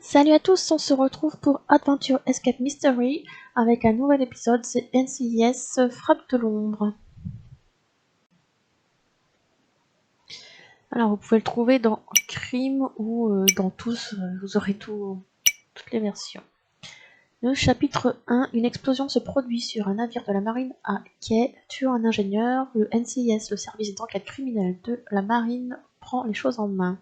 Salut à tous, on se retrouve pour Adventure Escape Mystery avec un nouvel épisode, c'est NCIS Frappe de l'ombre. Alors vous pouvez le trouver dans Crime ou dans tous, vous aurez toutes les versions. Le chapitre 1, une explosion se produit sur un navire de la marine à quai, tuant un ingénieur. Le NCIS, le service d'enquête criminelle de la marine, prend les choses en main.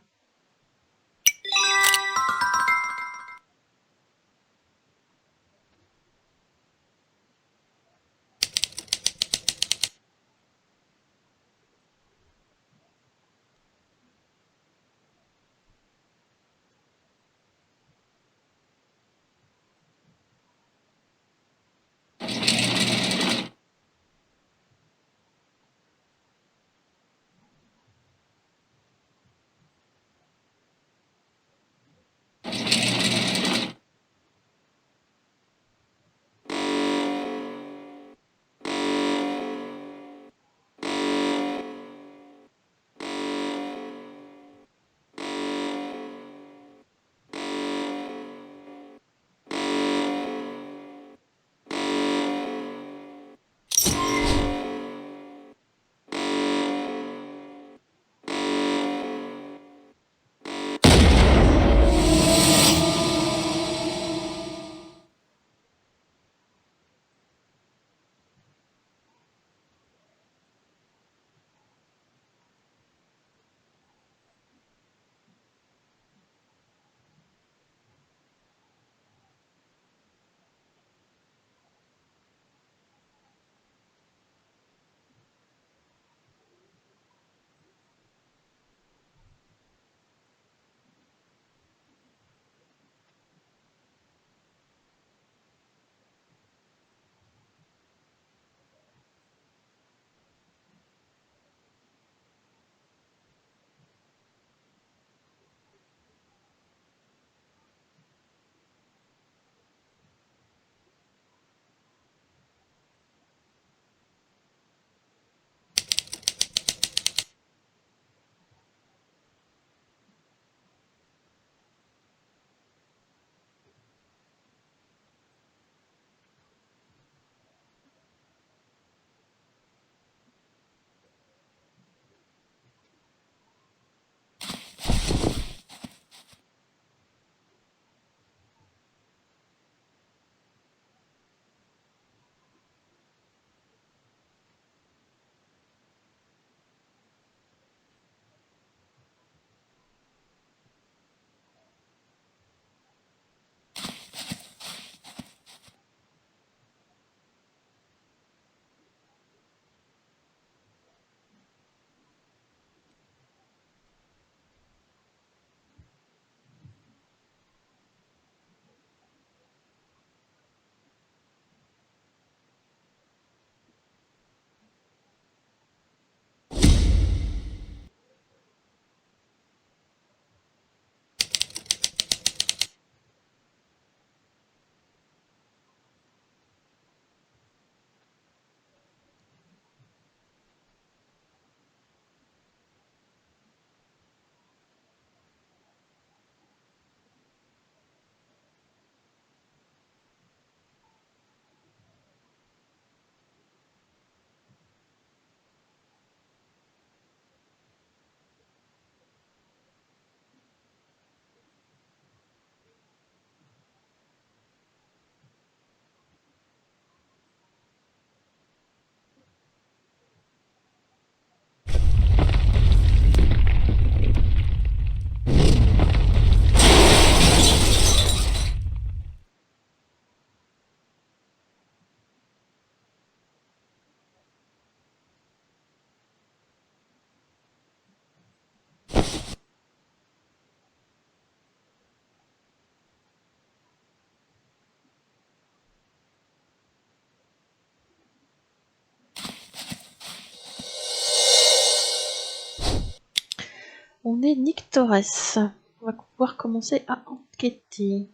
On est Nick Torres. On va pouvoir commencer à enquêter.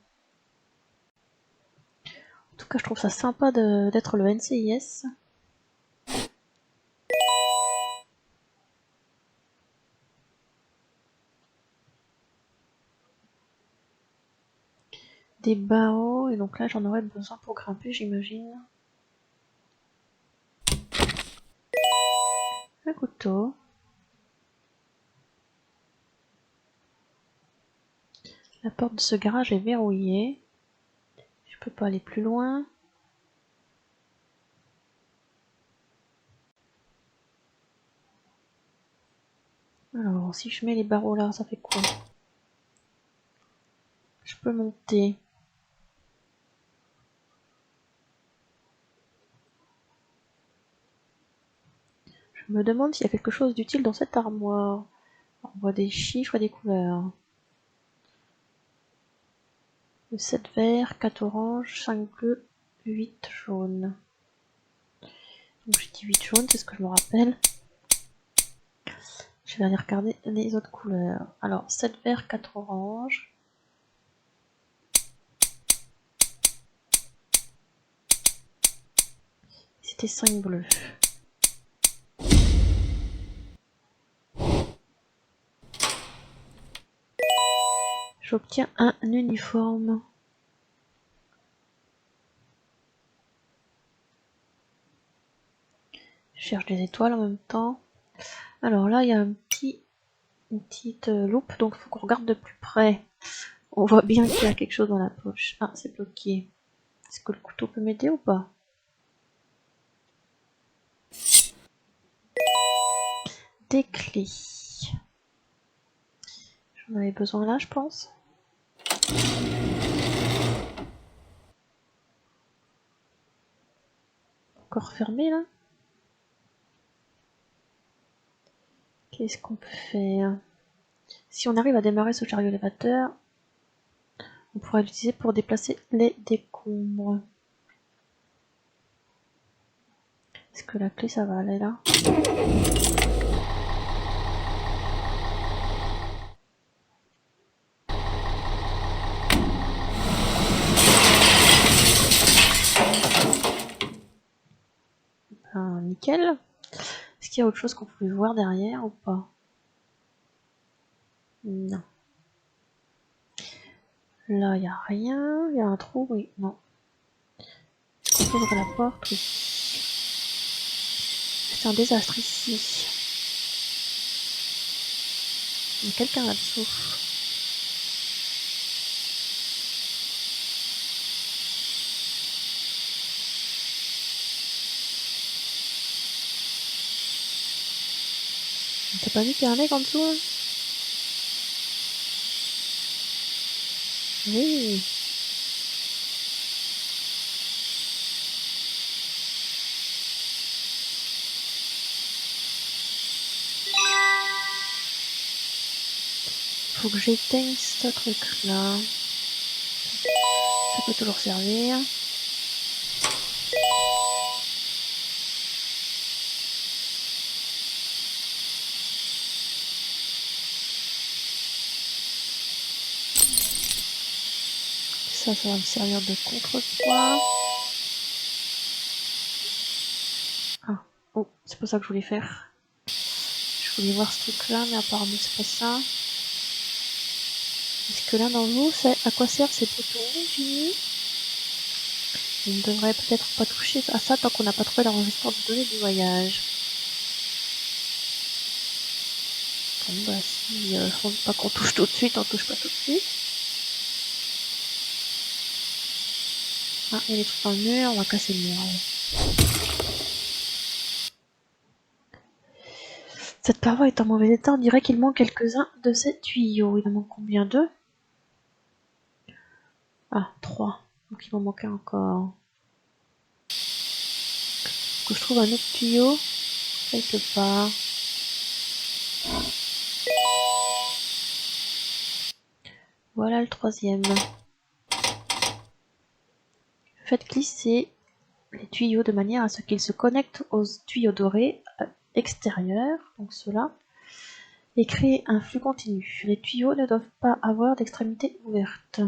En tout cas, je trouve ça sympa d'être le NCIS. des barreaux, et donc là j'en aurais besoin pour grimper, j'imagine. Un couteau. La porte de ce garage est verrouillée. Je peux pas aller plus loin. Alors, si je mets les barreaux là, ça fait quoi? Je peux monter. Je me demande s'il y a quelque chose d'utile dans cette armoire. On voit des chiffres et des couleurs. 7 verts, 4 oranges, 5 bleus, 8 jaunes. Donc j'ai dit 8 jaunes, c'est ce que je me rappelle. Je vais aller regarder les autres couleurs. Alors 7 verts, 4 oranges. C'était 5 bleus. J'obtiens un uniforme. Je cherche des étoiles en même temps. Alors là, il y a une petite loupe, donc il faut qu'on regarde de plus près. On voit bien qu'il y a quelque chose dans la poche. Ah, c'est bloqué. Est-ce que le couteau peut m'aider ou pas? Des clés. J'en avais besoin là, je pense. Encore fermé là. Qu'est-ce qu'on peut faire? Si on arrive à démarrer ce chariot élévateur, on pourra l'utiliser pour déplacer les décombres. Est-ce que la clé ça va aller là? Ben, nickel. Est-ce qu'il y a autre chose qu'on pouvait voir derrière ou pas? Non. Là, il n'y a rien. Il y a un trou, oui. Non. Est-ce qu'on peut ouvrir la porte? Oui. C'est un désastre ici. Il y a quelqu'un là-dessous. T'as pas vu qu'il y a un mec en dessous là? Oui. Faut que j'éteigne ce truc là. Ça peut toujours servir. Ça va me servir de contrepoids. Ah, oh, c'est pas ça que je voulais faire. Je voulais voir ce truc là, mais apparemment c'est pas ça. Est-ce que là dans vous, c'est à quoi servent ces boutons, Jimmy? On ne devrait peut-être pas toucher à ça tant qu'on n'a pas trouvé l'enregistrement de données du voyage. Bon bah si faut pas qu'on touche tout de suite, on touche pas tout de suite. Ah, il y a des trucs dans le mur, on va casser le mur. Cette paroi est en mauvais état, on dirait qu'il manque quelques-uns de ces tuyaux. Il en manque combien? Deux? Ah, 3. Donc il m'en manquait encore. Faut que je trouve un autre tuyau quelque part. Voilà le troisième. Faites glisser les tuyaux de manière à ce qu'ils se connectent aux tuyaux dorés extérieurs, donc ceux-là, et créer un flux continu. Les tuyaux ne doivent pas avoir d'extrémité ouverte.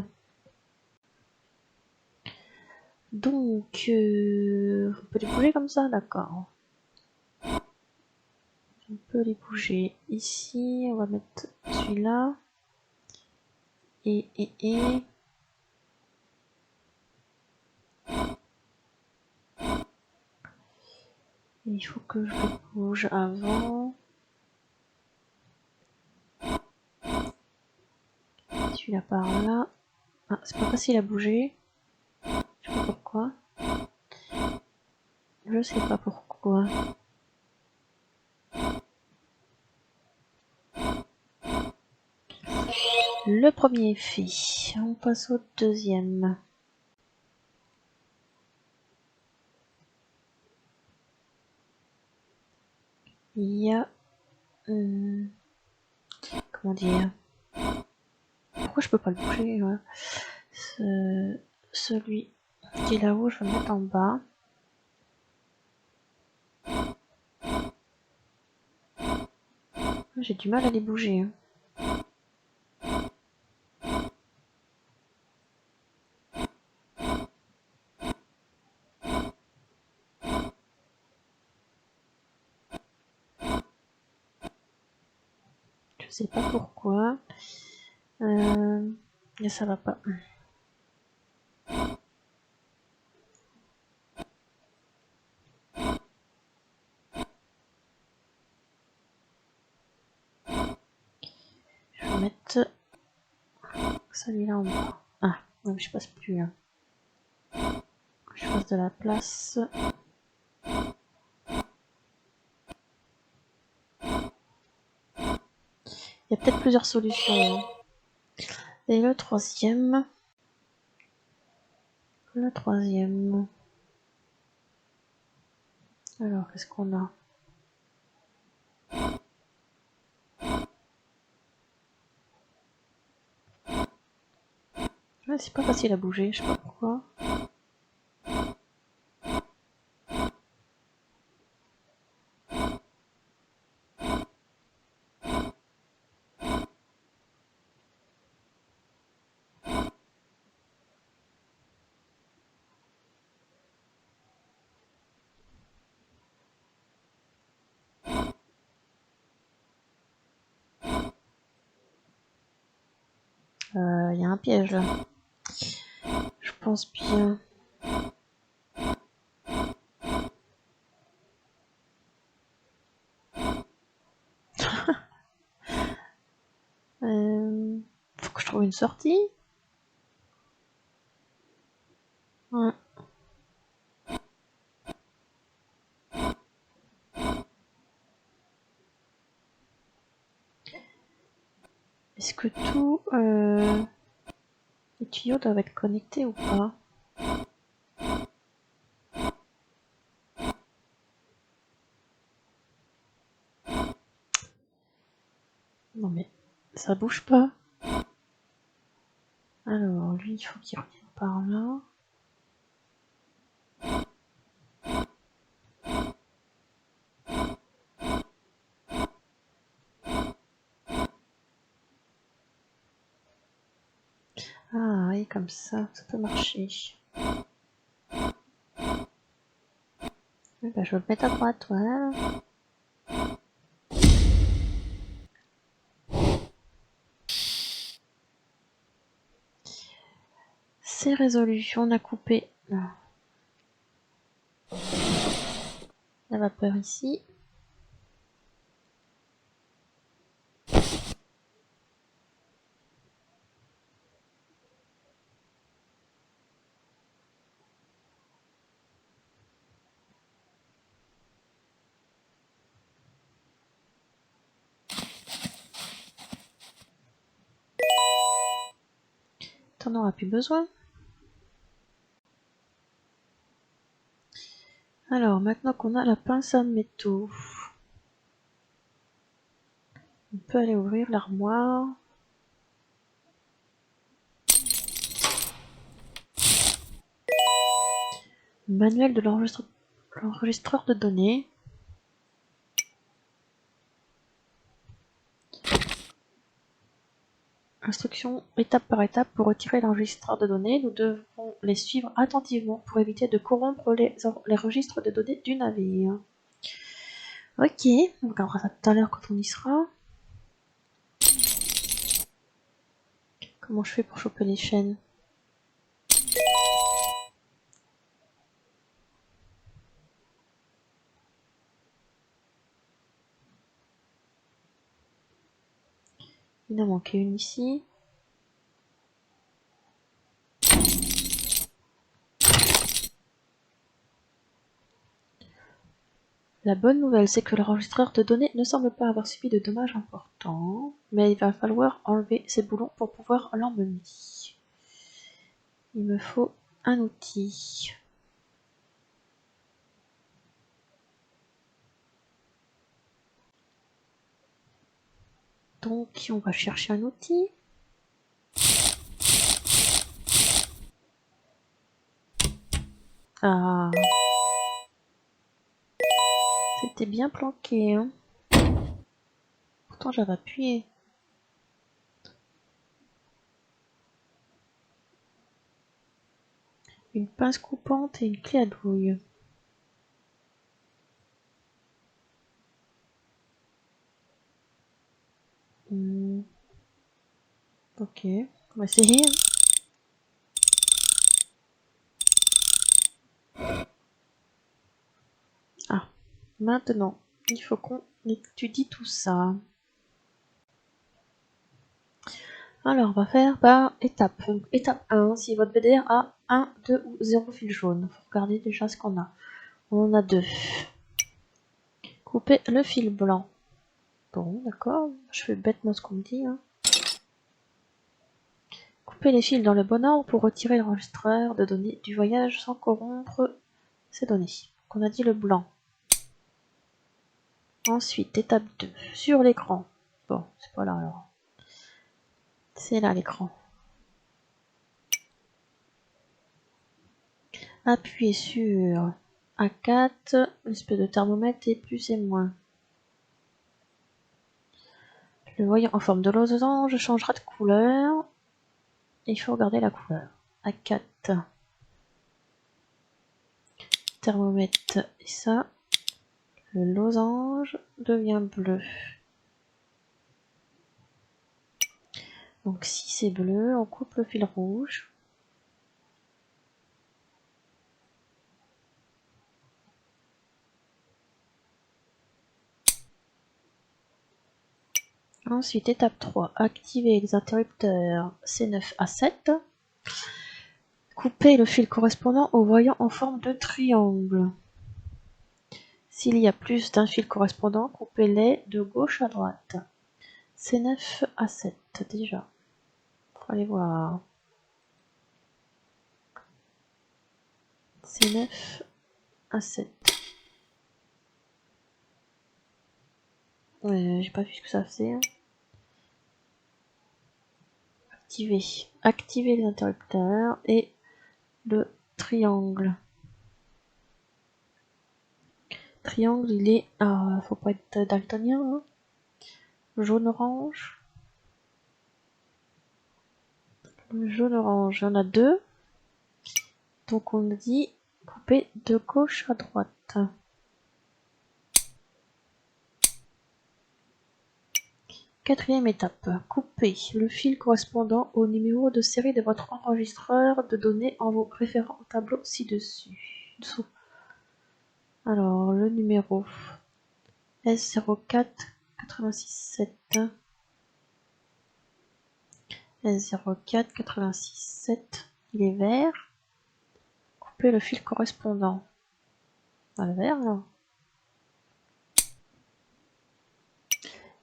Donc, on peut les bouger comme ça, d'accord. On peut les bouger ici, on va mettre celui-là. Et. il faut que je bouge avant. Celui-là par là. Ah, c'est pas facile à bouger. Je sais pas pourquoi. Je sais pas pourquoi. Le premier est fait. On passe au deuxième. Il y a... comment dire? Pourquoi je peux pas le bouger? Ouais. Celui qui est là-haut, je vais le mettre en bas. J'ai du mal à les bouger. Hein. Je sais pas pourquoi. Mais ça va pas. Je vais mettre celui-là en bas. Ah, non, je passe plus là. Je fasse de la place. Il y a peut-être plusieurs solutions. Hein. Et le troisième. Le troisième. Alors, qu'est-ce qu'on a? Ouais, c'est pas facile à bouger, je sais pas pourquoi. Il y a un piège là. Je pense bien. Faut que je trouve une sortie. Ouais. Est-ce que tous les tuyaux doivent être connectés ou pas? Non mais ça bouge pas. Alors lui il faut qu'il revienne par là. Ah oui, comme ça peut marcher. Oui, bah, je vais le mettre à droite, voilà. C'est résolu, on a coupé la vapeur ici. T'en auras plus besoin. Alors, maintenant qu'on a la pince à métaux, on peut aller ouvrir l'armoire. Manuel de l'enregistreur de données. Instructions étape par étape pour retirer l'enregistreur de données. Nous devons les suivre attentivement pour éviter de corrompre les registres de données du navire. Ok, on regardera ça tout à l'heure quand on y sera. Comment je fais pour choper les chaînes? Il en manquait une ici. La bonne nouvelle, c'est que l'enregistreur de données ne semble pas avoir subi de dommages importants, mais il va falloir enlever ces boulons pour pouvoir l'emmener. Il me faut un outil. Donc on va chercher un outil. Ah, c'était bien planqué, hein. Pourtant j'avais appuyé. Une pince coupante et une clé à douille. Ok, on va essayer. Ah, maintenant, il faut qu'on étudie tout ça. Alors, on va faire par étape. Donc, étape 1, si votre BDR a 1, 2 ou 0 fil jaune. Il faut regarder déjà ce qu'on a. On en a 2. Couper le fil blanc. Bon, d'accord. Je fais bêtement ce qu'on me dit. Hein. Couper les fils dans le bon ordre pour retirer l'enregistreur de données du voyage sans corrompre ces données. Donc, on a dit le blanc. Ensuite, étape 2. Sur l'écran. Bon, c'est pas là alors. C'est là l'écran. Appuyez sur A4, l'espèce de thermomètre et plus et moins. Le voyant en forme de losange changera de couleur. Il faut regarder la couleur. A4. Thermomètre et ça. Le losange devient bleu. Donc si c'est bleu, on coupe le fil rouge. Ensuite, étape 3. Activer les interrupteurs C9 à 7. Couper le fil correspondant au voyant en forme de triangle. S'il y a plus d'un fil correspondant, coupez-les de gauche à droite. C9 à 7 déjà. Faut aller voir. C9 à 7. J'ai pas vu ce que ça faisait. Activer. Activer les interrupteurs et le triangle. Triangle, il est. Faut pas être daltonien. Hein. Jaune-orange. Le jaune-orange, il y en a 2. Donc on dit couper de gauche à droite. Quatrième étape, couper le fil correspondant au numéro de série de votre enregistreur de données en vous référant au tableau ci-dessus. Alors, le numéro S04 867 S04 867, il est vert. Couper le fil correspondant. Le vert là.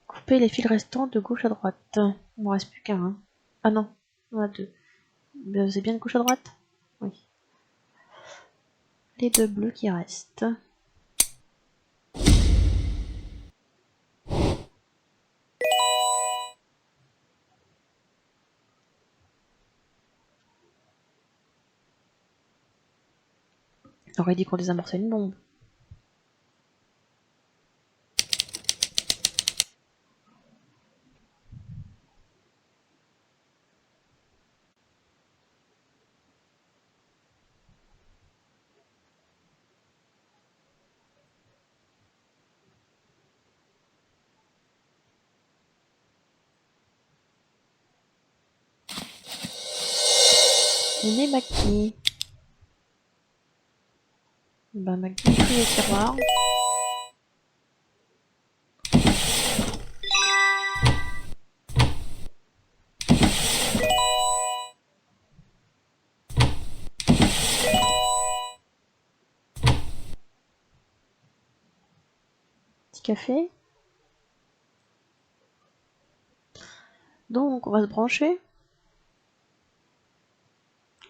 Couper les fils restants de gauche à droite. Il ne me reste plus qu'un. Hein. Ah non, on en a 2. C'est bien de gauche à droite? Oui. Les 2 bleus qui restent. On aurait dit qu'on désamorçait une bombe. On est maquillé. Ben, maquillé tous les tiroirs. petit café. Donc on va se brancher.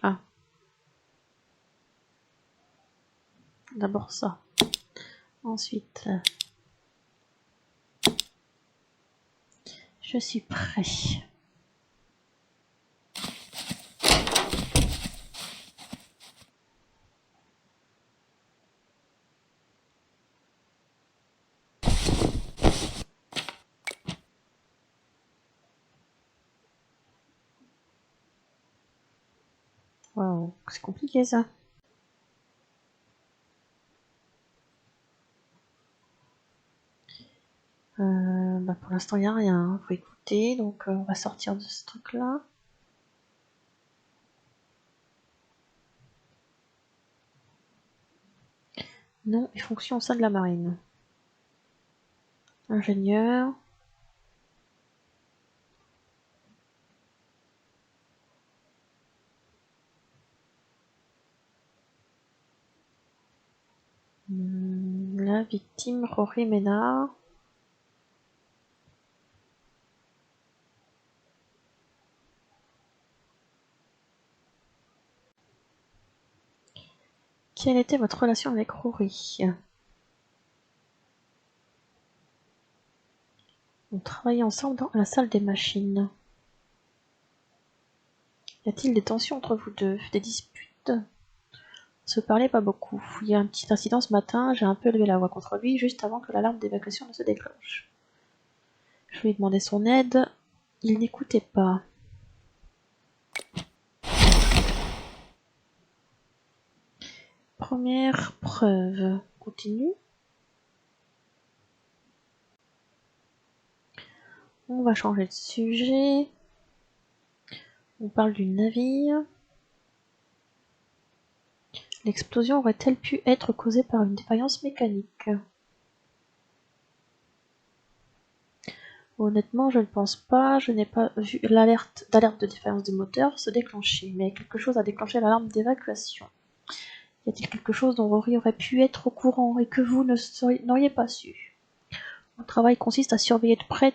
Ah. D'abord ça. Ensuite, je suis prêt. Wow, c'est compliqué ça. Pour l'instant, il n'y a rien. Faut écouter, donc on va sortir de ce truc-là. Non, et fonction au sein de la marine. Ingénieur. La victime, Rory Ménard. Quelle était votre relation avec Rory? On travaillait ensemble dans la salle des machines. Y a-t-il des tensions entre vous deux? Des disputes? On se parlait pas beaucoup. Il y a un petit incident ce matin, j'ai un peu élevé la voix contre lui juste avant que l'alarme d'évacuation ne se déclenche. Je lui ai demandé son aide, il n'écoutait pas. Première preuve. Continue. On va changer de sujet. On parle du navire. L'explosion aurait-elle pu être causée par une défaillance mécanique? Honnêtement, je ne pense pas. Je n'ai pas vu l'alerte de défaillance du moteur se déclencher, mais quelque chose a déclenché l'alarme d'évacuation. Y a-t-il quelque chose dont Rory aurait pu être au courant et que vous n'auriez pas su? Mon travail consiste à surveiller de près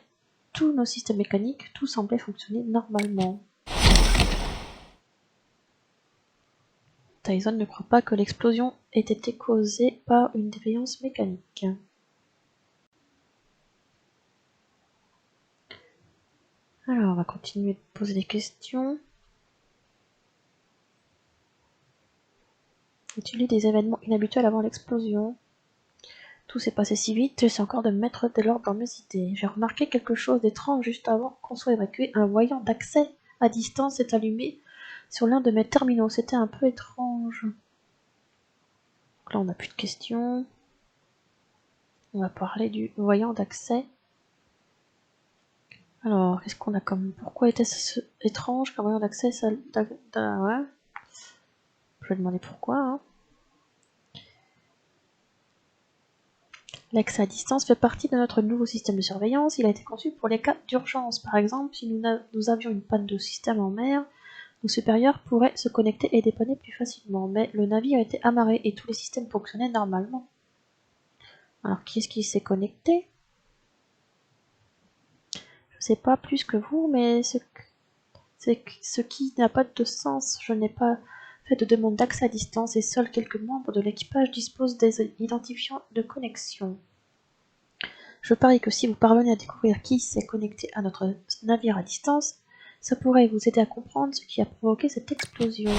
tous nos systèmes mécaniques. Tout semblait fonctionner normalement. Tyson ne croit pas que l'explosion ait été causée par une défaillance mécanique. Alors, on va continuer de poser des questions. As-tu eu des événements inhabituels avant l'explosion? Tout s'est passé si vite, j'essaie encore de mettre de l'ordre dans mes idées. J'ai remarqué quelque chose d'étrange juste avant qu'on soit évacué. Un voyant d'accès à distance s'est allumé sur l'un de mes terminaux. C'était un peu étrange. Donc là, on n'a plus de questions. On va parler du voyant d'accès. Alors, qu'est-ce qu'on a comme... Pourquoi était-ce étrange qu'un voyant d'accès... Ouais. Je vais demander pourquoi. Hein. L'accès à distance fait partie de notre nouveau système de surveillance. Il a été conçu pour les cas d'urgence. Par exemple, si nous avions une panne de système en mer, nos supérieurs pourraient se connecter et dépanner plus facilement. Mais le navire était amarré et tous les systèmes fonctionnaient normalement. Alors, qui est-ce qui s'est connecté? Je sais pas plus que vous, mais ce qui n'a pas de sens. Je n'ai pas fait de demande d'accès à distance et seuls quelques membres de l'équipage disposent des identifiants de connexion. Je parie que si vous parvenez à découvrir qui s'est connecté à notre navire à distance, ça pourrait vous aider à comprendre ce qui a provoqué cette explosion.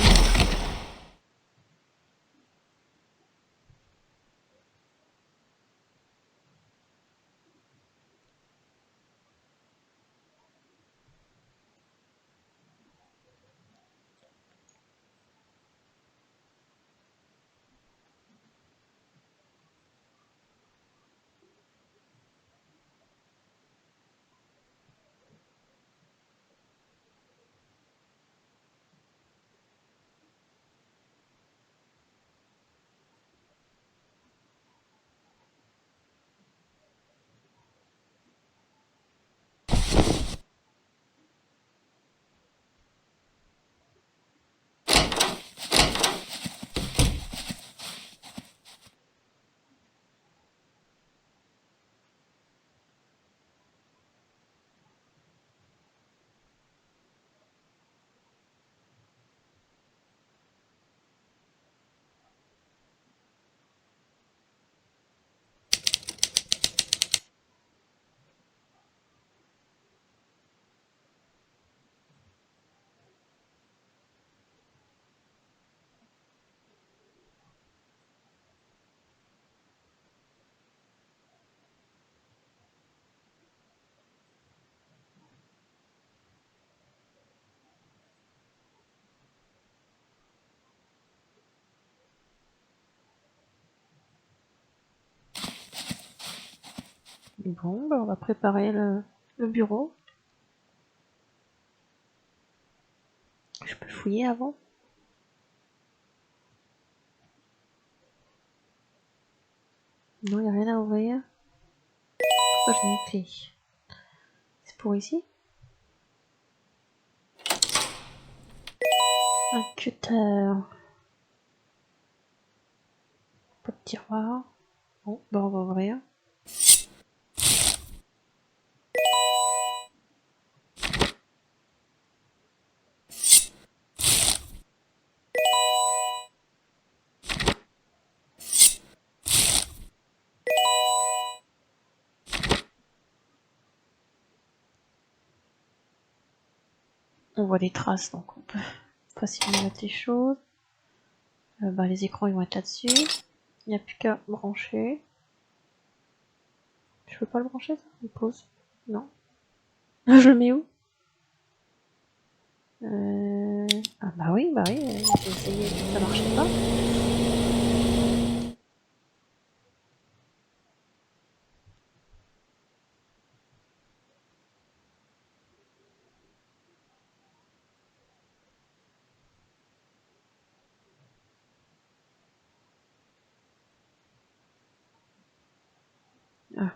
Bon, bah on va préparer le bureau. Je peux fouiller avant? Non, il n'y a rien à ouvrir. Pourquoi j'ai une clé? C'est pour ici? Un cutter. Pas de tiroir. Bon, bah on va ouvrir. On voit des traces, donc on peut facilement mettre les choses. Bah, les écrans ils vont être là-dessus. Il n'y a plus qu'à brancher. Je peux pas le brancher ça? Il pose. Non. Je le mets où? Ah bah oui, j'ai essayé, ça marchait pas. Ah.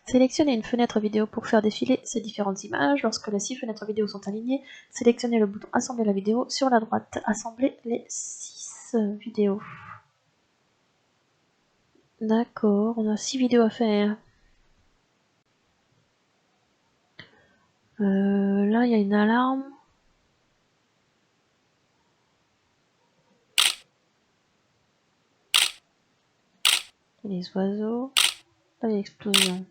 Sélectionnez une fenêtre vidéo pour faire défiler ces différentes images. Lorsque les 6 fenêtres vidéo sont alignées, sélectionnez le bouton Assembler la vidéo sur la droite. Assembler les 6 vidéos. D'accord, on a 6 vidéos à faire. Là, il y a une alarme. Il y a les oiseaux. Là, il y a l'explosion.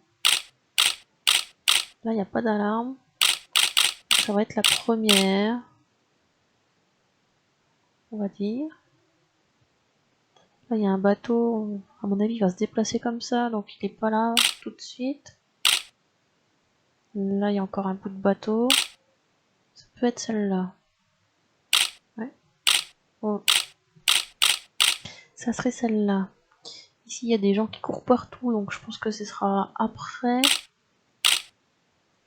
Là, il n'y a pas d'alarme. Ça va être la première. On va dire. Là, il y a un bateau. À mon avis, il va se déplacer comme ça. Donc, il n'est pas là tout de suite. Là, il y a encore un bout de bateau. Ça peut être celle-là. Ouais. Oh. Ça serait celle-là. Ici, il y a des gens qui courent partout. Donc, je pense que ce sera après.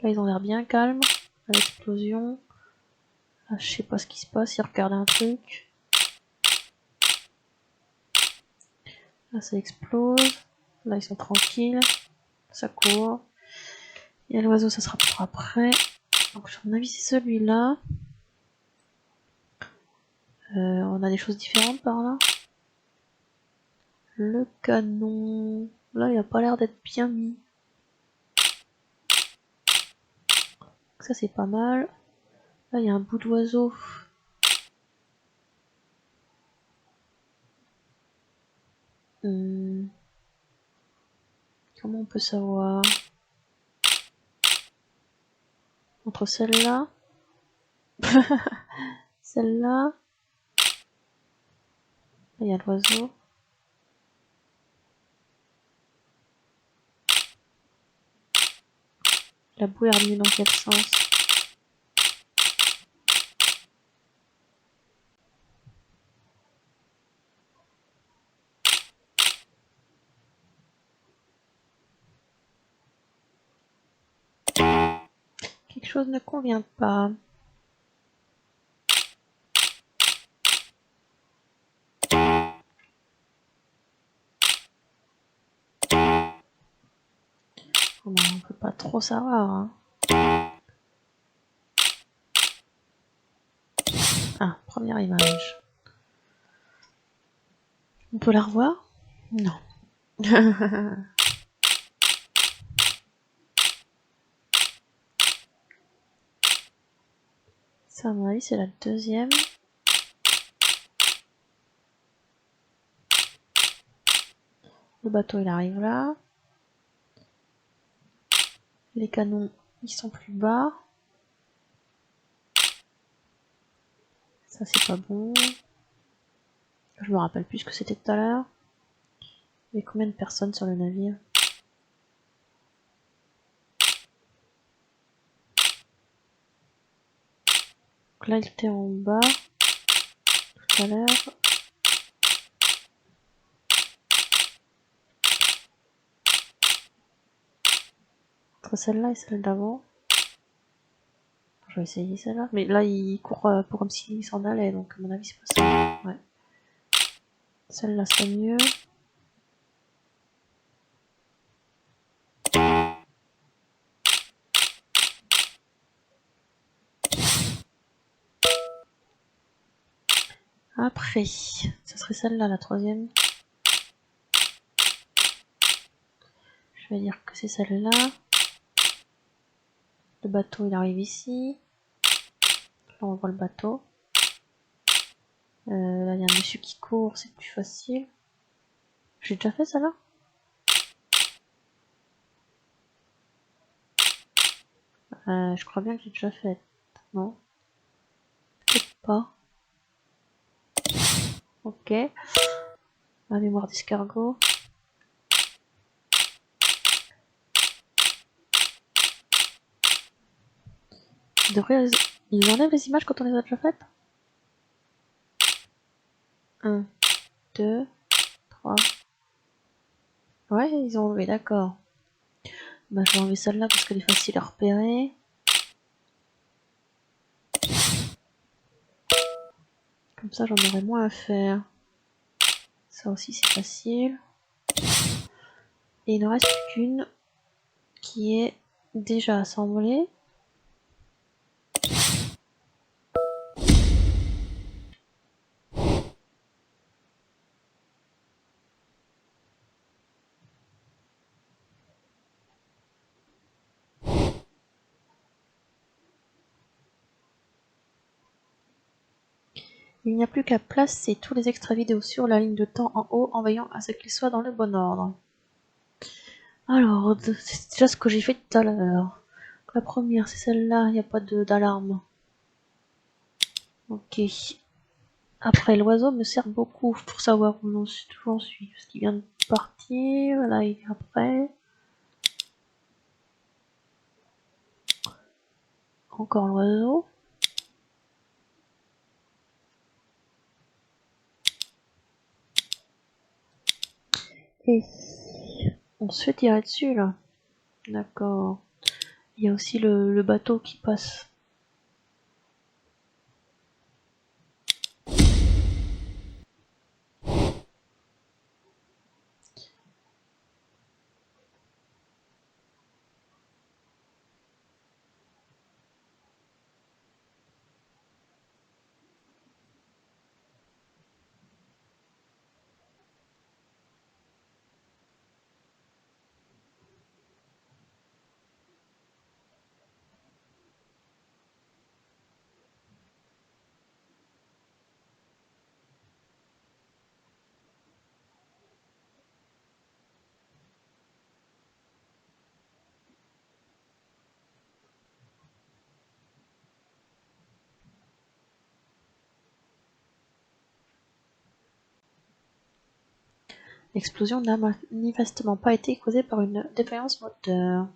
Là, ils ont l'air bien calmes. À l'explosion. Là, je sais pas ce qui se passe. Ils regardent un truc. Là, ça explose. Là, ils sont tranquilles. Ça court. Il y a l'oiseau, ça sera pour après. Donc, à mon avis, c'est celui-là. On a des choses différentes par là. Le canon. Là, il a pas l'air d'être bien mis. Ça, c'est pas mal. Là, il y a un bout d'oiseau. Comment on peut savoir? Entre celle-là. Celle-là. Là, il y a l'oiseau. La boue est revenue dans quel sens? Quelque chose ne convient pas. Oh ben, on peut pas trop savoir. Hein. Ah, première image. On peut la revoir? Non. Ça, à mon avis, c'est la deuxième. Le bateau, il arrive là. Les canons, ils sont plus bas. Ça, c'est pas bon. Je me rappelle plus ce que c'était tout à l'heure. Il y avait combien de personnes sur le navire? Donc là, il était en bas tout à l'heure. entre celle-là et celle d'avant. Je vais essayer celle-là. Mais là, il court pour comme s'il s'en allait, donc à mon avis, c'est pas ça. Ouais. Celle-là, c'est mieux. Après, ça serait celle-là, la troisième. Je vais dire que c'est celle-là. Le bateau, il arrive ici. Là, on voit le bateau. Là, il y a un monsieur qui court, c'est plus facile. J'ai déjà fait ça là? Je crois bien que j'ai déjà fait. Non? Peut-être pas. Ok. La mémoire d'escargot. Ils enlèvent les images quand on les a déjà faites? 1, 2, 3. Ouais, ils ont enlevé, d'accord. Bah, je vais enlever celle-là parce qu'elle est facile à repérer. Comme ça, j'en aurai moins à faire. Ça aussi, c'est facile. Et il ne reste qu'une qui est déjà assemblée. Il n'y a plus qu'à placer tous les extraits vidéo sur la ligne de temps en haut en veillant à ce qu'ils soient dans le bon ordre. Alors, c'est déjà ce que j'ai fait tout à l'heure. La première, c'est celle-là, il n'y a pas d'alarme. Ok. Après, l'oiseau me sert beaucoup pour savoir où j'en suis. Parce qu'il vient de partir, là il est après. Encore l'oiseau. Et on se fait tirer dessus là. D'accord. Il y a aussi le bateau qui passe. L'explosion n'a manifestement pas été causée par une défaillance moteur.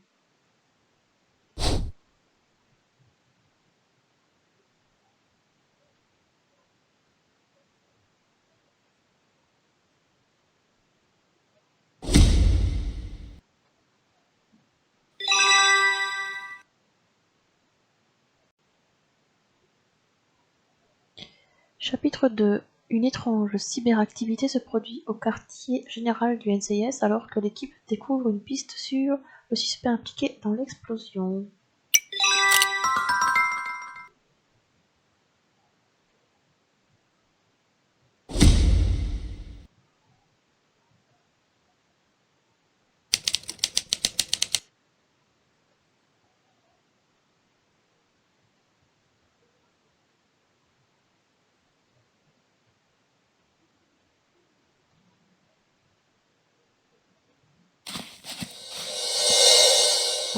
Chapitre 2. Une étrange cyberactivité se produit au quartier général du NCIS alors que l'équipe découvre une piste sur le suspect impliqué dans l'explosion.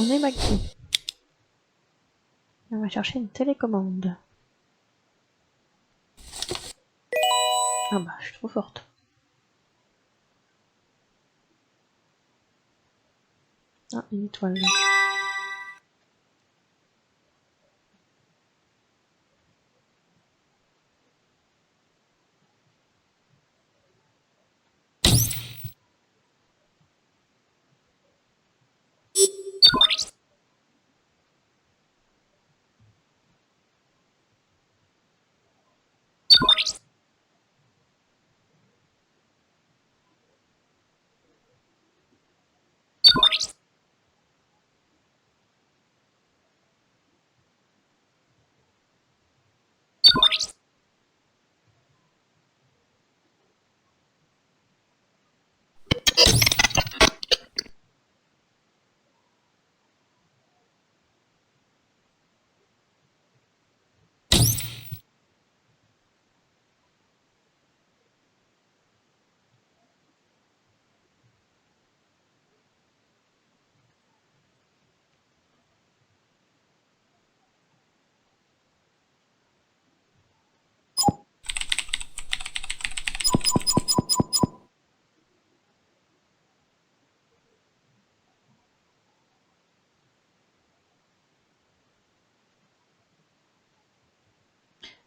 On est Maggie. On va chercher une télécommande. Ah bah, je suis trop forte. Ah, une étoile.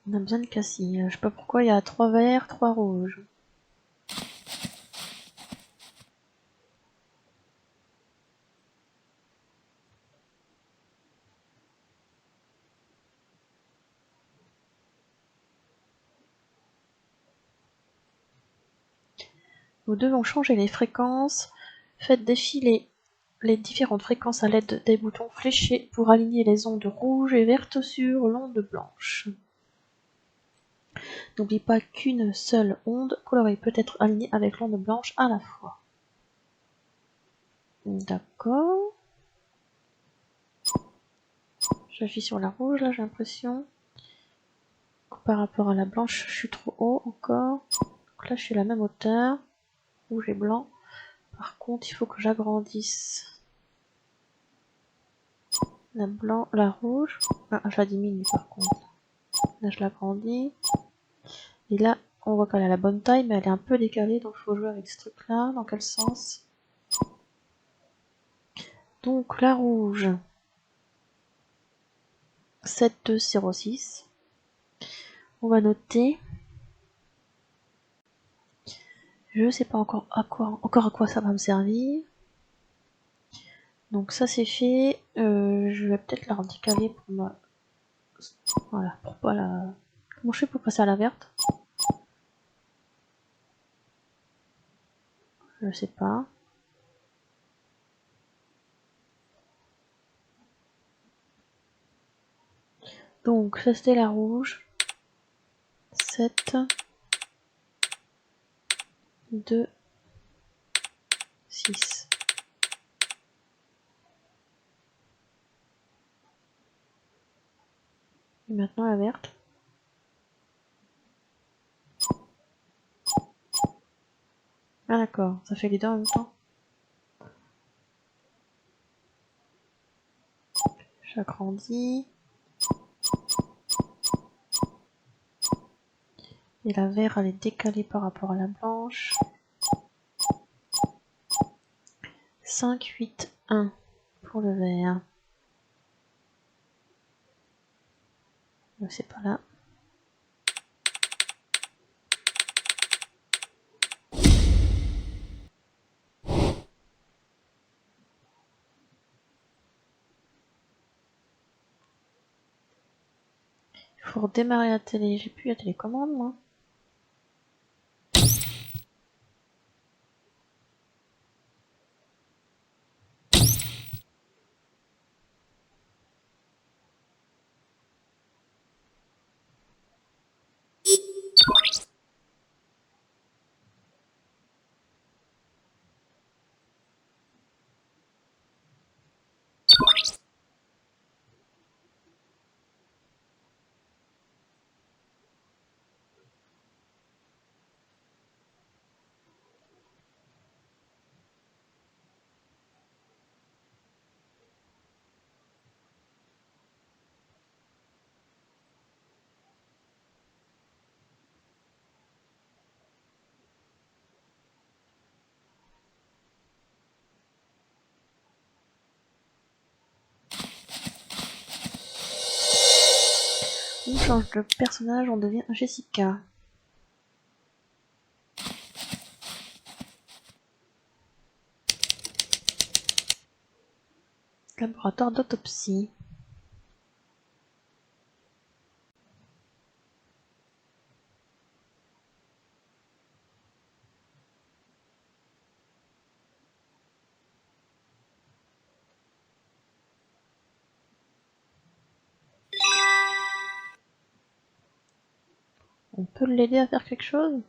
On a besoin de cassis. Je sais pas pourquoi il y a 3 verts, 3 rouges. Nous devons changer les fréquences. Faites défiler les différentes fréquences à l'aide des boutons fléchés pour aligner les ondes rouges et vertes sur l'onde blanche. N'oublie pas qu'une seule onde colorée peut être alignée avec l'onde blanche à la fois. D'accord. J'agis sur la rouge là, j'ai l'impression. Par rapport à la blanche, je suis trop haut encore. Donc là, je suis à la même hauteur. Rouge et blanc. Par contre, il faut que j'agrandisse la rouge. Ah, je la diminue par contre. Là, je l'agrandis. Et là, on voit qu'elle a la bonne taille, mais elle est un peu décalée, donc il faut jouer avec ce truc-là. Dans quel sens? Donc la rouge, 7206. On va noter. Je sais pas encore à quoi ça va me servir. Donc ça c'est fait. Je vais peut-être la décaler pour ma... Voilà, pour pas la... Comment je fais pour passer à la verte? Je sais pas. Donc ça c'était la rouge. 7, 2, 6. Et maintenant la verte. Ah d'accord, ça fait les deux en même temps. J'agrandis. Et la verte elle est décalée par rapport à la blanche. 5, 8, 1 pour le vert. C'est pas là. Il faut redémarrer la télé. J'ai plus la télécommande moi. On change de personnage, on devient Jessica. Laboratoire d'autopsie. On peut l'aider à faire quelque chose?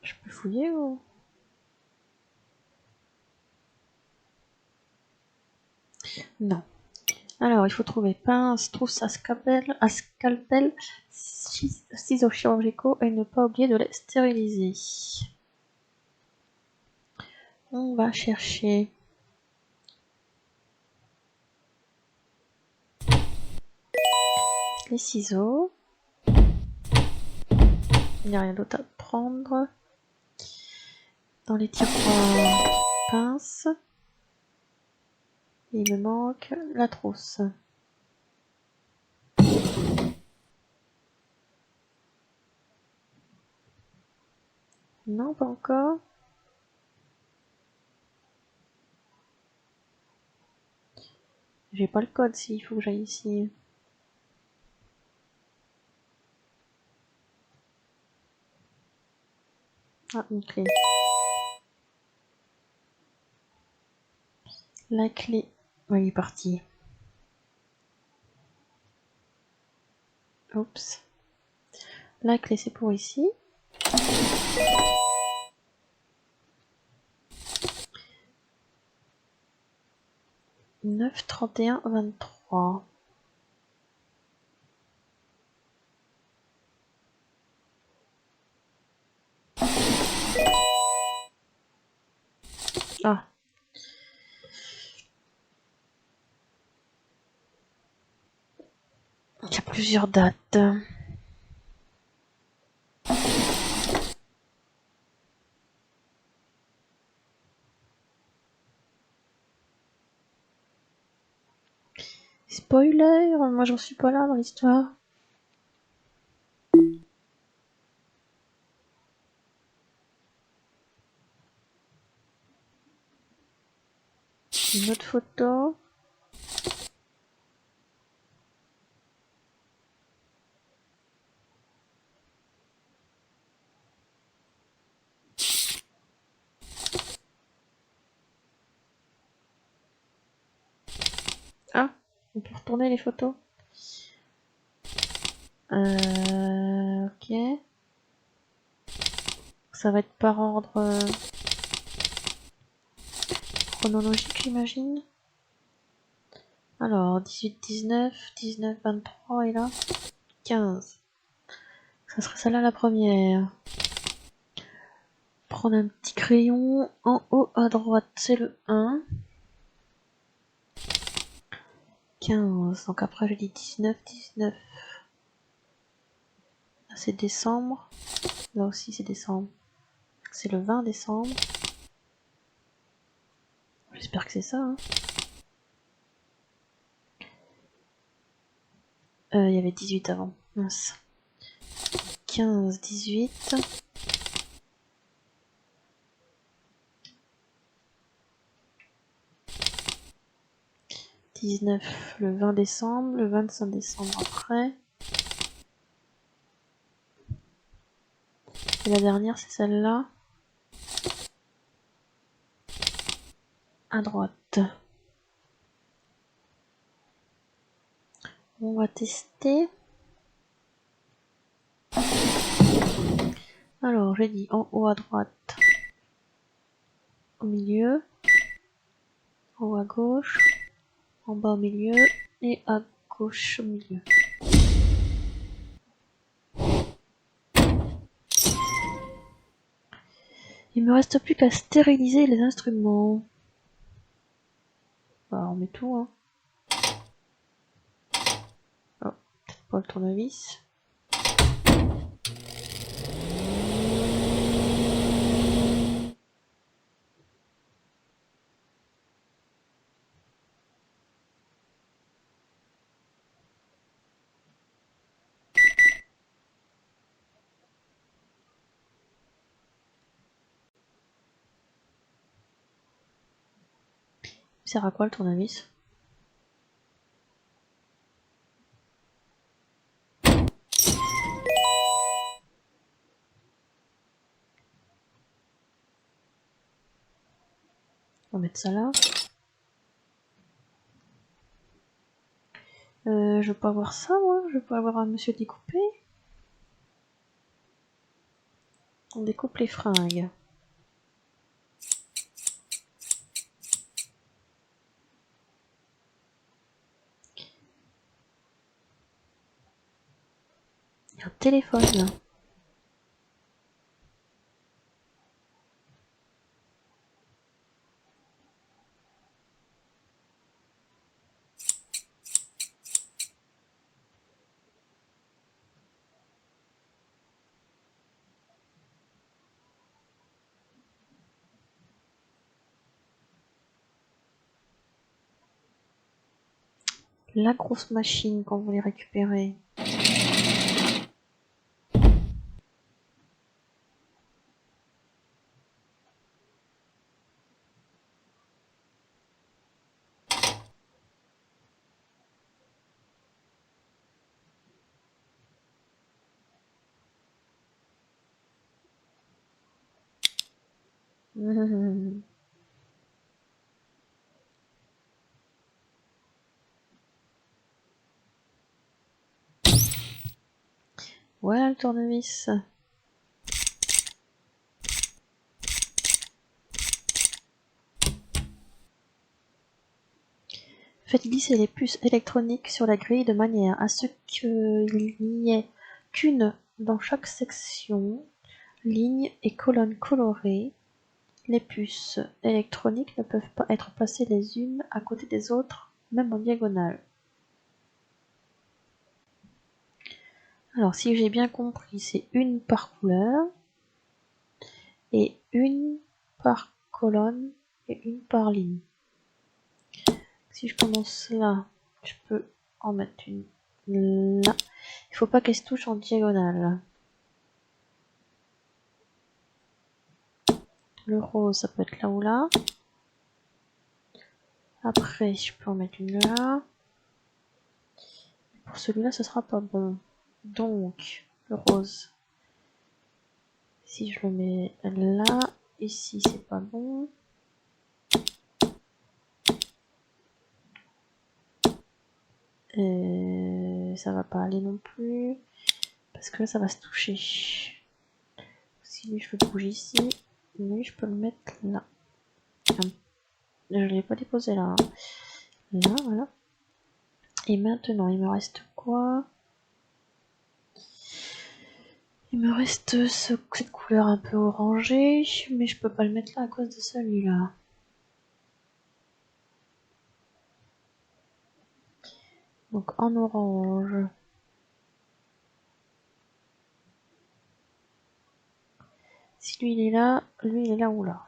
Je peux fouiller ou... Non. Alors, il faut trouver pince, trousse à scalpel, ciseaux chirurgicaux et ne pas oublier de les stériliser. On va chercher... les ciseaux. Il n'y a rien d'autre à prendre. Dans les tiroirs, pince. Il me manque la trousse. Non, pas encore. J'ai pas le code s'il faut que j'aille ici. Ah, une clé. La clé. Ouais, il est parti. Oups. La clé, c'est pour ici. « 9, 31, 23. » Ah. Il y a plusieurs dates. Spoiler, moi j'en suis pas là dans l'histoire. Une autre photo. Ah, on peut retourner les photos. Ok. Ça va être par ordre chronologique, j'imagine. Alors, 18, 19, 19, 23 et là 15. Ça serait celle-là la première. Prendre un petit crayon. En haut à droite, c'est le 1. 15. Donc après, je dis 19, 19. Là, c'est décembre. Là aussi, c'est décembre. C'est le 20 décembre. J'espère que c'est ça. Hein. Il y avait 18 avant. Mince. 15, 18. 19 le 20 décembre, le 25 décembre après. Et la dernière, c'est celle-là. À droite. On va tester. Alors, j'ai dit en haut à droite, au milieu, en haut à gauche, en bas au milieu et à gauche au milieu. Il me reste plus qu'à stériliser les instruments. Bah, on met tout, hein. Oh, peut-être pas le tournevis. Il sert à quoi le tournevis? On va mettre ça là. Je veux pas avoir ça, moi. Je veux pas avoir un monsieur découpé. On découpe les fringues. Il y a un téléphone là. La grosse machine quand vous les récupérez. Voilà le tournevis. Faites glisser les puces électroniques sur la grille de manière à ce qu'il n'y ait qu'une dans chaque section, ligne et colonne colorée. Les puces électroniques ne peuvent pas être placées les unes à côté des autres, même en diagonale. Alors si j'ai bien compris, c'est une par couleur, et une par colonne, et une par ligne. Si je commence là, je peux en mettre une là. Il faut pas qu'elle se touche en diagonale. Le rose, ça peut être là ou là. Après, je peux en mettre une là. Pour celui-là, ce sera pas bon. Donc, le rose. Si je le mets là, ici, c'est pas bon. Et ça va pas aller non plus. Parce que là, ça va se toucher. Si lui, je le bouge ici. Lui, je peux le mettre là. Je ne l'ai pas déposé là. Là, voilà. Et maintenant, il me reste quoi? Il me reste cette couleur un peu orangée, mais je peux pas le mettre là à cause de celui-là. Donc en orange. Si lui il est là ou là.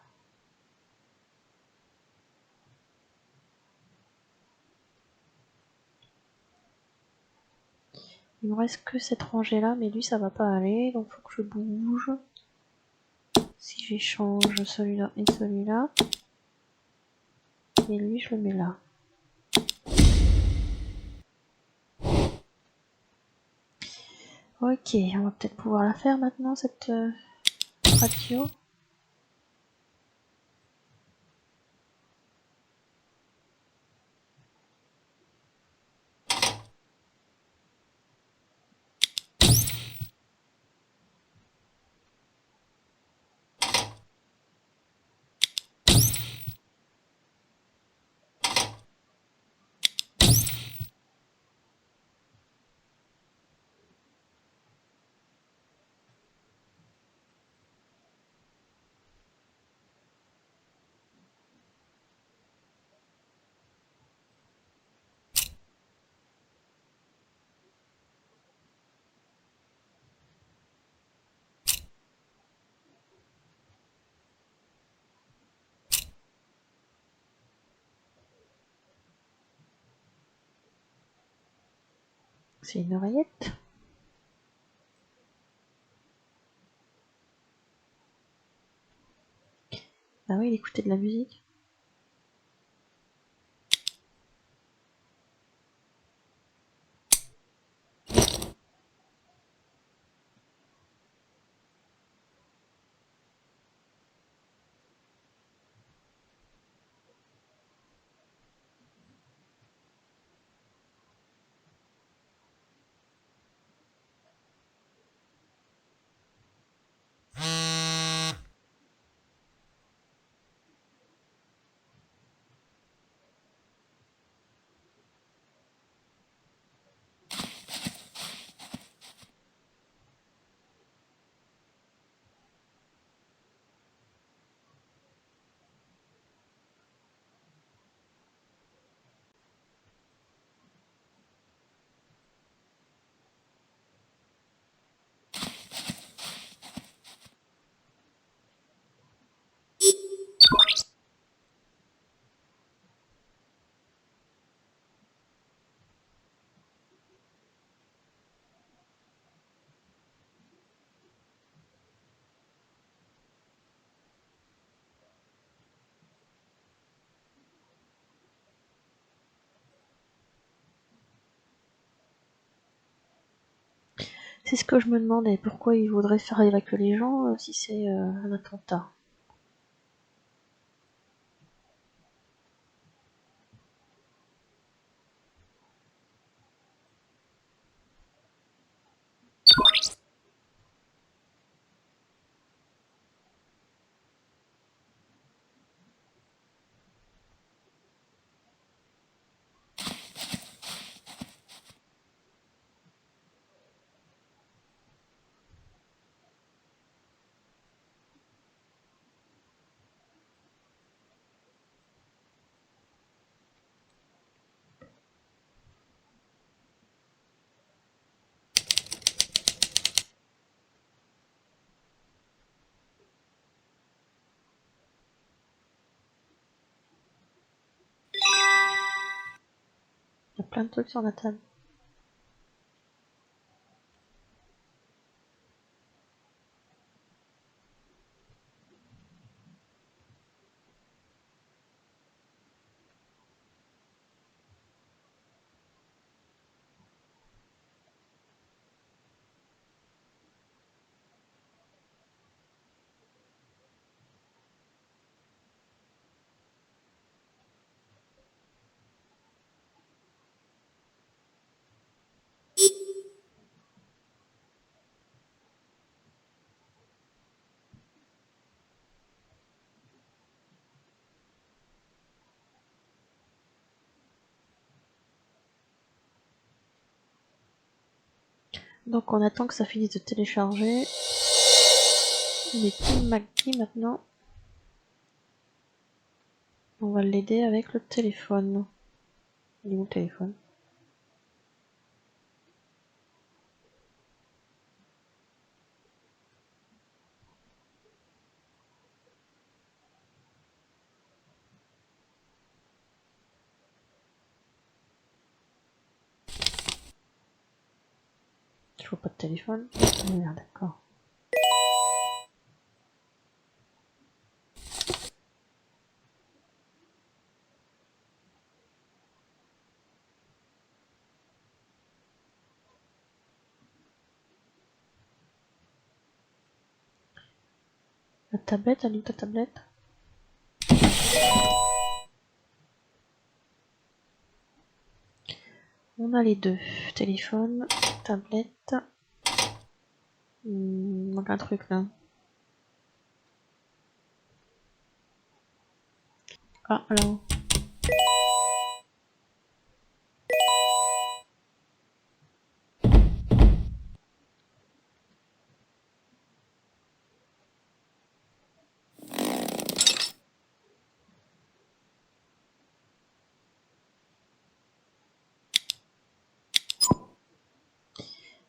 Il me reste que cette rangée là, mais lui ça va pas aller, donc faut que je bouge. Si j'échange celui-là et celui-là. Et lui je le mets là. Ok, on va peut-être pouvoir la faire maintenant cette radio. C'est une oreillette. Ah oui, il écoutait de la musique. C'est ce que je me demandais, pourquoi ils voudraient faire évacuer les gens si c'est un attentat. Il y a plein de trucs sur la table. Donc on attend que ça finisse de télécharger. Il est Tim McGee maintenant. On va l'aider avec le téléphone. Il est où le téléphone? Je vois pas de téléphone. Ah, d'accord. La tablette, elle est où ta tablette? On a les deux. Téléphone, tablette. Il manque un truc là. Ah, là.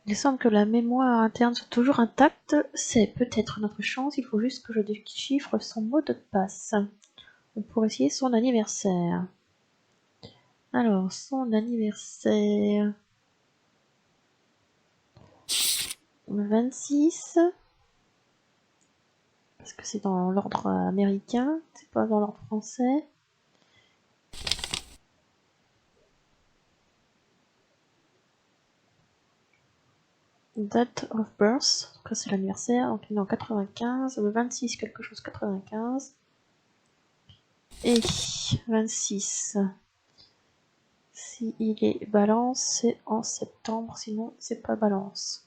Il semble que la mémoire interne soit toujours intacte. C'est peut-être notre chance, il faut juste que je déchiffre son mot de passe. On pourrait essayer son anniversaire. Alors, son anniversaire... 26... Parce que c'est dans l'ordre américain, c'est pas dans l'ordre français. Date of birth, donc c'est l'anniversaire, donc il est en 95, le 26 quelque chose 95. Et 26. Si il est balance, c'est en septembre, sinon c'est pas balance.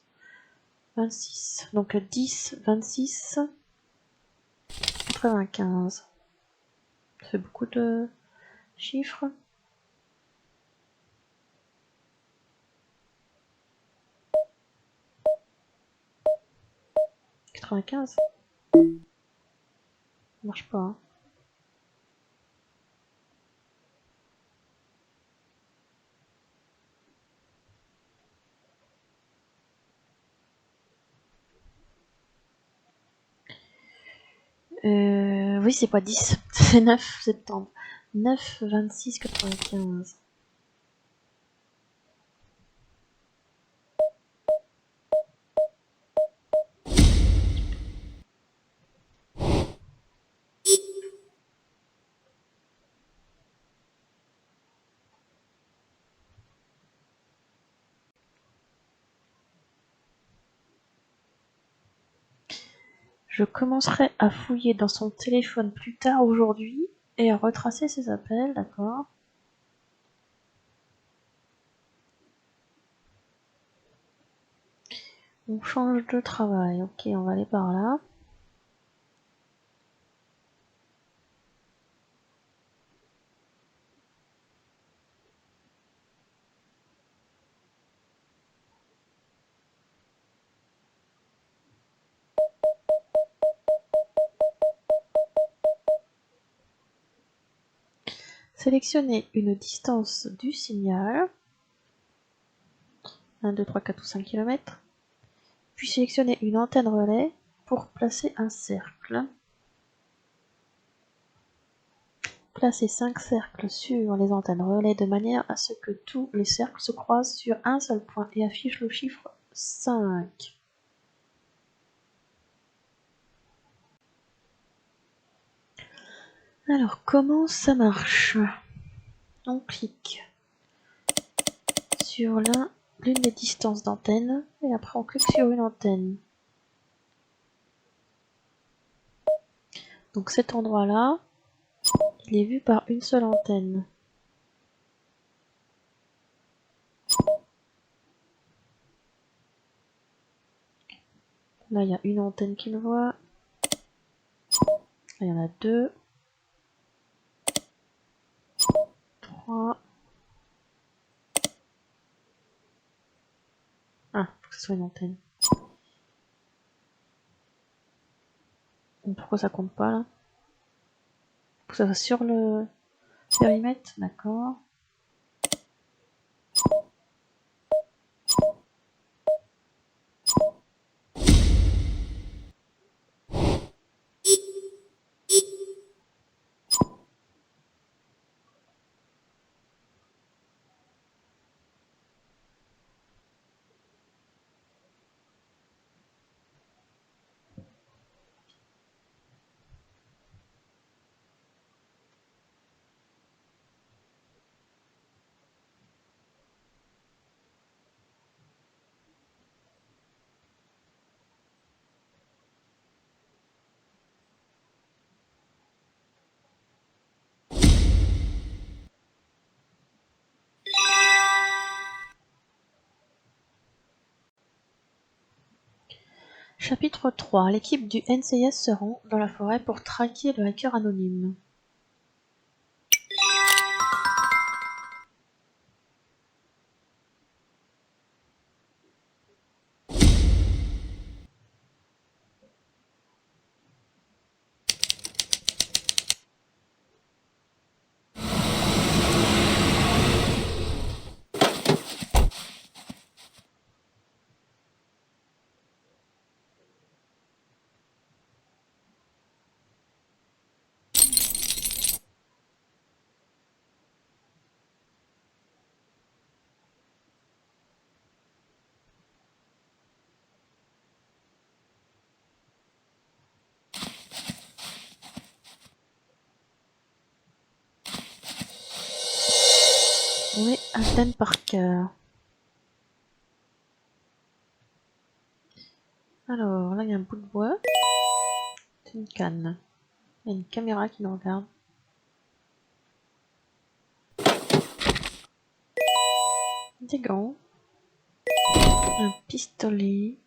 26. Donc 10, 26, 95. Ça fait beaucoup de chiffres. 95. Ça marche pas. Hein. Oui, c'est pas 10, c'est 9 septembre. 9, 26, 95. Je commencerai à fouiller dans son téléphone plus tard aujourd'hui et à retracer ses appels, d'accord. On change de travail, ok, on va aller par là. Sélectionnez une distance du signal, 1, 2, 3, 4 ou 5 km, puis sélectionnez une antenne relais pour placer un cercle. Placez 5 cercles sur les antennes relais de manière à ce que tous les cercles se croisent sur un seul point et affichent le chiffre 5. Alors, comment ça marche? On clique sur l'une des distances d'antenne et après on clique sur une antenne. Donc cet endroit-là, il est vu par une seule antenne. Là, il y a une antenne qui le voit. Là, il y en a 2, 3. Ah, faut que ce soit une antenne. Pourquoi ça compte pas là? Faut que ça soit sur le périmètre, d'accord. Chapitre 3. L'équipe du NCIS se rend dans la forêt pour traquer le hacker anonyme. On est à Dan Parker. Alors, là, il y a un bout de bois. C'est une canne. Il y a une caméra qui nous regarde. Des gants. Un pistolet.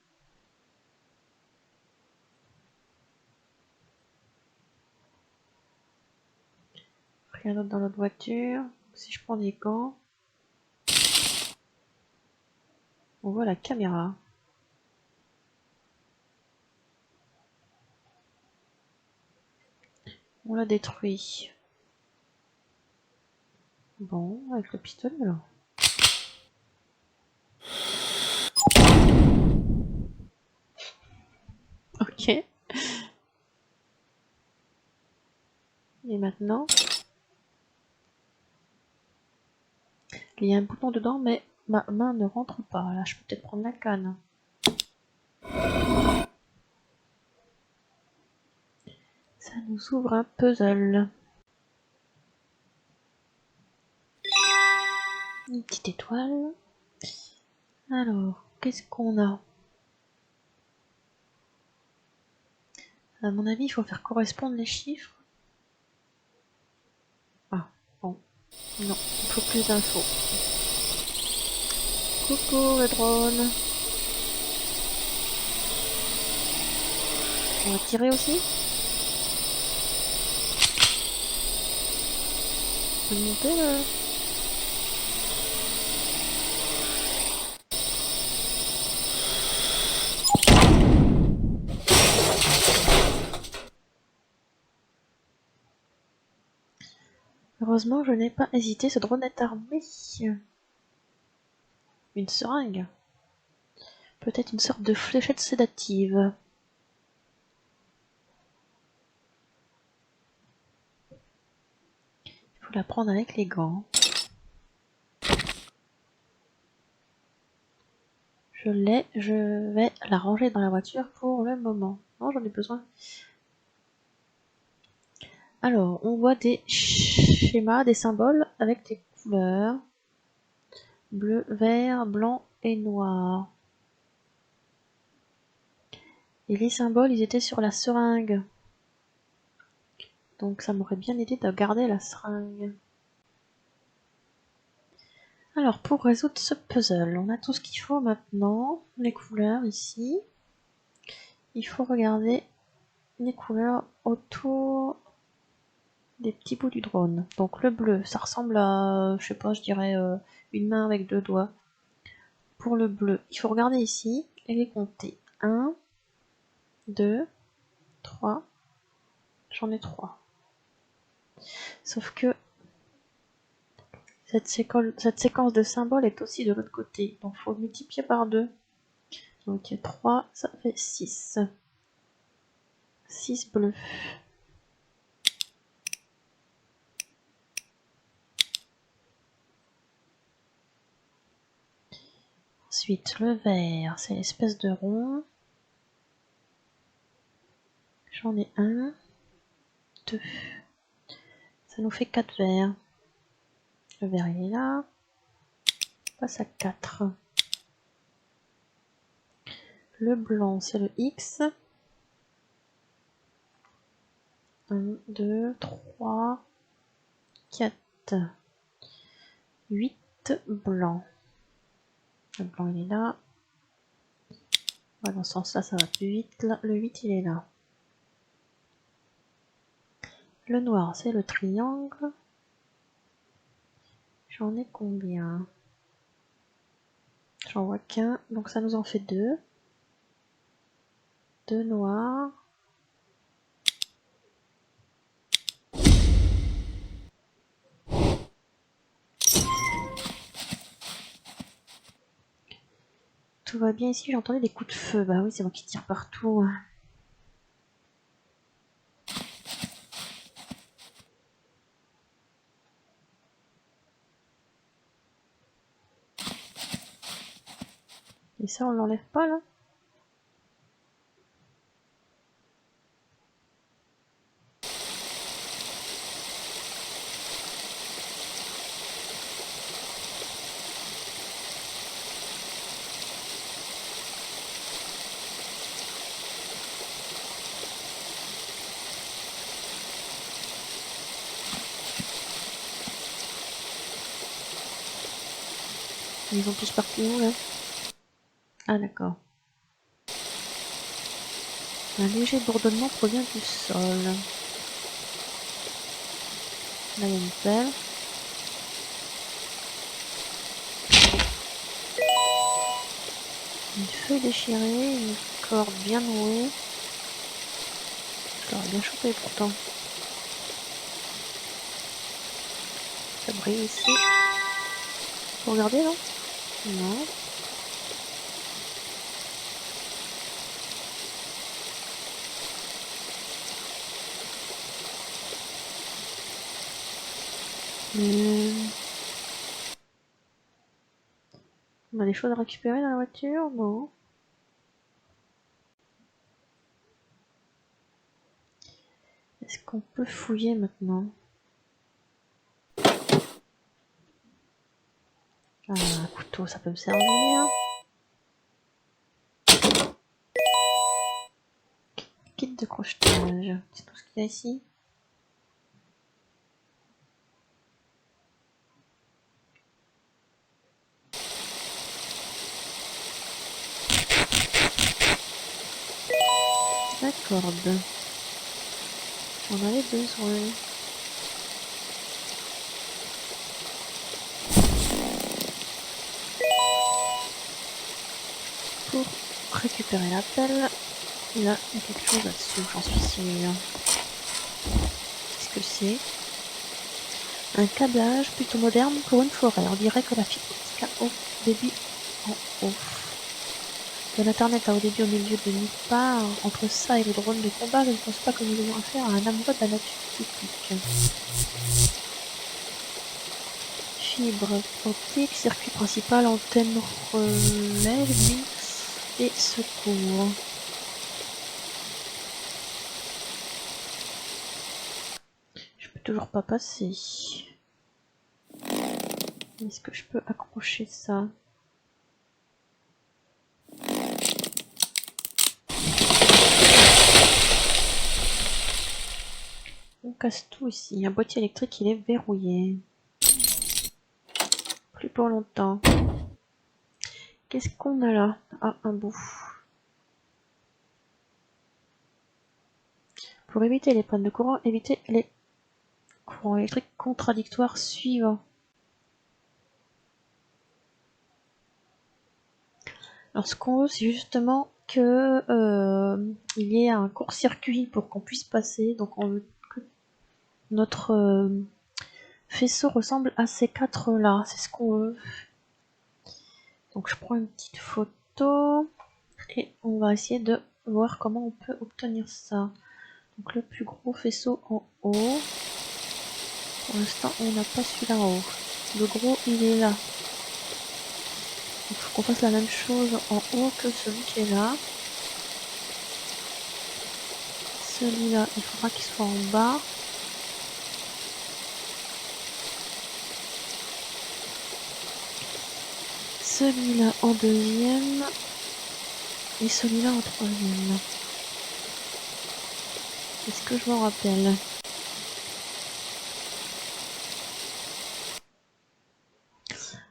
Rien d'autre dans notre voiture. Si je prends des gants, on voit la caméra. On l'a détruit. Bon, avec le pistolet alors. Ok. Et maintenant, il y a un bouton dedans, mais ma main ne rentre pas. Là, je peux peut-être prendre la canne. Ça nous ouvre un puzzle. Une petite étoile. Alors, qu'est-ce qu'on a? À mon avis, il faut faire correspondre les chiffres. Ah, bon. Non, il faut plus d'infos. Coucou le drone. On va tirer aussi. On va monter là. Heureusement, je n'ai pas hésité, ce drone est armé. Une seringue. Peut-être une sorte de fléchette sédative. Il faut la prendre avec les gants. Je l'ai, je vais la ranger dans la voiture pour le moment. Non, j'en ai besoin. Alors, on voit des schémas, des symboles avec des couleurs. Bleu, vert, blanc et noir. Et les symboles, ils étaient sur la seringue. Donc ça m'aurait bien aidé de garder la seringue. Alors, pour résoudre ce puzzle, on a tout ce qu'il faut maintenant. Les couleurs ici. Il faut regarder les couleurs autour des petits bouts du drone. Donc le bleu, ça ressemble à, je sais pas, je dirais une main avec 2 doigts. Pour le bleu, il faut regarder ici et les compter. 1, 2, 3. J'en ai 3. Sauf que cette séquence de symboles est aussi de l'autre côté. Donc il faut multiplier par 2. Donc 3, ça fait 6. 6 bleus. Ensuite, le vert, c'est l'espèce de rond. J'en ai 1, 2. Ça nous fait 4 verts. Le vert il est là. On passe à 4. Le blanc c'est le X. 1, 2, 3, 4. 8 blancs. Le blanc il est là. Ouais, dans ce sens là ça va plus vite. Là, le 8 il est là. Le noir c'est le triangle. J'en ai combien? J'en vois qu'un, donc ça nous en fait 2. 2 noirs. Tout va bien ici, j'ai entendu des coups de feu. Bah oui, c'est moi qui tire partout. Et ça, on l'enlève pas là? Ils ont tous partis où là? Ah d'accord. Un léger bourdonnement provient du sol. Là il y a une pelle. Une feuille déchirée, une corde bien nouée. Je l'aurais bien chopé pourtant. Ça brille ici. Faut regarder non? Non. On a des choses à récupérer dans la voiture? Non. Est-ce qu'on peut fouiller maintenant? Ah, un couteau, ça peut me servir. Kit de crochetage. C'est tout ce qu'il y a ici. La corde. J'en avais besoin. Pour récupérer la pelle, là, il y a quelque chose là-dessous, j'en suis sûre. Qu'est-ce que c'est? Un câblage plutôt moderne pour une forêt. On dirait que la fibre optique a haut débit en haut. De l'internet à haut débit au milieu de nulle part, entre ça et le drone de combat, je ne pense pas que nous ayons affaire à un amoureux de la nature typique. Fibre optique, circuit principal, antenne relais, mix et secours. Je peux toujours pas passer. Est-ce que je peux accrocher ça? On casse tout ici. Un boîtier électrique, il est verrouillé. Plus pour longtemps. Qu'est-ce qu'on a là? Ah, un bout. Pour éviter les pannes de courant, évitez les courants électriques contradictoires suivants. Alors ce qu'on veut, c'est justement que il y ait un court-circuit pour qu'on puisse passer. Donc on veut que notre faisceau ressemble à ces quatre là. C'est ce qu'on veut. Donc je prends une petite photo et on va essayer de voir comment on peut obtenir ça. Donc le plus gros faisceau en haut. Pour l'instant on n'a pas celui-là en haut. Le gros il est là. Il faut qu'on fasse la même chose en haut que celui qui est là. Celui-là, il faudra qu'il soit en bas. Celui-là en deuxième. Et celui-là en troisième. Est-ce que je m'en rappelle?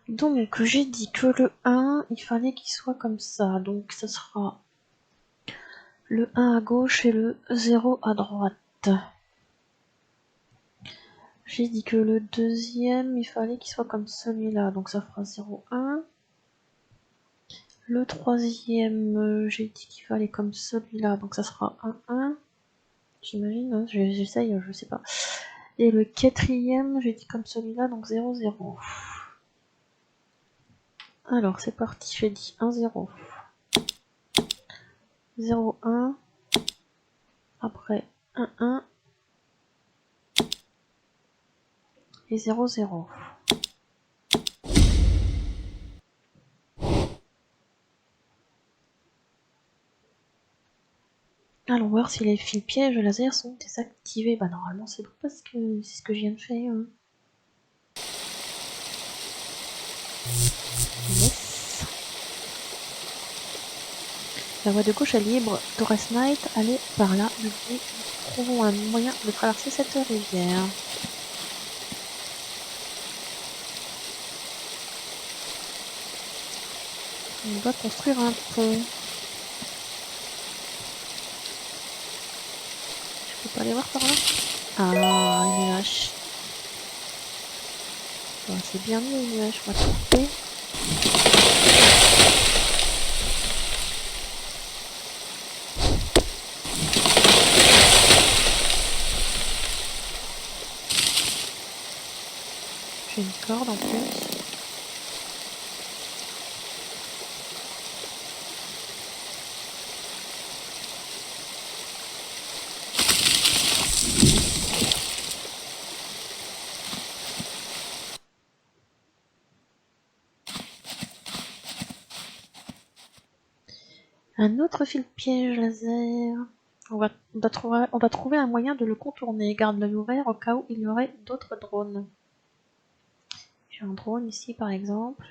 Donc, j'ai dit que le 1, il fallait qu'il soit comme ça. Donc, ça sera le 1 à gauche et le 0 à droite. J'ai dit que le deuxième, il fallait qu'il soit comme celui-là. Donc, ça fera 0, 1. Le troisième, j'ai dit qu'il fallait comme celui-là. Donc, ça sera 1, 1. J'imagine, hein, j'essaye, je sais pas. Et le quatrième, j'ai dit comme celui-là, donc 0, 0. Alors, c'est parti, j'ai dit 1, 0. 0, 1. Après, 1, 1. Et 0, 0. Allons voir si les fils pièges laser sont désactivés. Bah normalement c'est bon parce que c'est ce que je viens de faire. Hein. Yes. La voie de gauche est libre. Torres Knight, allez par là. Nous trouvons un moyen de traverser cette rivière. On doit construire un pont. Je peux pas aller voir par là? Ah, une nuage. Bon, c'est bien mieux une nuage, on va couper. J'ai une corde en plus. Un autre fil piège laser. On va trouver un moyen de le contourner. Garde l'œil ouvert au cas où il y aurait d'autres drones. J'ai un drone ici par exemple.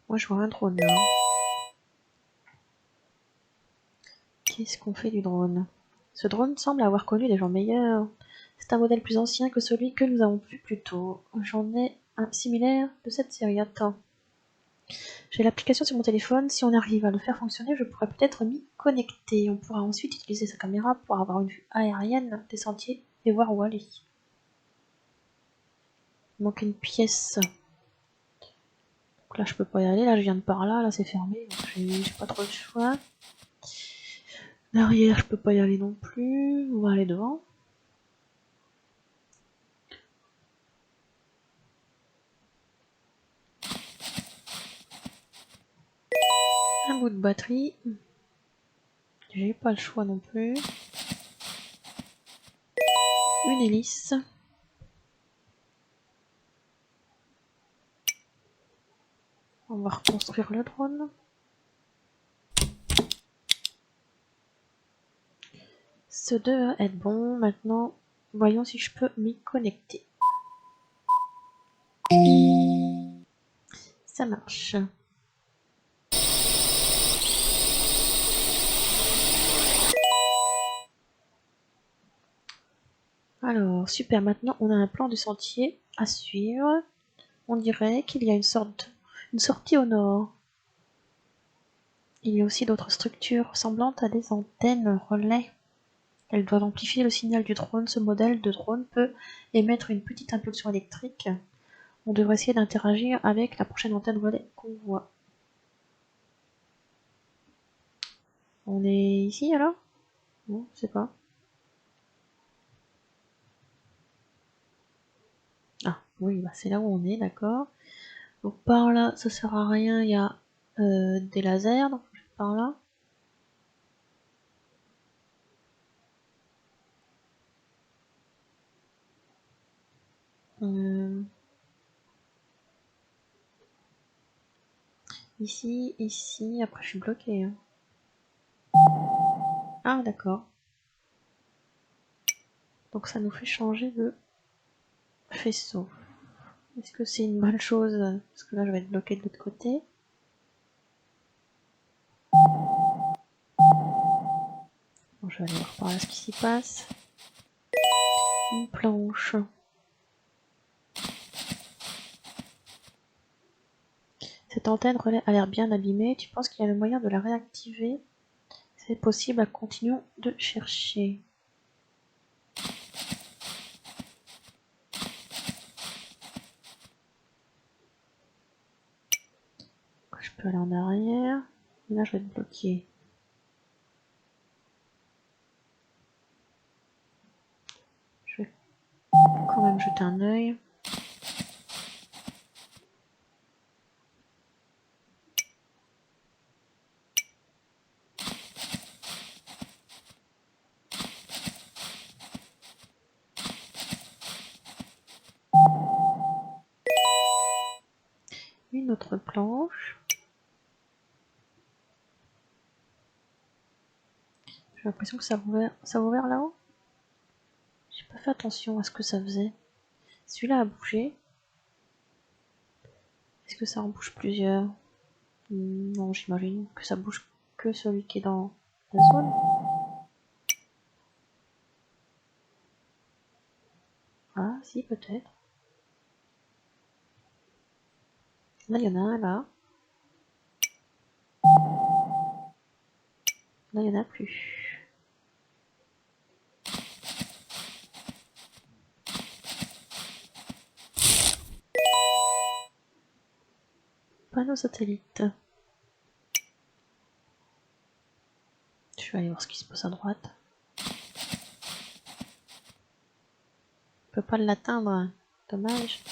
Moi je vois un drone là. Qu'est-ce qu'on fait du drone? Ce drone semble avoir connu des gens meilleurs. C'est un modèle plus ancien que celui que nous avons vu plus tôt. J'en ai un similaire de cette série. Attends. J'ai l'application sur mon téléphone. Si on arrive à le faire fonctionner, je pourrais peut-être m'y connecter. On pourra ensuite utiliser sa caméra pour avoir une vue aérienne des sentiers et voir où aller. Il manque une pièce. Donc là, je peux pas y aller. Là, je viens de par là. Là, c'est fermé. Donc j'ai pas trop le choix. L'arrière, je peux pas y aller non plus. On va aller devant. Un bout de batterie. J'ai pas le choix non plus. Une hélice. On va reconstruire le drone. Ce devrait être bon. Maintenant, voyons si je peux m'y connecter. Ça marche. Alors, super. Maintenant, on a un plan du sentier à suivre. On dirait qu'il y a une sortie au nord. Il y a aussi d'autres structures ressemblantes à des antennes relais. Elles doivent amplifier le signal du drone. Ce modèle de drone peut émettre une petite impulsion électrique. On devrait essayer d'interagir avec la prochaine antenne relais qu'on voit. On est ici alors? Non, je sais pas. Ah, oui, bah c'est là où on est, d'accord. Donc par là, ça sert à rien, il y a des lasers, donc je vais par là. Euh, ici, ici, après je suis bloquée. Hein. Ah, d'accord. Donc ça nous fait changer de faisceau. Est-ce que c'est une bonne chose? Parce que là, je vais être bloquée de l'autre côté. Bon, je vais aller voir par là ce qui s'y passe. Une planche. Cette antenne relais a l'air bien abîmée. Tu penses qu'il y a le moyen de la réactiver? C'est possible, continuons de chercher. Je peux aller en arrière. Et là, je vais être bloqué. Je vais quand même jeter un œil. Une autre planche. J'ai l'impression que ça a ouvert là-haut. J'ai pas fait attention à ce que ça faisait. Celui-là a bougé. Est-ce que ça en bouge plusieurs? Non, j'imagine que ça bouge que celui qui est dans la zone. Ah, si, peut-être. Là, il y en a un là. Là, il n'y en a plus. Panneau satellite. Je vais aller voir ce qui se passe à droite. Je peux pas l'atteindre. Dommage.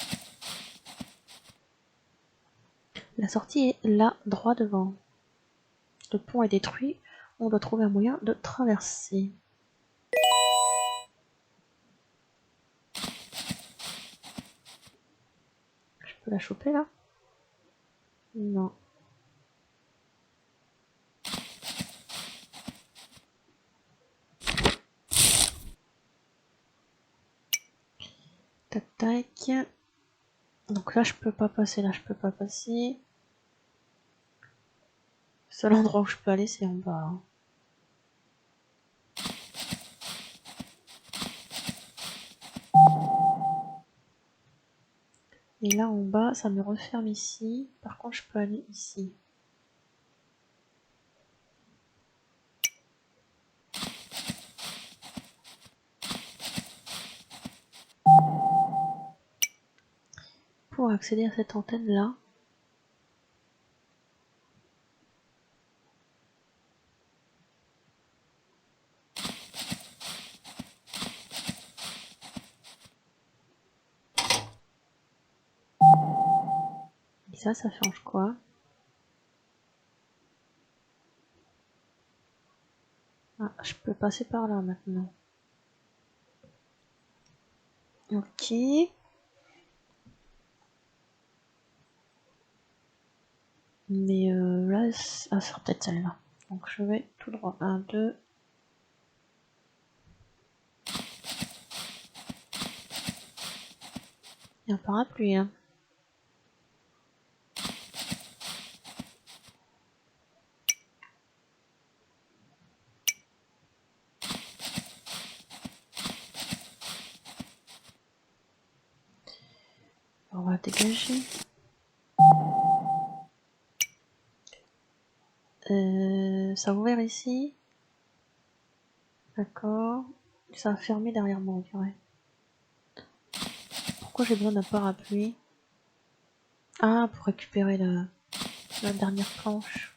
La sortie est là, droit devant. Le pont est détruit. On doit trouver un moyen de traverser. Je peux la choper là? Non. Tac tac. Donc là je peux pas passer, là je peux pas passer. Le seul endroit où je peux aller c'est en bas. Hein. Et là en bas, ça me referme ici. Par contre, je peux aller ici. Pour accéder à cette antenne là. Et ça change quoi? Ah, je peux passer par là maintenant. Ok. Mais là, ah, c'est peut-être celle-là. Donc je vais tout droit. 1, 2. Il y a un parapluie, hein. On va dégager. Ça a ouvert ici. D'accord. Ça a fermé derrière moi, on dirait. Pourquoi j'ai besoin d'un parapluie? Ah, pour récupérer la dernière planche.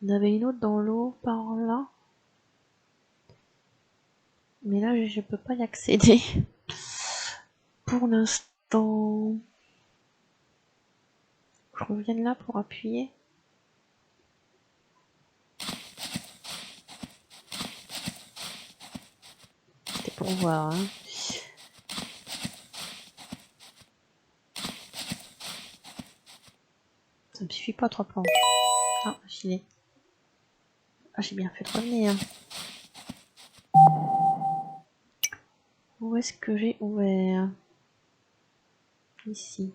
Il y en avait une autre dans l'eau par là. Mais là, je peux pas y accéder. Pour l'instant. Je revienne là pour appuyer. C'était pour voir, hein. Ça me suffit pas 3 planches. Ah, filet. Ah, j'ai bien fait de revenir. Où est-ce que j'ai ouvert? Ici.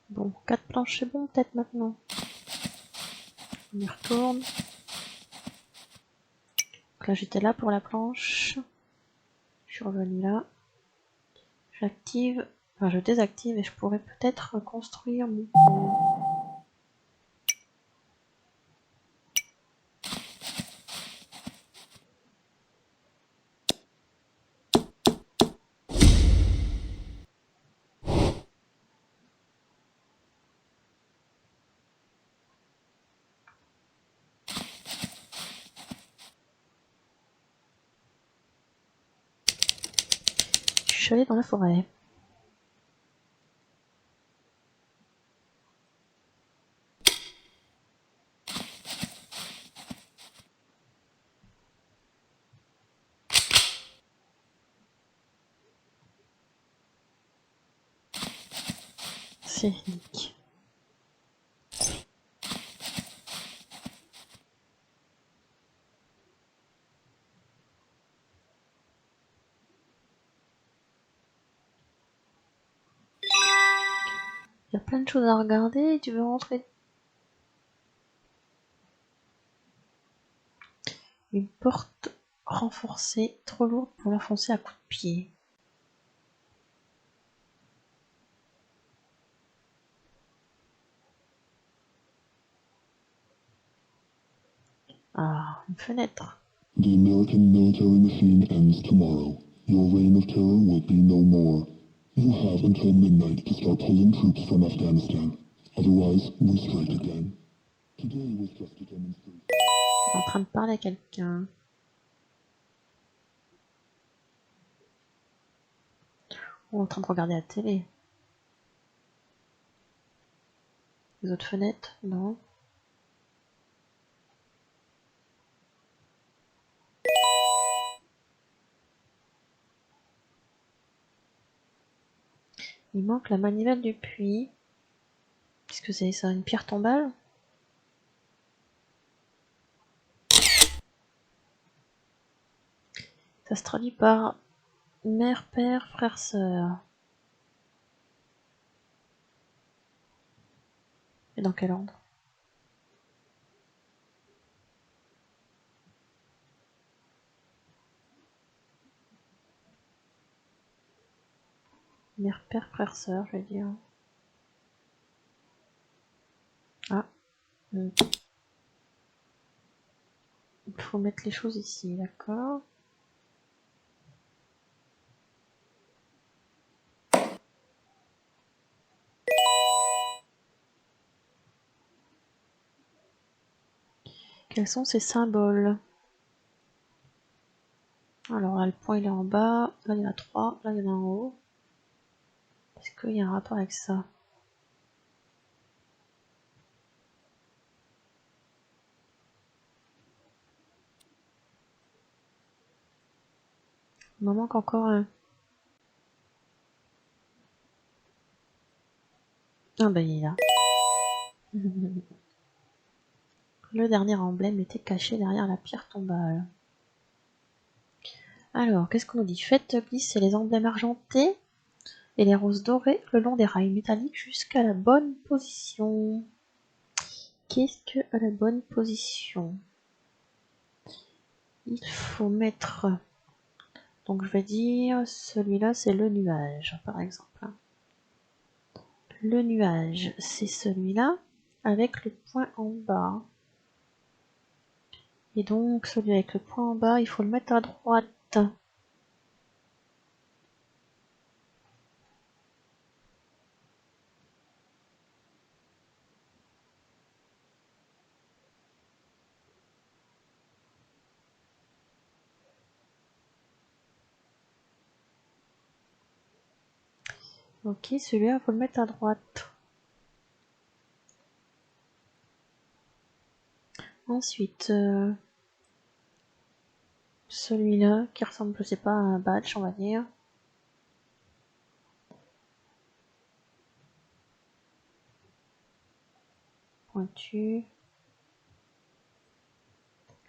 Bon, 4 planches, c'est bon peut-être maintenant. On y retourne. Donc là, j'étais là pour la planche. Je suis revenu là. J'active, enfin je désactive et je pourrais peut-être reconstruire mon pont. Je suis allée dans la forêt. C'est unique. Il y a plein de choses à regarder. Tu veux rentrer? Une porte renforcée, trop lourde pour l'enfoncer à coups de pied. Ah, une fenêtre. The American military machine ends tomorrow. Your reign of terror will be no more. You have until midnight to start pulling troops from Afghanistan. Otherwise, we strike again. Today was just a demonstration. Il est en train de parler à quelqu'un. Ou en train de regarder la télé. Les autres fenêtres? Non. Il manque la manivelle du puits. Qu'est-ce que c'est ça? Une pierre tombale? Ça se traduit par mère, père, frère, sœur. Et dans quel ordre? Mère, père, frère, sœur, je vais dire. Ah. Il faut mettre les choses ici, d'accord? Quels sont ces symboles? Alors là, le point il est en bas, là il y en a 3, là il y en a en haut. Est-ce qu'il y a un rapport avec ça? Il m'en manque encore un. Ah bah il est là. Le dernier emblème était caché derrière la pierre tombale. Alors, qu'est-ce qu'on nous dit? Faites glisser les emblèmes argentés et les roses dorées le long des rails métalliques jusqu'à la bonne position. Qu'est-ce que à la bonne position? Il faut mettre... Donc je vais dire, celui-là c'est le nuage, par exemple. Le nuage, c'est celui-là, avec le point en bas. Et donc, celui avec le point en bas, il faut le mettre à droite. Ok, celui-là, il faut le mettre à droite. Ensuite, celui-là, qui ressemble, je sais pas, à un badge, on va dire. Pointu.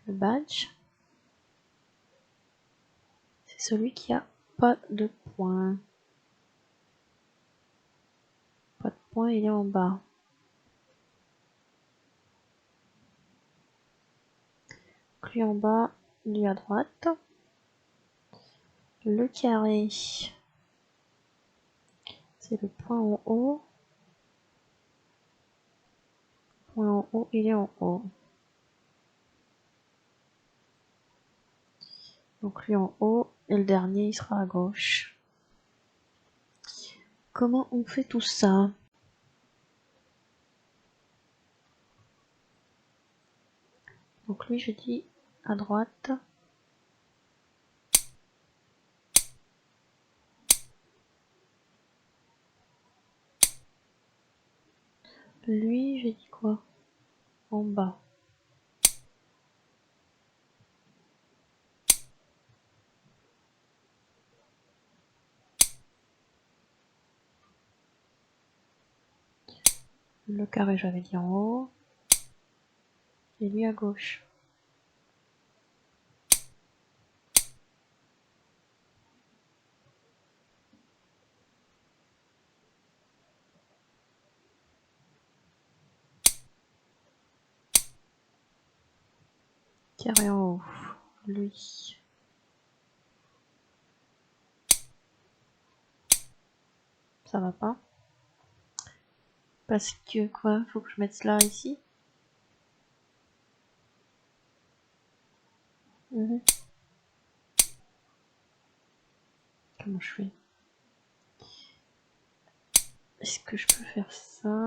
Le badge. C'est celui qui a pas de point. Pas de point, il est en bas. Lui en bas, lui à droite. Le carré, c'est le point en haut. Le point en haut, il est en haut. Donc lui en haut, et le dernier, il sera à gauche. Comment on fait tout ça? Donc lui, je dis à droite. Lui, j'ai dit quoi? En bas. Le carré, j'avais dit en haut. Et lui à gauche. Carré en haut. Lui. Ça va pas. Parce que quoi? Faut que je mette cela ici. Comment je fais? Est-ce que je peux faire ça?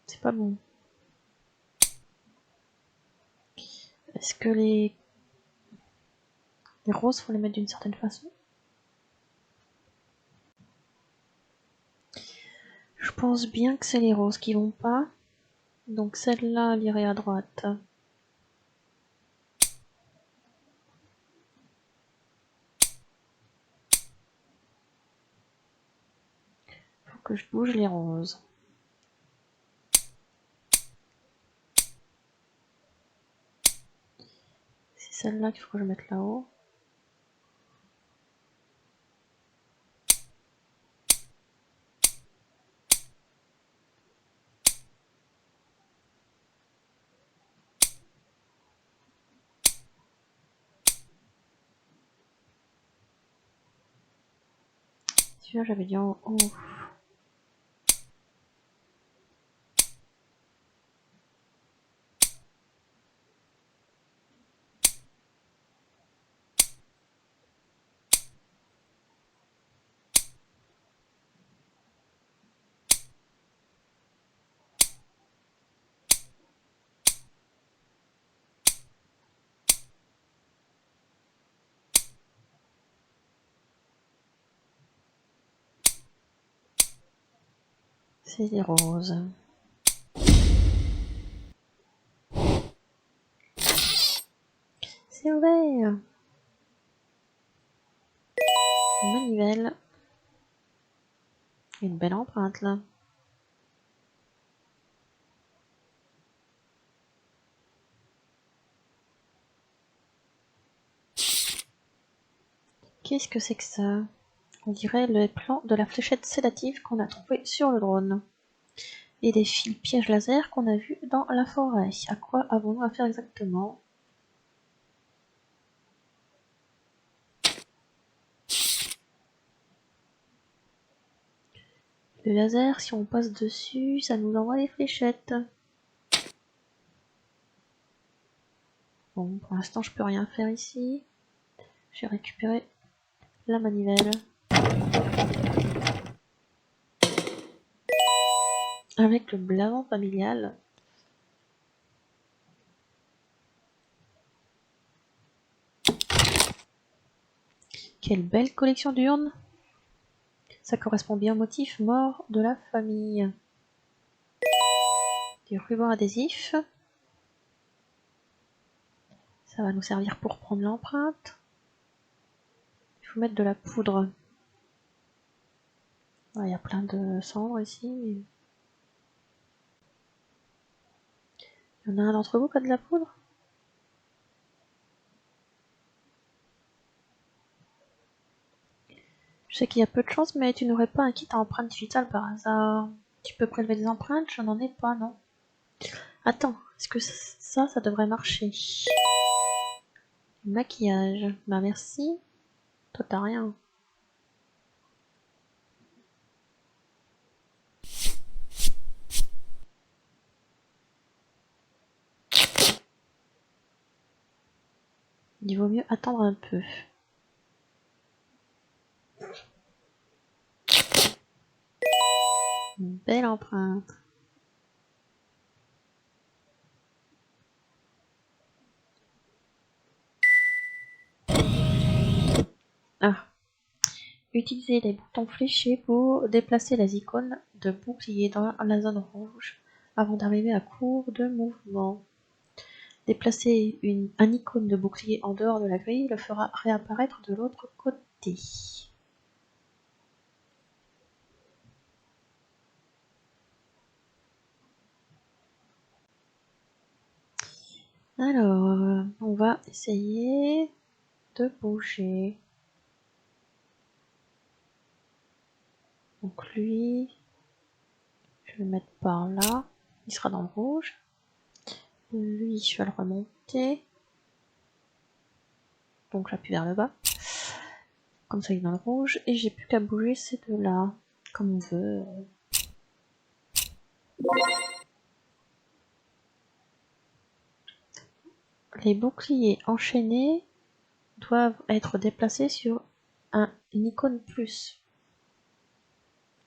C'est pas bon. Est-ce que les roses, faut les mettre d'une certaine façon? Je pense bien que c'est les roses qui vont pas. Donc celle-là, elle irait à droite. Faut que je bouge les roses. C'est celle-là qu'il faut que je mette là-haut. Celui-là, j'avais dit en haut. C'est des roses. C'est ouvert. Manivelle. Une belle empreinte là. Qu'est-ce que c'est que ça? On dirait le plan de la fléchette sédative qu'on a trouvé sur le drone. Et des fils pièges laser qu'on a vus dans la forêt. À quoi avons-nous affaire exactement? Le laser, si on passe dessus, ça nous envoie des fléchettes. Bon, pour l'instant, je peux rien faire ici. J'ai récupéré la manivelle. Avec le blason familial. Quelle belle collection d'urnes! Ça correspond bien au motif mort de la famille. Du ruban adhésif. Ça va nous servir pour prendre l'empreinte. Il faut mettre de la poudre. Il y a plein de cendres ici. Mais... il y en a un d'entre vous qui a de la poudre? Je sais qu'il y a peu de chance, mais tu n'aurais pas un kit à empreinte digitale par hasard? Tu peux prélever des empreintes? Je n'en ai pas, non. Attends, est-ce que ça devrait marcher? Maquillage. Bah merci. Toi t'as rien. Il vaut mieux attendre un peu. Une belle empreinte. Ah. Utilisez les boutons fléchés pour déplacer les icônes de bouclier dans la zone rouge avant d'arriver à court de mouvement. Déplacer un icône de bouclier en dehors de la grille le fera réapparaître de l'autre côté. Alors, on va essayer de bouger. Donc lui, je vais le mettre par là. Il sera dans le rouge. Lui, je vais le remonter. Donc j'appuie vers le bas. Comme ça, il est dans le rouge. Et j'ai plus qu'à bouger ces deux-là. Comme on veut. Les boucliers enchaînés doivent être déplacés sur une icône plus.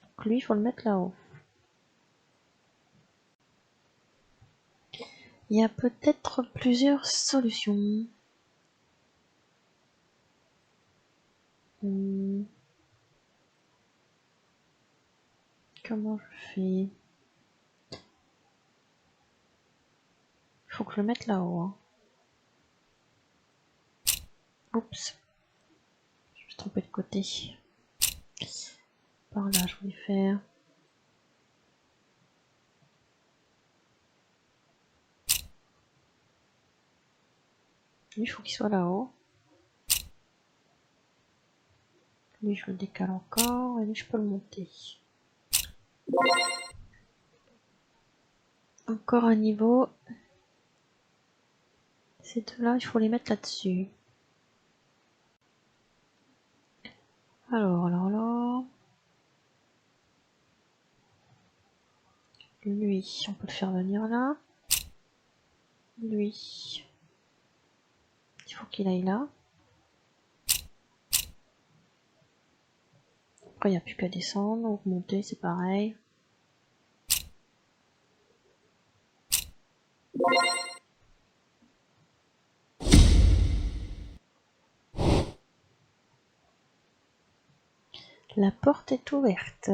Donc lui, il faut le mettre là-haut. Il y a peut-être plusieurs solutions. Comment je fais? Faut que je le mette là-haut. Hein. Oups. Je me suis trompé de côté. Par là, je voulais faire. Lui, il faut qu'il soit là-haut. Lui, je le décale encore. Et lui, je peux le monter. Encore un niveau. Ces deux-là, il faut les mettre là-dessus. Alors. Lui, on peut le faire venir là. Lui. Il faut qu'il aille là. Après, il n'y a plus qu'à descendre ou monter, c'est pareil. La porte est ouverte.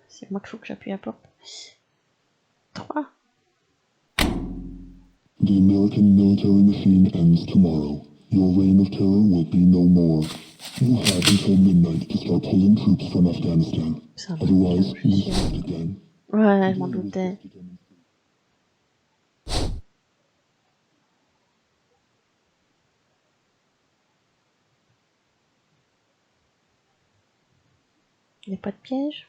C'est moi qu'il faut que j'appuie la porte. 3. The American military machine ends tomorrow. Your reign of terror will be no more. You have until midnight to start pulling troops from Afghanistan. Otherwise, we strike again. Ouais, je m'en doutais. Il n'y a pas de piège?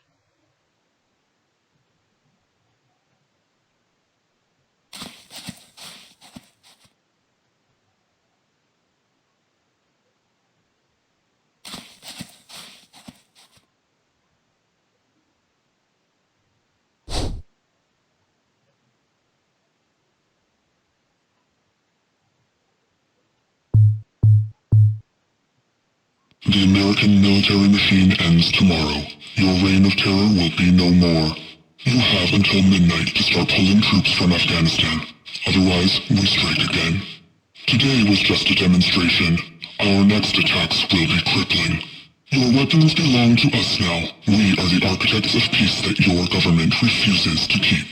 The American military machine ends tomorrow. Your reign of terror will be no more. You have until midnight to start pulling troops from Afghanistan. Otherwise, we strike again. Today was just a demonstration. Our next attacks will be crippling. Your weapons belong to us now. We are the architects of peace that your government refuses to keep.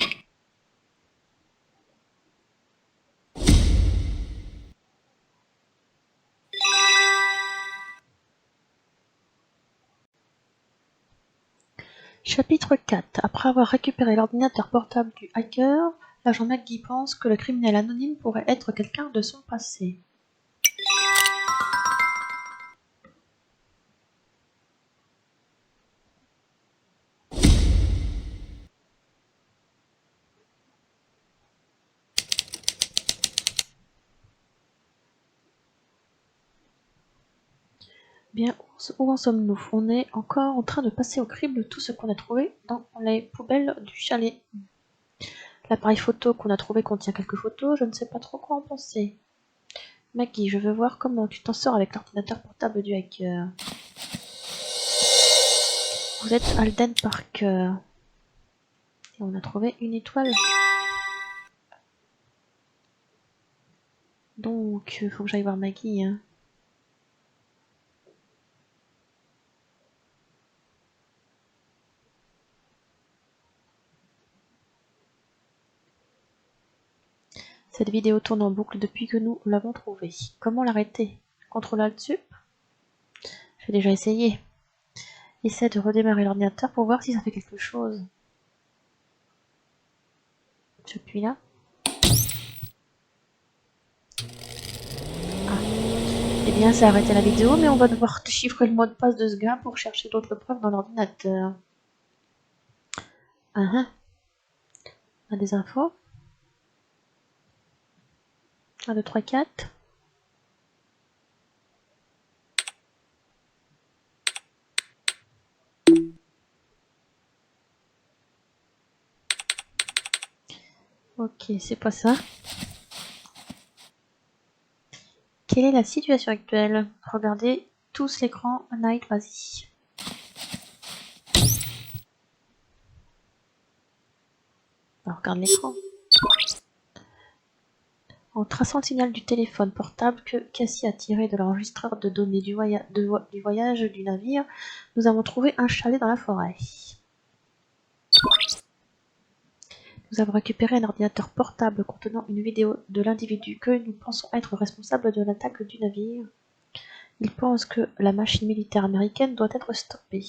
Chapitre 4. Après avoir récupéré l'ordinateur portable du hacker, l'agent McGee pense que le criminel anonyme pourrait être quelqu'un de son passé. Bien, où en sommes-nous? On est encore en train de passer au crible tout ce qu'on a trouvé dans les poubelles du chalet. L'appareil photo qu'on a trouvé contient quelques photos, je ne sais pas trop quoi en penser. Maggie, je veux voir comment tu t'en sors avec l'ordinateur portable du hacker. Vous êtes Alden Parker. Et on a trouvé une étoile. Donc, faut que j'aille voir Maggie. Hein. Cette vidéo tourne en boucle depuis que nous l'avons trouvée. Comment l'arrêter? Contrôle Alt Sup? J'ai déjà essayé. Essaie de redémarrer l'ordinateur pour voir si ça fait quelque chose. J'appuie là. Ah. Eh bien, ça a arrêté la vidéo, mais on va devoir chiffrer le mot de passe de ce gars pour chercher d'autres preuves dans l'ordinateur. On a des infos. 1, 2, 3, 4. Ok, c'est pas ça. Quelle est la situation actuelle? Regardez tous l'écran. Night, vas-y. On regarde l'écran. En traçant le signal du téléphone portable que Cassie a tiré de l'enregistreur de données du voyage du navire, nous avons trouvé un chalet dans la forêt. Nous avons récupéré un ordinateur portable contenant une vidéo de l'individu que nous pensons être responsable de l'attaque du navire. Il pense que la machine militaire américaine doit être stoppée.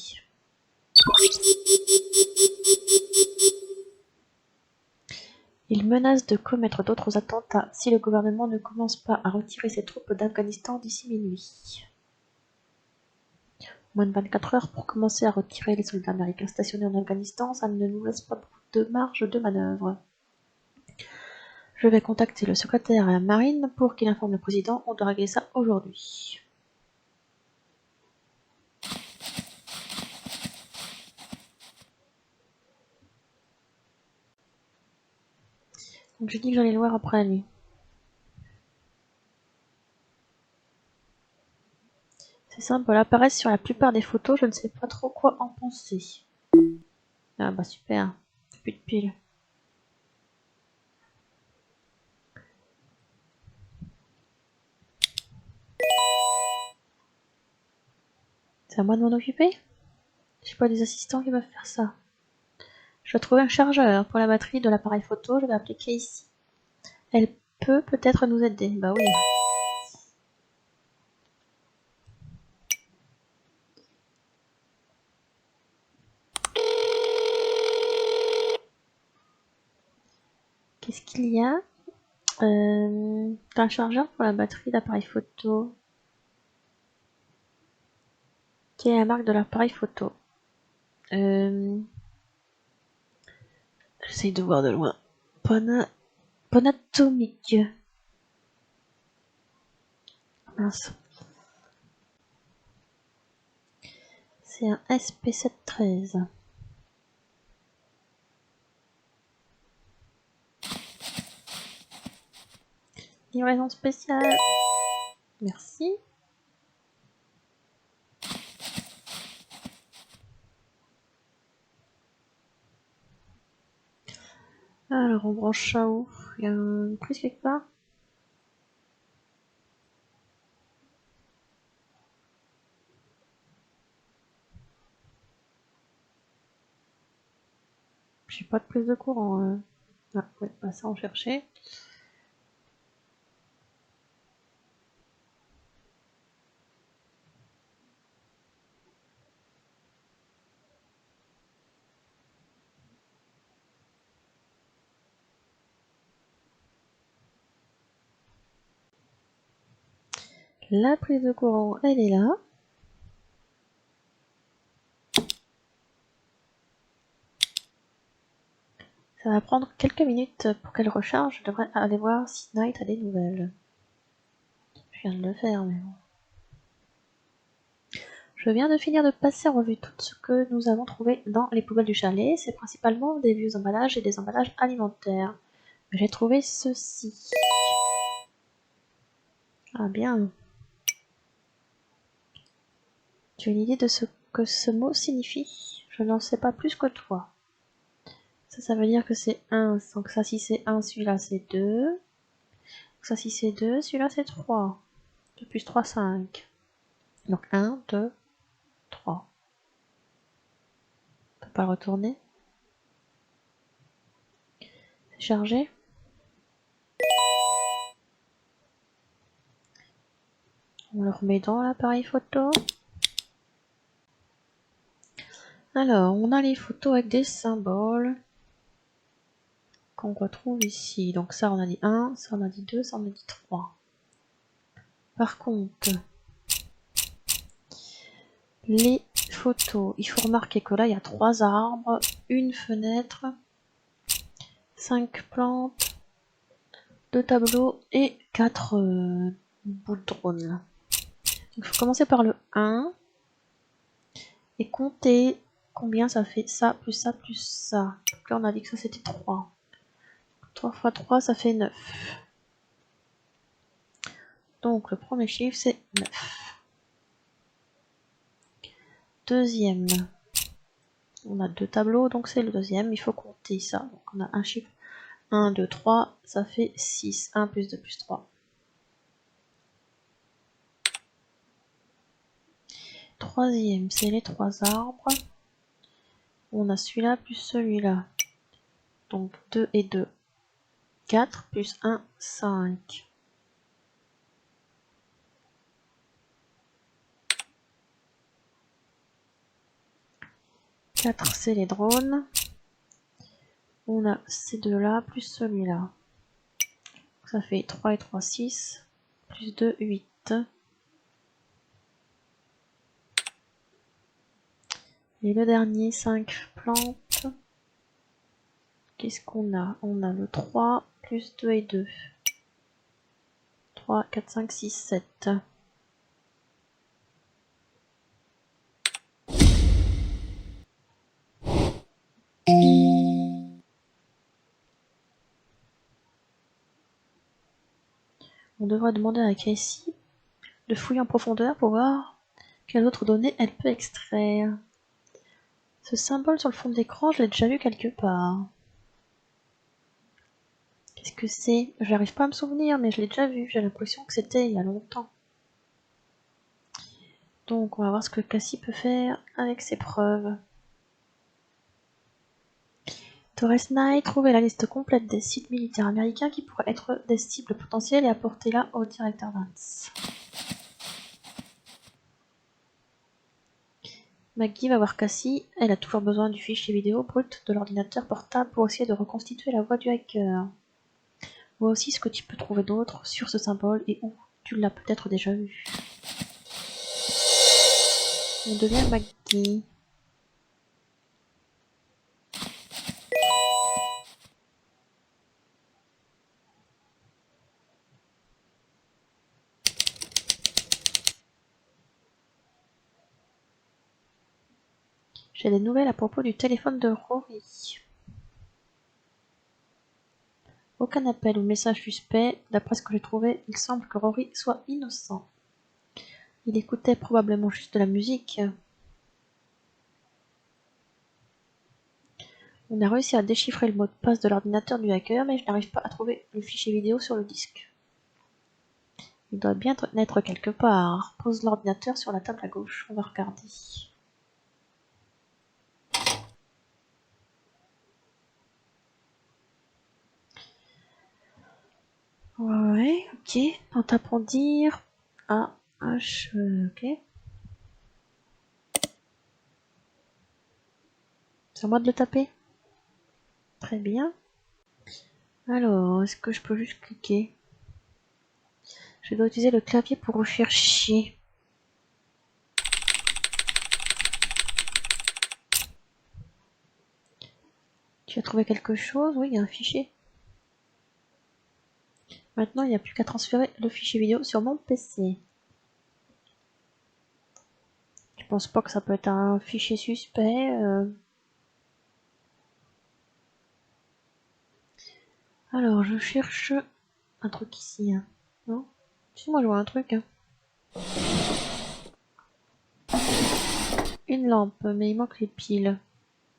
Il menace de commettre d'autres attentats si le gouvernement ne commence pas à retirer ses troupes d'Afghanistan d'ici minuit. Moins de 24 heures pour commencer à retirer les soldats américains stationnés en Afghanistan, ça ne nous laisse pas beaucoup de marge de manœuvre. Je vais contacter le secrétaire à la marine pour qu'il informe le président. On doit régler ça aujourd'hui. Donc j'ai dit que j'allais le voir après lui. C'est simple, apparaît sur la plupart des photos, je ne sais pas trop quoi en penser. Ah bah super, plus de piles. C'est à moi de m'en occuper? J'ai pas des assistants qui peuvent faire ça. Je dois trouver un chargeur pour la batterie de l'appareil photo, je vais appeler Casey. Elle peut peut-être nous aider, bah oui. Qu'est-ce qu'il y a? T'as un chargeur pour la batterie d'appareil photo. Quelle est la marque de l'appareil photo? J'essaye de voir de loin. Panatomic. Mince. C'est un SP713. Livraison spéciale. Merci. Alors on branche ça où? Il y a une prise quelque part? J'ai pas de prise de courant. Ah ouais, bah ça on cherchait. La prise de courant, elle est là. Ça va prendre quelques minutes pour qu'elle recharge. Je devrais aller voir si Knight a des nouvelles. Je viens de le faire, mais bon. Je viens de finir de passer en revue tout ce que nous avons trouvé dans les poubelles du chalet. C'est principalement des vieux emballages et des emballages alimentaires. J'ai trouvé ceci. Ah bien. Tu as une idée de ce que ce mot signifie? Je n'en sais pas plus que toi. Ça veut dire que c'est 1. Donc ça, si c'est 1, celui-là c'est 2. Ça, si c'est 2, celui-là c'est 3. 2 plus 3, 5. Donc 1, 2, 3. On peut pas le retourner. C'est chargé. On le remet dans l'appareil photo. Alors, on a les photos avec des symboles qu'on retrouve ici. Donc ça, on a dit 1, ça on a dit 2, ça on a dit 3. Par contre, les photos, il faut remarquer que là, il y a 3 arbres, une fenêtre, 5 plantes, 2 tableaux et 4 bouts de drone. Donc, il faut commencer par le 1 et compter combien ça fait ça, plus ça, plus ça. Donc là, on a dit que ça c'était 3. 3 fois 3, ça fait 9. Donc le premier chiffre, c'est 9. Deuxième, on a 2 tableaux, donc c'est le deuxième. Il faut compter ça. Donc on a un chiffre 1, 2, 3, ça fait 6. 1 plus 2 plus 3. Troisième, c'est les 3 arbres. On a celui-là plus celui-là. Donc 2 et 2. 4 plus 1, 5. Quatre, c'est les drones. On a ces deux-là plus celui-là. Ça fait 3 et 3, 6. Plus 2, 8. Et le dernier, 5 plantes. Qu'est-ce qu'on a? On a le 3 plus 2 et 2. 3, 4, 5, 6, 7. On devra demander à Cassie de fouiller en profondeur pour voir quelles autres données elle peut extraire. Ce symbole sur le fond de l'écran, je l'ai déjà vu quelque part. Qu'est-ce que c'est? J'arrive pas à me souvenir, mais je l'ai déjà vu. J'ai l'impression que c'était il y a longtemps. Donc on va voir ce que Cassie peut faire avec ses preuves. Torres Knight, trouvez la liste complète des sites militaires américains qui pourraient être des cibles potentielles et apportez-la au directeur Vance. McGee va voir Cassie. Elle a toujours besoin du fichier vidéo brut de l'ordinateur portable pour essayer de reconstituer la voix du hacker. Vois aussi ce que tu peux trouver d'autre sur ce symbole et où tu l'as peut-être déjà vu. On devient McGee. J'ai des nouvelles à propos du téléphone de Rory. Aucun appel ou message suspect. D'après ce que j'ai trouvé, il semble que Rory soit innocent. Il écoutait probablement juste de la musique. On a réussi à déchiffrer le mot de passe de l'ordinateur du hacker, mais je n'arrive pas à trouver le fichier vidéo sur le disque. Il doit bien être quelque part. Pose l'ordinateur sur la table à gauche. On va regarder. Ouais, ok. En tapant dire A, H, ok. C'est à moi de le taper. Très bien. Alors, est-ce que je peux juste cliquer? Je dois utiliser le clavier pour rechercher. Tu as trouvé quelque chose? Oui, il y a un fichier. Maintenant, il n'y a plus qu'à transférer le fichier vidéo sur mon PC. Je pense pas que ça peut être un fichier suspect. Alors, je cherche un truc ici. Hein. Non? Si, moi je vois un truc. Hein. Une lampe, mais il manque les piles.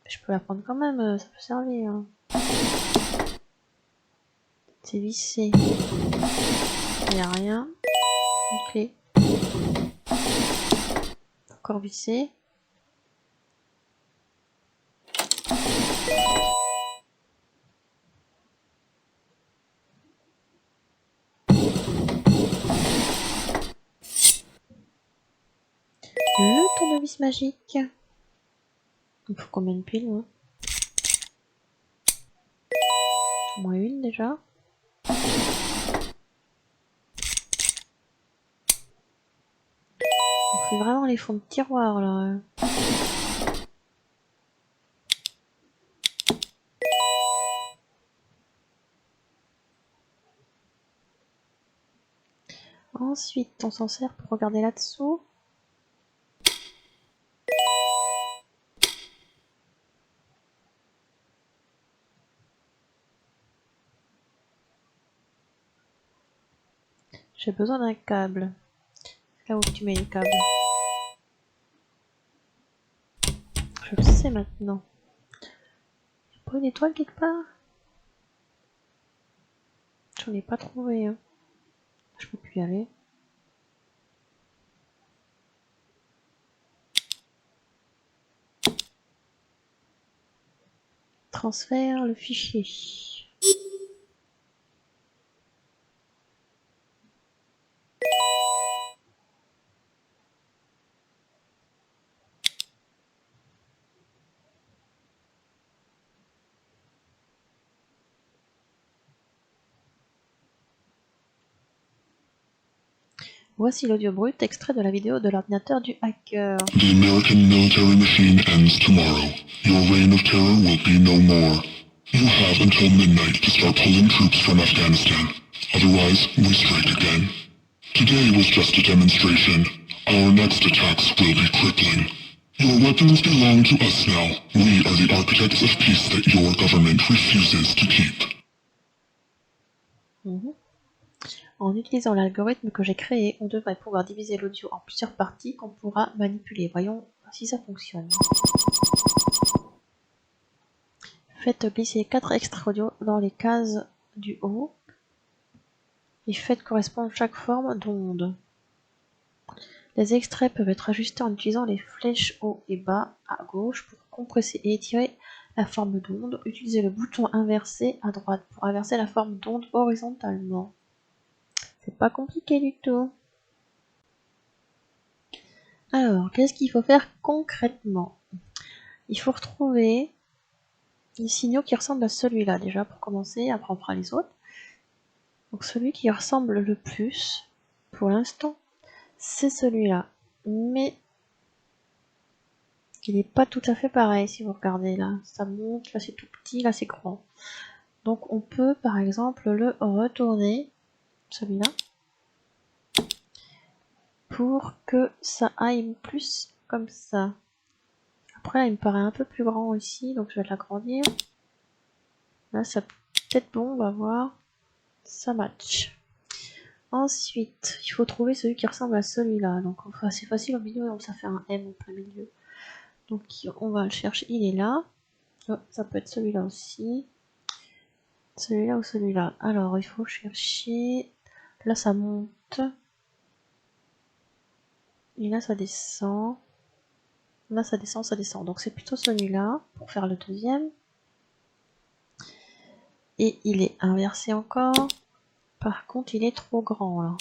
Je peux la prendre quand même, ça peut servir. Hein. C'est vissé. Il n'y a rien. Une clé. Encore vissé. Le tournevis magique. Il faut combien de piles, hein? Au moins une déjà. On fait vraiment les fonds de tiroir là. Ensuite, on s'en sert pour regarder là-dessous. J'ai besoin d'un câble. Là où tu mets les câbles. Je le sais maintenant. Y'a pas une étoile quelque part? Je n'ai pas trouvé. Hein. Je peux plus y aller. Transfère le fichier. Voici l'audio brut extrait de la vidéo de l'ordinateur du hacker. The American military machine ends tomorrow. Your reign of terror will be no more. You have until midnight to start pulling troops from Afghanistan. Otherwise, we strike again. Today was just a demonstration. Our next attacks will be crippling. Your weapons belong to us now. We are the architects of peace that your government refuses to keep. En utilisant l'algorithme que j'ai créé, on devrait pouvoir diviser l'audio en plusieurs parties qu'on pourra manipuler. Voyons si ça fonctionne. Faites glisser 4 extraits audio dans les cases du haut et faites correspondre chaque forme d'onde. Les extraits peuvent être ajustés en utilisant les flèches haut et bas à gauche pour compresser et étirer la forme d'onde. Utilisez le bouton inversé à droite pour inverser la forme d'onde horizontalement. C'est pas compliqué du tout. Alors, qu'est-ce qu'il faut faire concrètement? Il faut retrouver les signaux qui ressemblent à celui-là déjà pour commencer, après on fera les autres. Donc celui qui ressemble le plus, pour l'instant, c'est celui-là. Mais il n'est pas tout à fait pareil si vous regardez là. Ça monte, là c'est tout petit, là c'est grand. Donc on peut par exemple le retourner, celui-là, pour que ça aille plus comme ça. Après là, il me paraît un peu plus grand ici, donc je vais l'agrandir. Là ça peut être bon, on va voir. Ça match. Ensuite, il faut trouver celui qui ressemble à celui-là. Donc enfin, c'est facile au milieu, donc ça fait un M au plein milieu. Donc on va le chercher, il est là. Oh, ça peut être celui-là aussi. Celui-là ou celui-là. Alors il faut chercher. Là ça monte. Et là ça descend. Là ça descend, ça descend. Donc c'est plutôt celui-là pour faire le deuxième. Et il est inversé encore. Par contre il est trop grand là.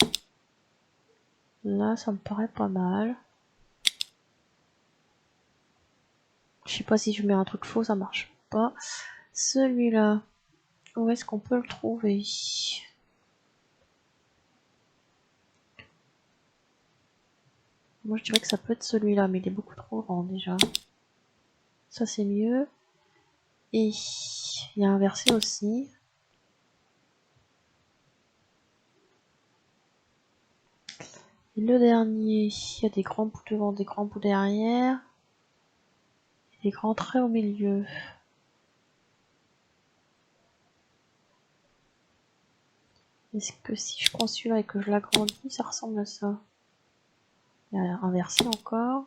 Là ça me paraît pas mal. Je sais pas si je mets un truc faux, ça marche pas. Celui-là, où est-ce qu'on peut le trouver? Moi je dirais que ça peut être celui-là, mais il est beaucoup trop grand déjà. Ça c'est mieux. Et il y a inversé aussi. Et le dernier, il y a des grands bouts devant, des grands bouts derrière. Et des grands traits au milieu. Est-ce que si je prends celui-là et que je l'agrandis, ça ressemble à ça? Il y a inversé encore.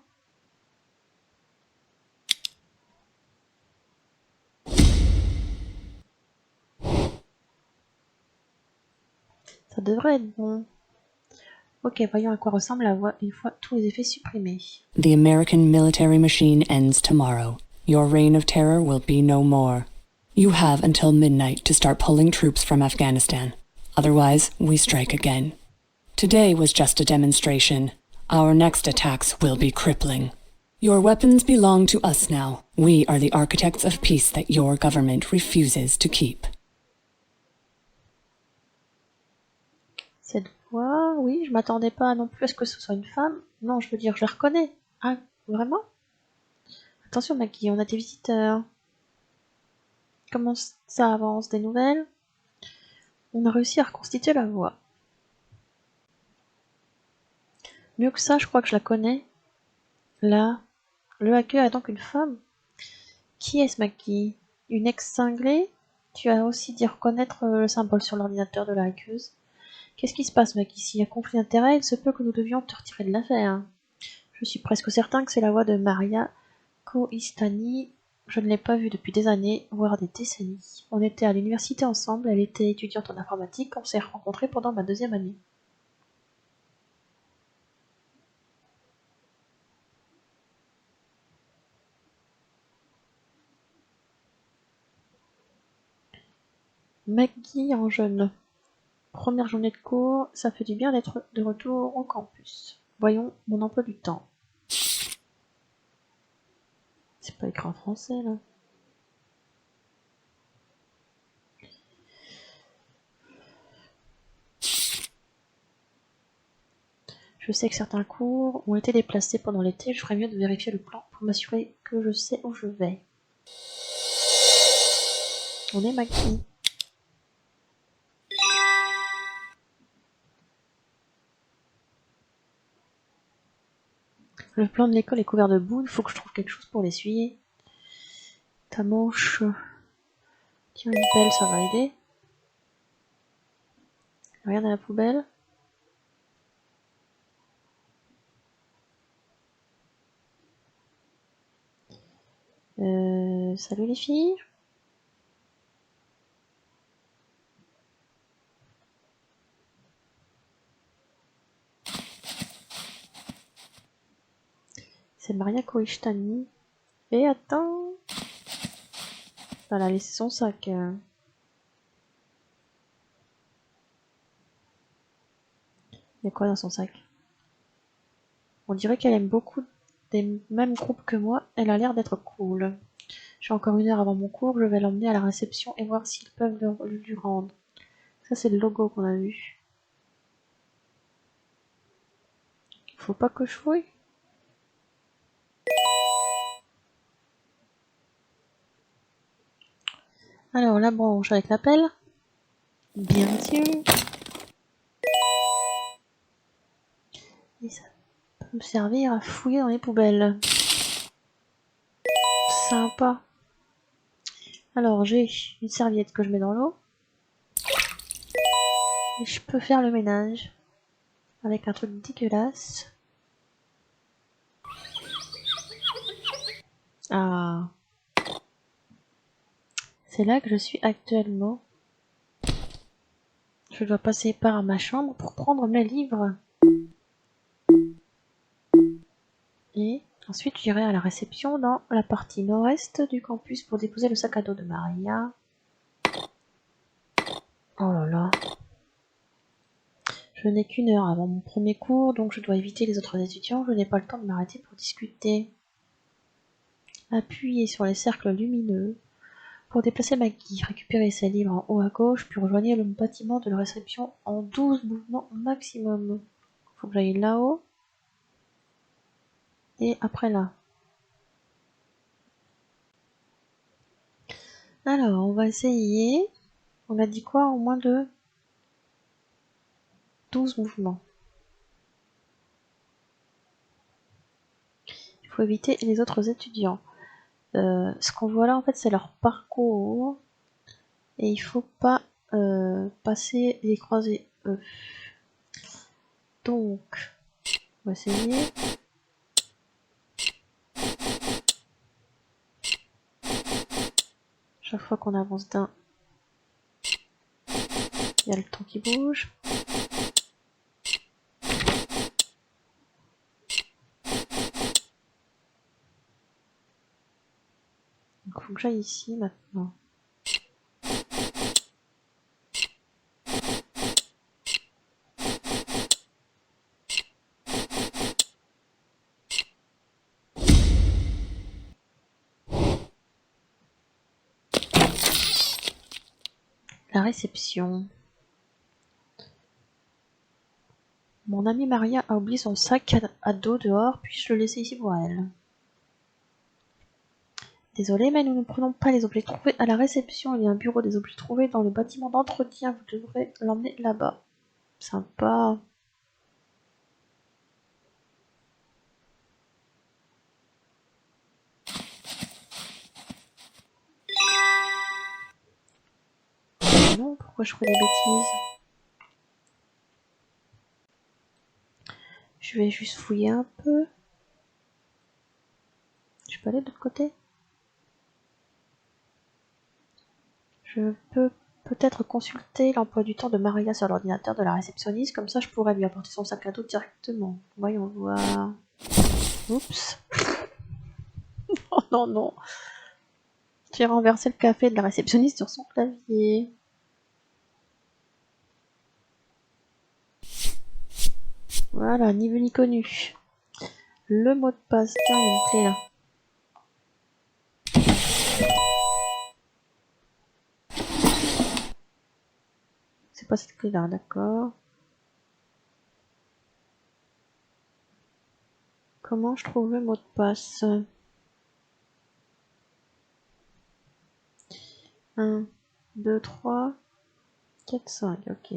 Ça devrait être bon. Ok, voyons à quoi ressemble la voix une fois tous les effets supprimés. The American military machine ends tomorrow. Your reign of terror will be no more. You have until midnight to start pulling troops from Afghanistan. Otherwise, we strike again. Today was just a demonstration. Our next attacks will be crippling. Your weapons belong to us now. We are the architects of peace that your government refuses to keep. Cette voix, oui, je m'attendais pas non plus à ce que ce soit une femme. Non, je veux dire, je la reconnais. Ah, vraiment? Attention, Maggie, on a des visiteurs. Comment ça avance? Des nouvelles? On a réussi à reconstituer la voix. Mieux que ça, je crois que je la connais. Là, le hacker est donc une femme. Qui est-ce, Maggie? Une ex-cinglée? Tu as aussi dit reconnaître le symbole sur l'ordinateur de la hackeuse. Qu'est-ce qui se passe, Maggie? S'il y a conflit d'intérêt, il se peut que nous devions te retirer de l'affaire. Je suis presque certain que c'est la voix de Maria Koistani. Je ne l'ai pas vue depuis des années, voire des décennies. On était à l'université ensemble, elle était étudiante en informatique, on s'est rencontrés pendant ma 2e année. Maggie en jeune. Première journée de cours, ça fait du bien d'être de retour au campus. Voyons mon emploi du temps. C'est pas écrit en français là. Je sais que certains cours ont été déplacés pendant l'été, je ferais mieux de vérifier le plan pour m'assurer que je sais où je vais. On est Maggie. Le plan de l'école est couvert de boue, il faut que je trouve quelque chose pour l'essuyer. Ta manche. Tiens, une pelle, ça va aider. Rien à la poubelle. Salut les filles. C'est Maria Koishtani. Et attends. Elle a laissé son sac. Il y a quoi dans son sac? On dirait qu'elle aime beaucoup des mêmes groupes que moi. Elle a l'air d'être cool. J'ai encore 1 heure avant mon cours. Je vais l'emmener à la réception et voir s'ils peuvent le lui rendre. Ça, c'est le logo qu'on a vu. Faut pas que je fouille. Alors, la branche avec la pelle. Bien sûr. Et ça peut me servir à fouiller dans les poubelles. Sympa. Alors, j'ai une serviette que je mets dans l'eau. Et je peux faire le ménage. Avec un truc dégueulasse. Ah. C'est là que je suis actuellement. Je dois passer par ma chambre pour prendre mes livres. Et ensuite, j'irai à la réception dans la partie nord-est du campus pour déposer le sac à dos de Maria. Oh là là. Je n'ai qu'1 heure avant mon premier cours, donc je dois éviter les autres étudiants. Je n'ai pas le temps de m'arrêter pour discuter. Appuyez sur les cercles lumineux pour déplacer Maggie. Récupérez ses livres en haut à gauche, puis rejoignez le bâtiment de la réception en 12 mouvements maximum. Faut que j'aille là-haut. Et après là. Alors, on va essayer. On a dit quoi? En moins de 12 mouvements. Il faut éviter les autres étudiants. Ce qu'on voit là, en fait, c'est leur parcours. Et il faut pas passer les croisés. Donc, on va essayer. Chaque fois qu'on avance d'un, il y a le temps qui bouge. Donc, faut que j'aille ici maintenant. La réception. Mon amie Maria a oublié son sac à dos dehors, puis-je le laisser ici pour elle? Désolé, mais nous ne prenons pas les objets trouvés à la réception. Il y a un bureau des objets trouvés dans le bâtiment d'entretien. Vous devrez l'emmener là-bas. Sympa. Non, pourquoi je ferais des bêtises? Je vais juste fouiller un peu. Je peux aller de l'autre côté? Je peux peut-être consulter l'emploi du temps de Maria sur l'ordinateur de la réceptionniste, comme ça je pourrais lui apporter son sac à dos directement. Voyons voir. Oups. Oh non, non. J'ai renversé le café de la réceptionniste sur son clavier. Voilà, ni vu ni connu. Le mot de passe, tiens, il y a une clé là. C'est pas cette clé là, d'accord. Comment je trouve le mot de passe? 1, 2, 3, 4, 5, ok.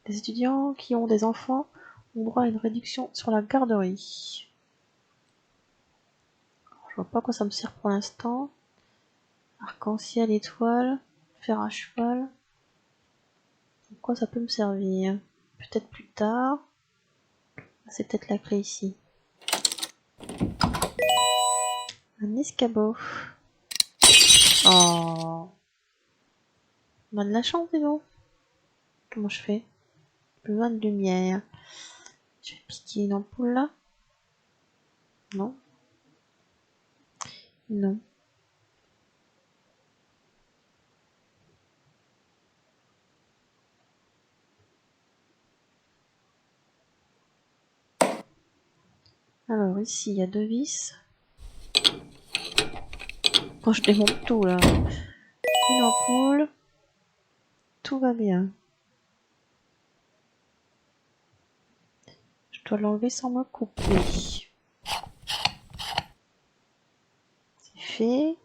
Les étudiants qui ont des enfants ont droit à une réduction sur la garderie. Je vois pas à quoi ça me sert pour l'instant. Arc-en-ciel, étoile, fer à cheval. À quoi ça peut me servir? Peut-être plus tard. C'est peut-être la clé ici. Un escabeau. Oh. On a de la chance, dis donc. Comment je fais? Besoin de lumière. Je vais piquer une ampoule là. Non. Non. Alors ici, il y a 2 vis. Quand je démonte tout là. Une ampoule. Tout va bien. Je dois l'enlever sans me couper. C'est fait.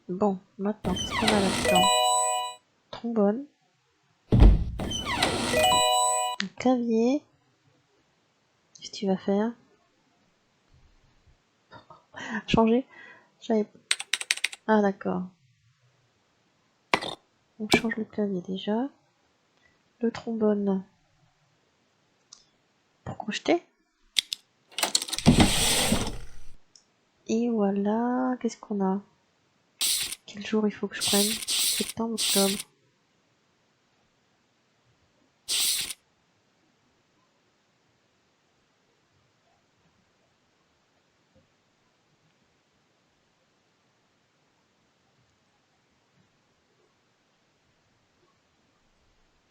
Bon, maintenant, qu'est-ce qu'on a là-dedans? Trombone. Un clavier. Qu'est-ce que tu vas faire? Changer? J'avais... Ah d'accord. On change le clavier déjà. Le trombone. Pour crocheter. Et voilà. Qu'est-ce qu'on a? Quel jour il faut que je prenne? Septembre, octobre.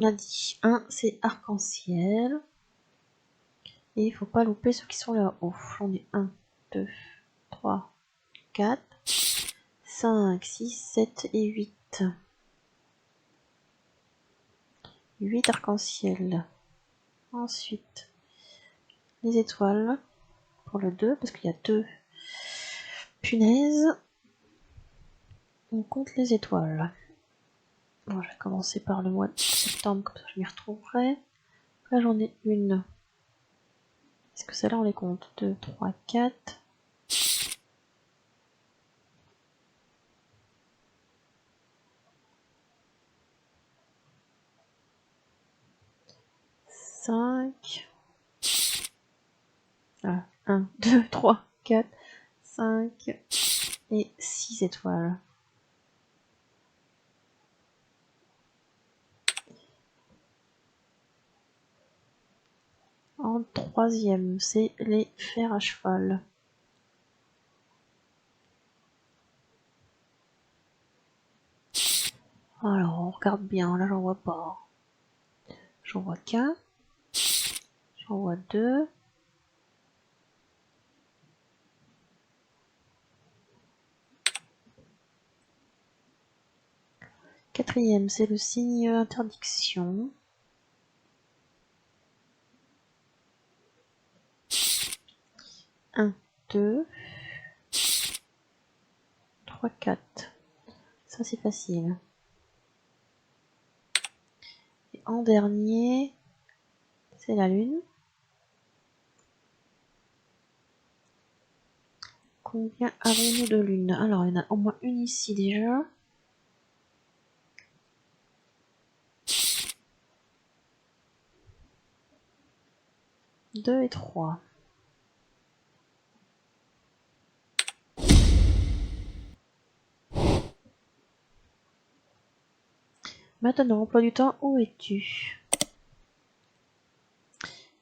On a dit 1, c'est arc-en-ciel. Et il faut pas louper ceux qui sont là-haut. J'en ai 1, 2, 3, 4, 5, 6, 7 et 8. 8 arc-en-ciel. Ensuite, les étoiles pour le 2, parce qu'il y a 2 punaises. On compte les étoiles. Bon, je vais commencer par le mois de septembre, comme ça je m'y retrouverai. Là j'en ai une. Est-ce que celle-là on les compte? 2, 3, 4. 5. Ah, 1, 2, 3, 4, 5 et 6 étoiles. En troisième, c'est les fers à cheval. Alors, on regarde bien, là j'en vois pas. J'en vois qu'un. J'en vois 2. Quatrième, c'est le signe interdiction. 1, 2, 3, 4. Ça c'est facile. Et en dernier, c'est la lune. Combien avons-nous de lunes? Alors, il y en a au moins une ici déjà. 2 et 3. Maintenant, emploi du temps, où es-tu?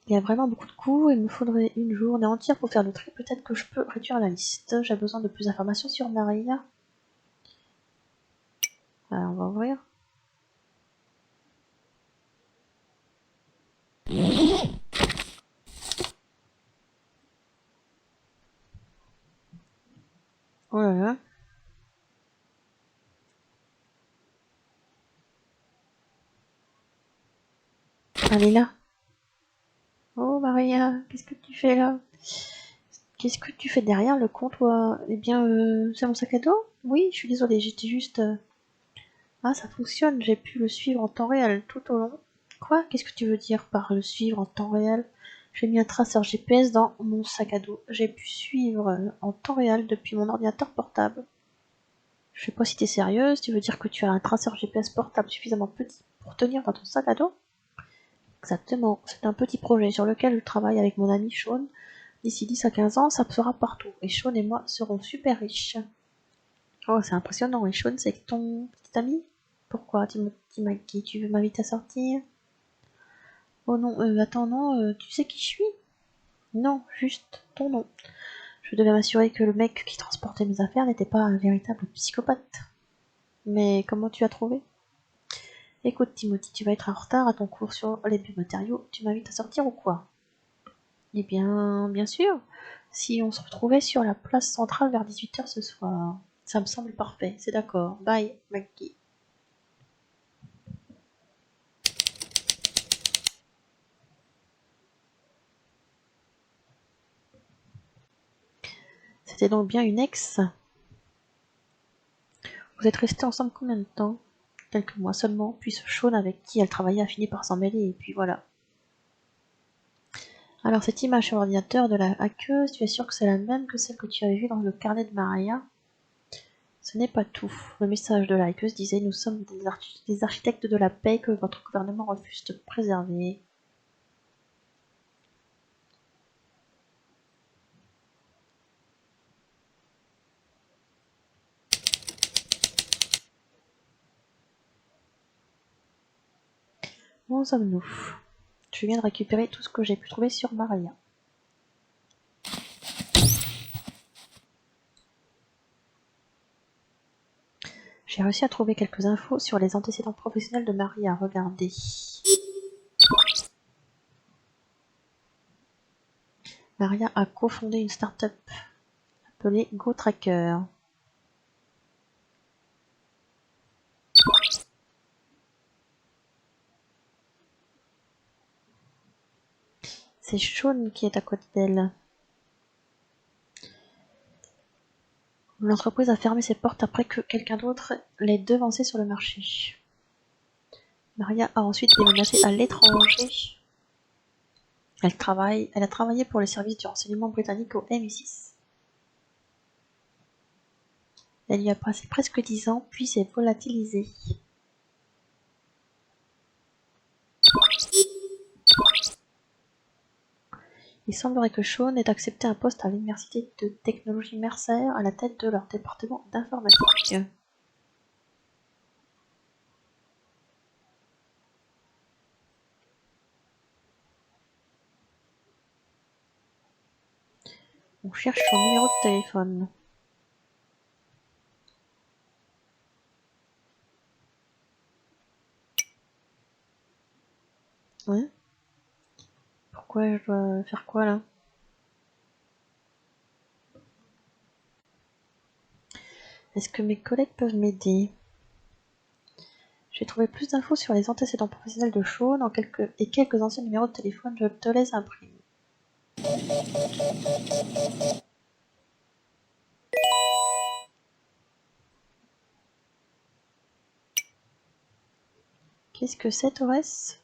Il y a vraiment beaucoup de coups, il me faudrait une journée entière pour faire le tri. Peut-être que je peux réduire la liste. J'ai besoin de plus d'informations sur Maria. Alors, on va ouvrir. Oh là là. Elle est là. Oh Maria, qu'est-ce que tu fais là? Qu'est-ce que tu fais derrière le comptoir? Eh bien, c'est mon sac à dos? Oui, je suis désolée, j'étais juste... Ah, ça fonctionne, j'ai pu le suivre en temps réel tout au long. Quoi? Qu'est-ce que tu veux dire par le suivre en temps réel? J'ai mis un traceur GPS dans mon sac à dos. J'ai pu suivre en temps réel depuis mon ordinateur portable. Je sais pas si t'es sérieuse, tu veux dire que tu as un traceur GPS portable suffisamment petit pour tenir dans ton sac à dos? Exactement, c'est un petit projet sur lequel je travaille avec mon ami Sean. D'ici 10 à 15 ans, ça sera partout, et Sean et moi serons super riches. Oh, c'est impressionnant, et Sean, c'est ton petit ami? Pourquoi, petit Maggie, tu veux m'inviter à sortir? Oh non, attends, non, tu sais qui je suis? Non, juste ton nom. Je devais m'assurer que le mec qui transportait mes affaires n'était pas un véritable psychopathe. Mais comment tu as trouvé? Écoute, Timothy, tu vas être en retard à ton cours sur les biomatériaux. Tu m'invites à sortir ou quoi? Eh bien, bien sûr. Si on se retrouvait sur la place centrale vers 18 h ce soir. Ça me semble parfait, c'est d'accord. Bye, Maggie. C'était donc bien une ex? Vous êtes restés ensemble combien de temps? Quelques mois seulement, puis ce Sean avec qui elle travaillait a fini par s'en mêler, et puis voilà. Alors cette image sur l'ordinateur de la hackeuse, tu es sûr que c'est la même que celle que tu avais vue dans le carnet de Maria? Ce n'est pas tout. Le message de la hackeuse disait: nous sommes des architectes de la paix que votre gouvernement refuse de préserver. Où en sommes-nous? Je viens de récupérer tout ce que j'ai pu trouver sur Maria. J'ai réussi à trouver quelques infos sur les antécédents professionnels de Maria. Regardez. Maria a cofondé une start-up appelée GoTracker. C'est Sean qui est à côté d'elle. L'entreprise a fermé ses portes après que quelqu'un d'autre l'ait devancée sur le marché. Maria a ensuite déménagé à l'étranger. Elle a travaillé pour les services du renseignement britannique au MI6. Elle y a passé presque 10 ans, puis s'est volatilisée. Il semblerait que Sean ait accepté un poste à l'université de technologie Mercer à la tête de leur département d'informatique. On cherche son numéro de téléphone. Ouais. Pourquoi je dois faire quoi là? Est-ce que mes collègues peuvent m'aider? J'ai trouvé plus d'infos sur les antécédents professionnels de Sean et quelques anciens numéros de téléphone. Je te les imprime. Qu'est-ce que c'est, Torres?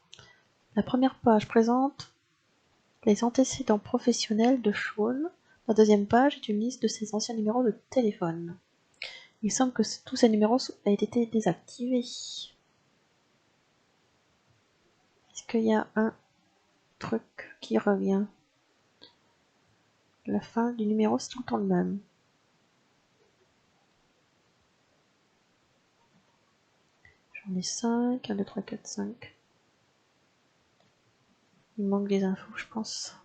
La première page présente les antécédents professionnels de Sean. La deuxième page est une liste de ses anciens numéros de téléphone. Il semble que tous ces numéros aient été désactivés. Est-ce qu'il y a un truc qui revient? La fin du numéro, c'est tout le temps le même. On est 5, 1, 2, 3, 4, 5. Il manque des infos, je pense.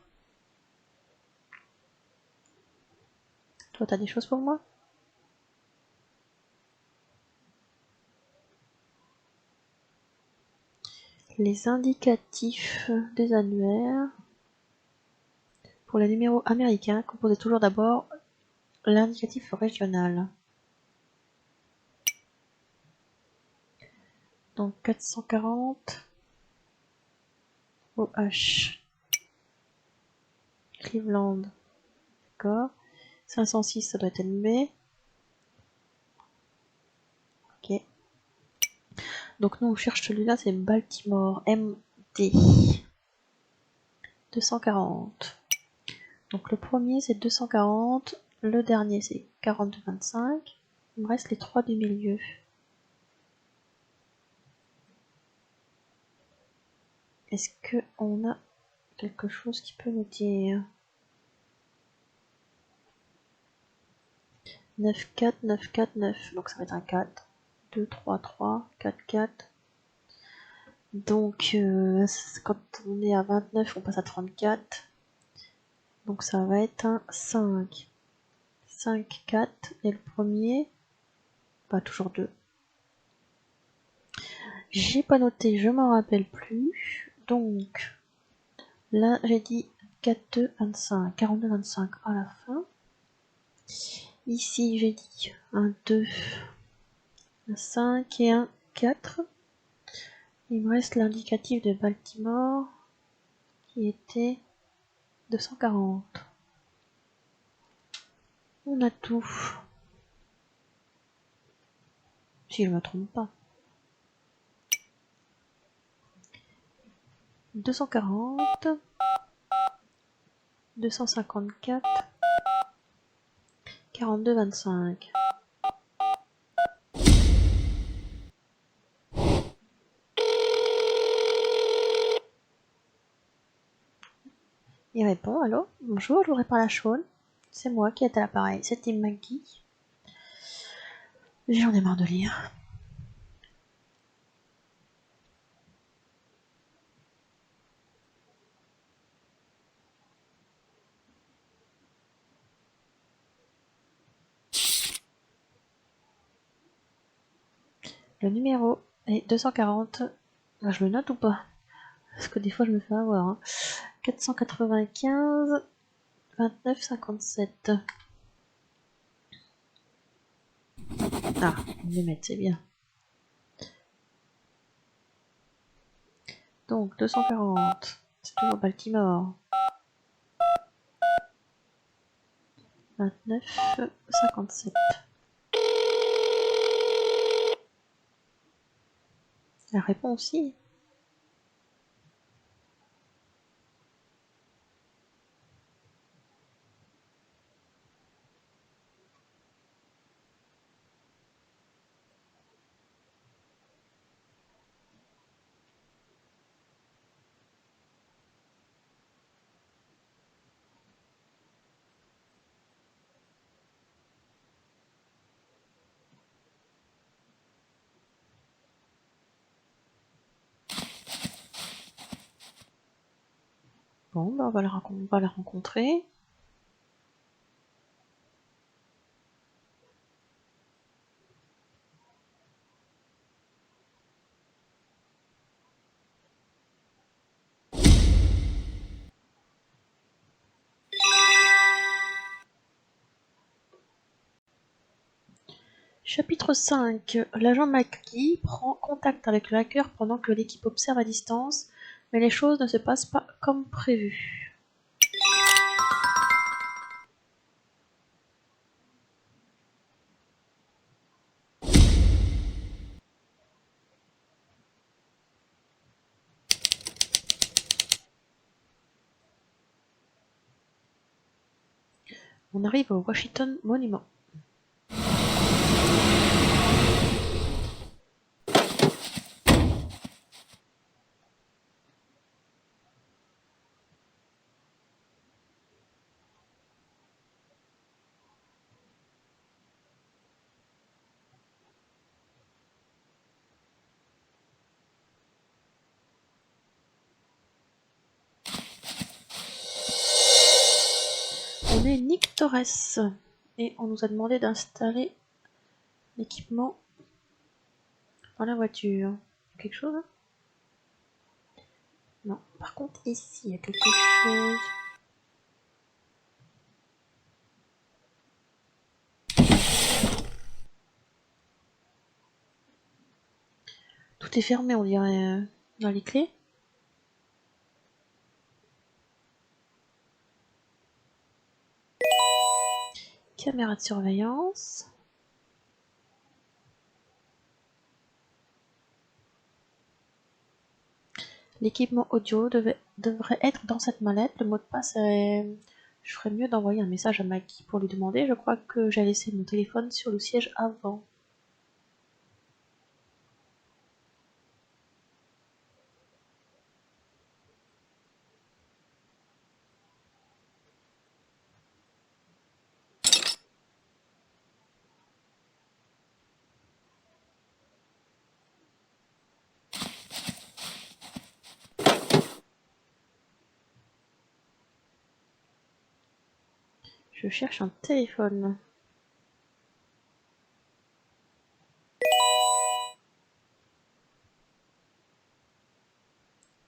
Toi, t'as des choses pour moi? Les indicatifs des annuaires. Pour les numéros américains, composez toujours d'abord l'indicatif régional. Donc 440 OH. Cleveland. D'accord. 506, ça doit être NB. Ok. Donc nous on cherche celui-là, c'est Baltimore MD 240. Donc le premier c'est 240, le dernier c'est 4225. Il me reste les trois du milieu. Est-ce que on a quelque chose qui peut nous dire 9, 4, 9, 4, 9. Donc ça va être un 4. 2, 3, 3, 4, 4. Donc quand on est à 29, on passe à 34. Donc ça va être un 5. 5, 4. Et le premier, bah toujours 2. J'ai pas noté, je m'en rappelle plus. Donc là j'ai dit 4, 2, 25. 42, 25 à la fin. Ici j'ai dit un 2, un 5 et un 4. Il me reste l'indicatif de Baltimore qui était 240. On a tout. Si je me trompe pas. 240, 254, 42, 25. Il répond, allô, bonjour, je voudrais parler à Sean. C'est moi qui est à l'appareil, c'est Tim McGee. J'en ai marre de lire. Le numéro est 240. Je le note ou pas? Parce que des fois je me fais avoir. Hein. 495 29 57. Ah, on les met, c'est bien. Donc 240, c'est toujours Baltimore. 29 57. Elle répond aussi. Bon, bah on va la rencontrer. Chapitre 5. L'agent McGee prend contact avec le hacker pendant que l'équipe observe à distance, mais les choses ne se passent pas comme prévu. On arrive au Washington Monument. on est Nick Torres et on nous a demandé d'installer l'équipement dans la voiture. Quelque chose? Non. Par contre, ici, il y a quelque chose. Tout est fermé, on dirait, dans les clés. Caméra de surveillance. L'équipement audio devrait être dans cette mallette. Le mot de passe est... Je ferais mieux d'envoyer un message à Maggie pour lui demander. Je crois que j'ai laissé mon téléphone sur le siège avant. Je cherche un téléphone.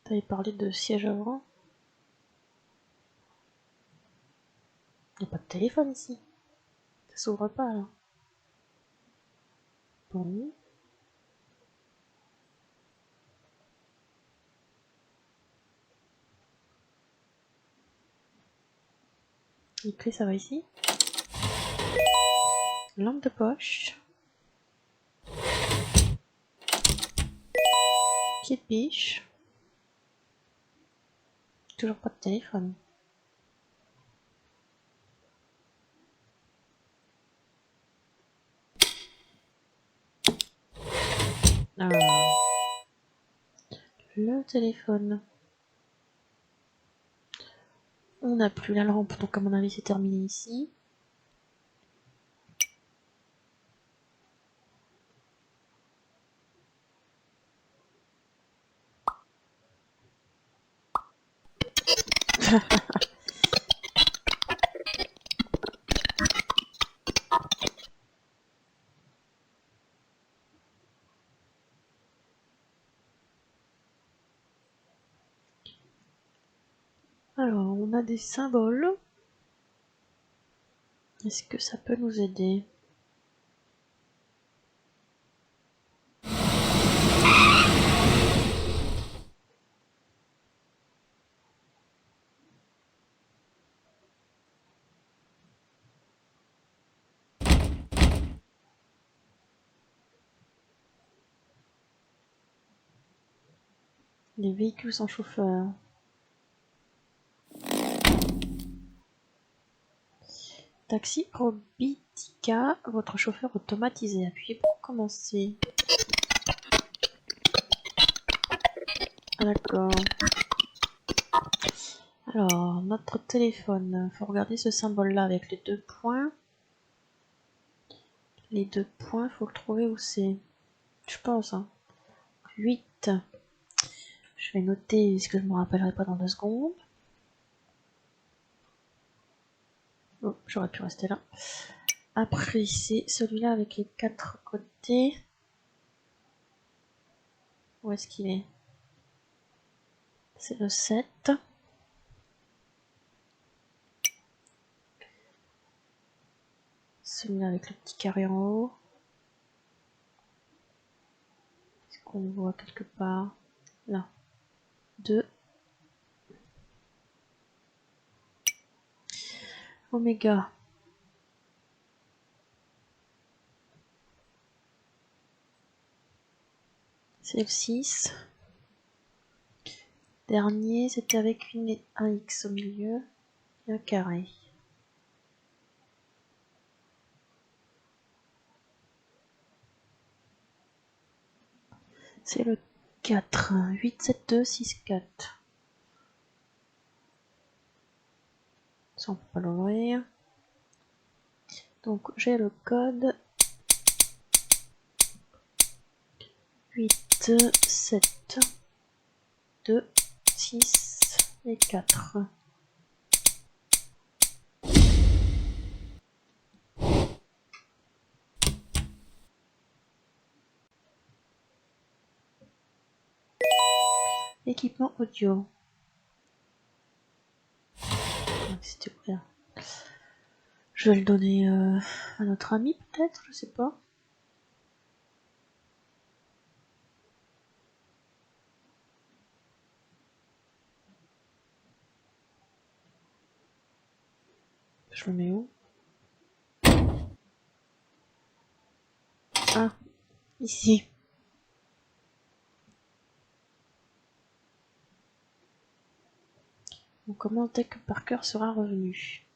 T'avais parlé de siège avant. Il n'y a pas de téléphone ici. Ça s'ouvre pas là. Bon. Les clés, ça va ici. Lampe de poche. Pied de biche. Toujours pas de téléphone. Ah. Le téléphone. On n'a plus la lampe, donc à mon avis c'est terminé ici. Alors, on a des symboles. Est-ce que ça peut nous aider? Les véhicules sans chauffeur. Taxi Robitica, votre chauffeur automatisé. Appuyez pour commencer. Ah, d'accord. Alors, notre téléphone. Faut regarder ce symbole-là avec les deux points. Les deux points, faut le trouver où c'est. Je pense, hein. 8. Je vais noter, parce que je ne me rappellerai pas dans 2 secondes. Oh, j'aurais pu rester là. Après, c'est celui-là avec les 4 côtés. Où est-ce qu'il est? C'est le 7. Celui-là avec le petit carré en haut. Est-ce qu'on le voit quelque part? Là. 2. Oméga. C'est le 6. Dernier, c'était avec un X au milieu et un carré. C'est le 4. 8, 7, 2, 6, 4. Ça, on peut pas l'ouvrir. Donc, j'ai le code 8, 7, 2, 6 et 4. Équipement audio. C'était ouvert. Je vais le donner à notre ami peut-être, je sais pas. Je le mets où? Ah, ici. On commente dès que Parker sera revenu.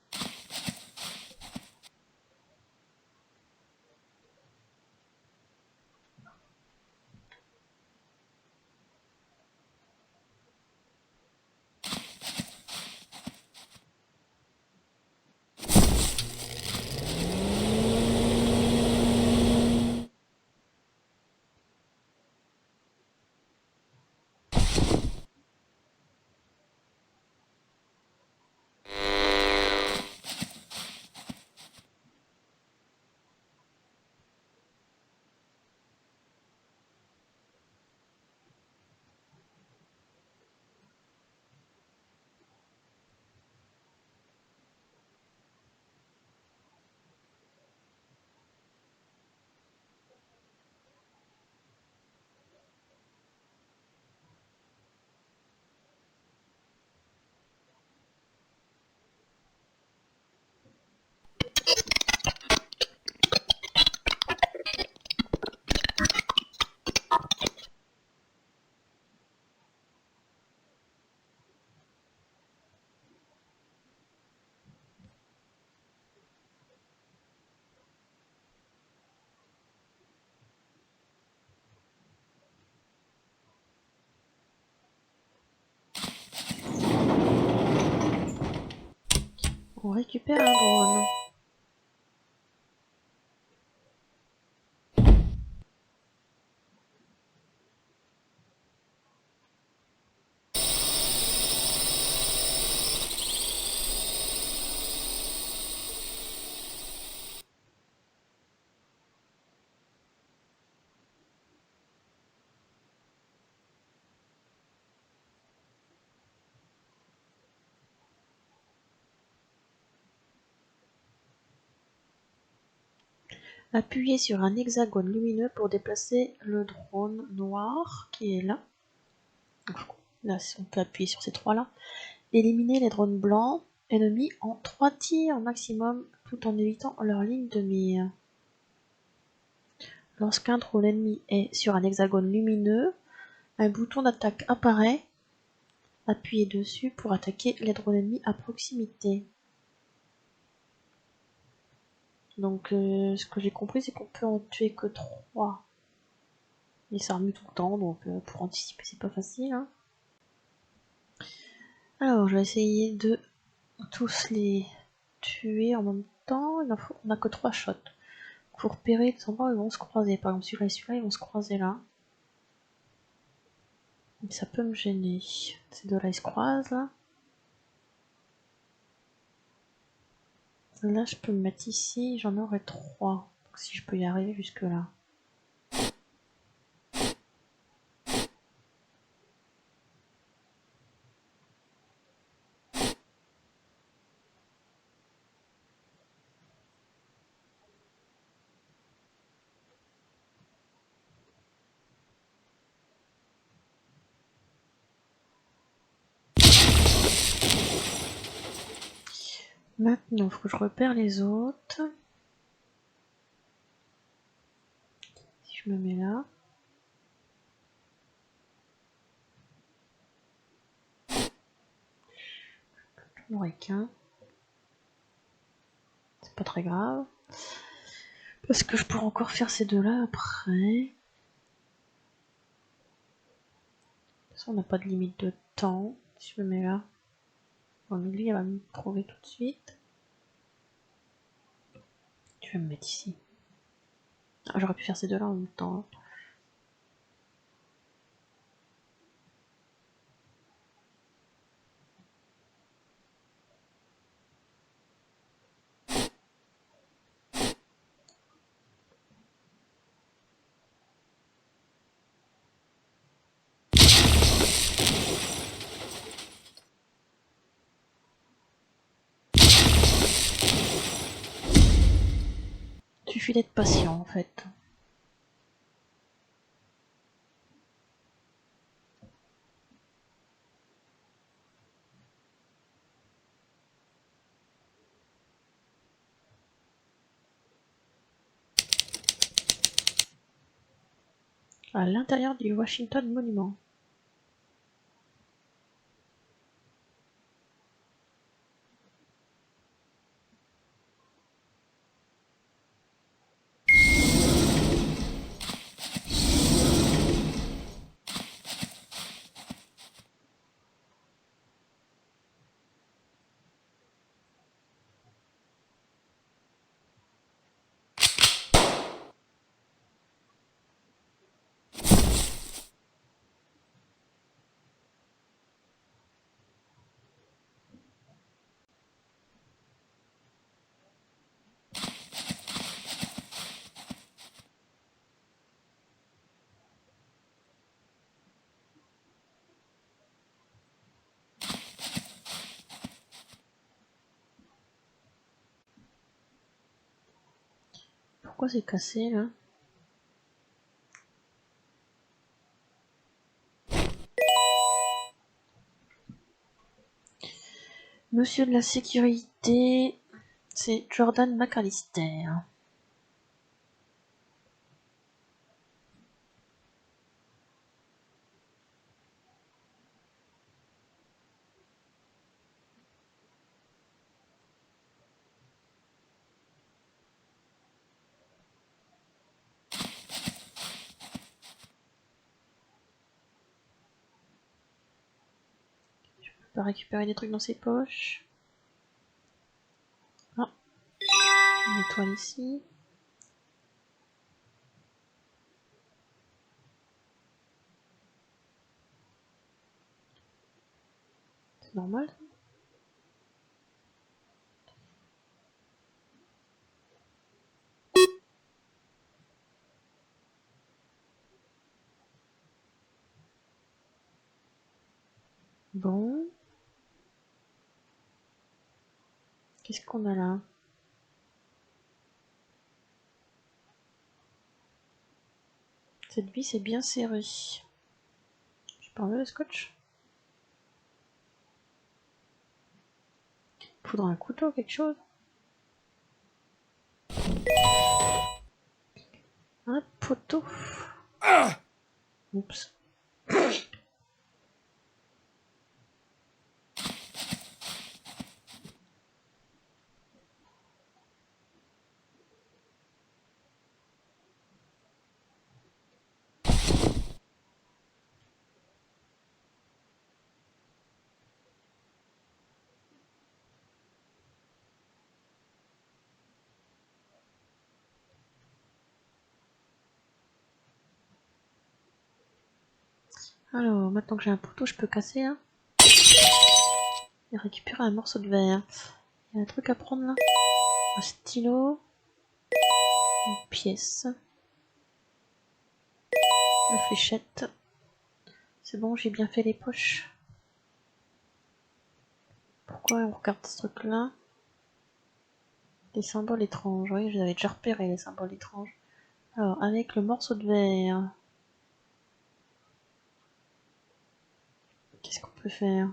On récupère un drone. Appuyez sur un hexagone lumineux pour déplacer le drone noir qui est là. Là, on peut appuyer sur ces trois-là. Éliminez les drones blancs ennemis en 3 tirs maximum tout en évitant leur ligne de mire. Lorsqu'un drone ennemi est sur un hexagone lumineux, un bouton d'attaque apparaît. Appuyez dessus pour attaquer les drones ennemis à proximité. Donc ce que j'ai compris c'est qu'on peut en tuer que 3. Et ça remue tout le temps, donc pour anticiper c'est pas facile. Hein. Alors je vais essayer de tous les tuer en même temps. On a que 3 shots. Faut repérer des endroits où ils vont se croiser. Par exemple celui-là et celui-là ils vont se croiser là. Et ça peut me gêner. Ces deux-là ils se croisent là. Là je peux me mettre ici, j'en aurai 3. Donc, si je peux y arriver jusque là. Maintenant, il faut que je repère les autres. Si je me mets là. J'en aurai qu'un. C'est pas très grave. Parce que je pourrais encore faire ces deux-là après. De toute façon, on n'a pas de limite de temps. Si je me mets là. Bon, lui, elle va me trouver tout de suite. Je vais me mettre ici. Ah, j'aurais pu faire ces deux-là en même temps. suffit d'être patient en fait. À l'intérieur du Washington Monument. Pourquoi c'est cassé là? Monsieur de la sécurité, c'est Jordan McAllister. Je peux pas récupérer des trucs dans ses poches. Ah, une étoile ici. C'est normal. Bon. Qu'est-ce qu'on a là? Cette vis est bien serrée. Je peux enlever le scotch? Il faudra un couteau, quelque chose? Un poteau. Oups. Alors, maintenant que j'ai un poteau, je peux casser là. Et récupérer un morceau de verre. Il y a un truc à prendre là. Un stylo. Une pièce. Une fléchette. C'est bon, j'ai bien fait les poches. Pourquoi on regarde ce truc là? Les symboles étranges. Oui, je les avais déjà repérés les symboles étranges. Alors, avec le morceau de verre. Qu'est-ce qu'on peut faire?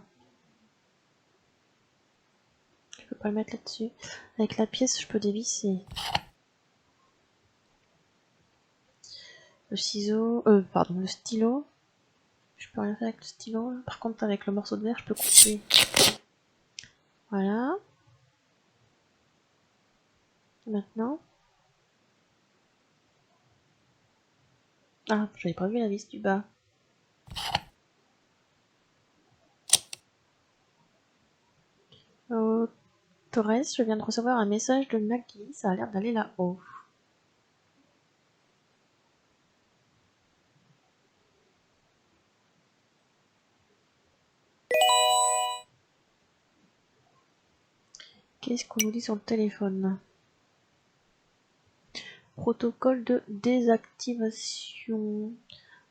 Je peux pas le mettre là-dessus. Avec la pièce, je peux dévisser. Le ciseau, pardon, le stylo. Je peux rien faire avec le stylo. Par contre, avec le morceau de verre, je peux couper. Voilà. Maintenant. Ah, j'avais pas vu la vis du bas. Oh, Torres, je viens de recevoir un message de Maggie. Ça a l'air d'aller là-haut. Qu'est-ce qu'on nous dit sur le téléphone? Protocole de désactivation.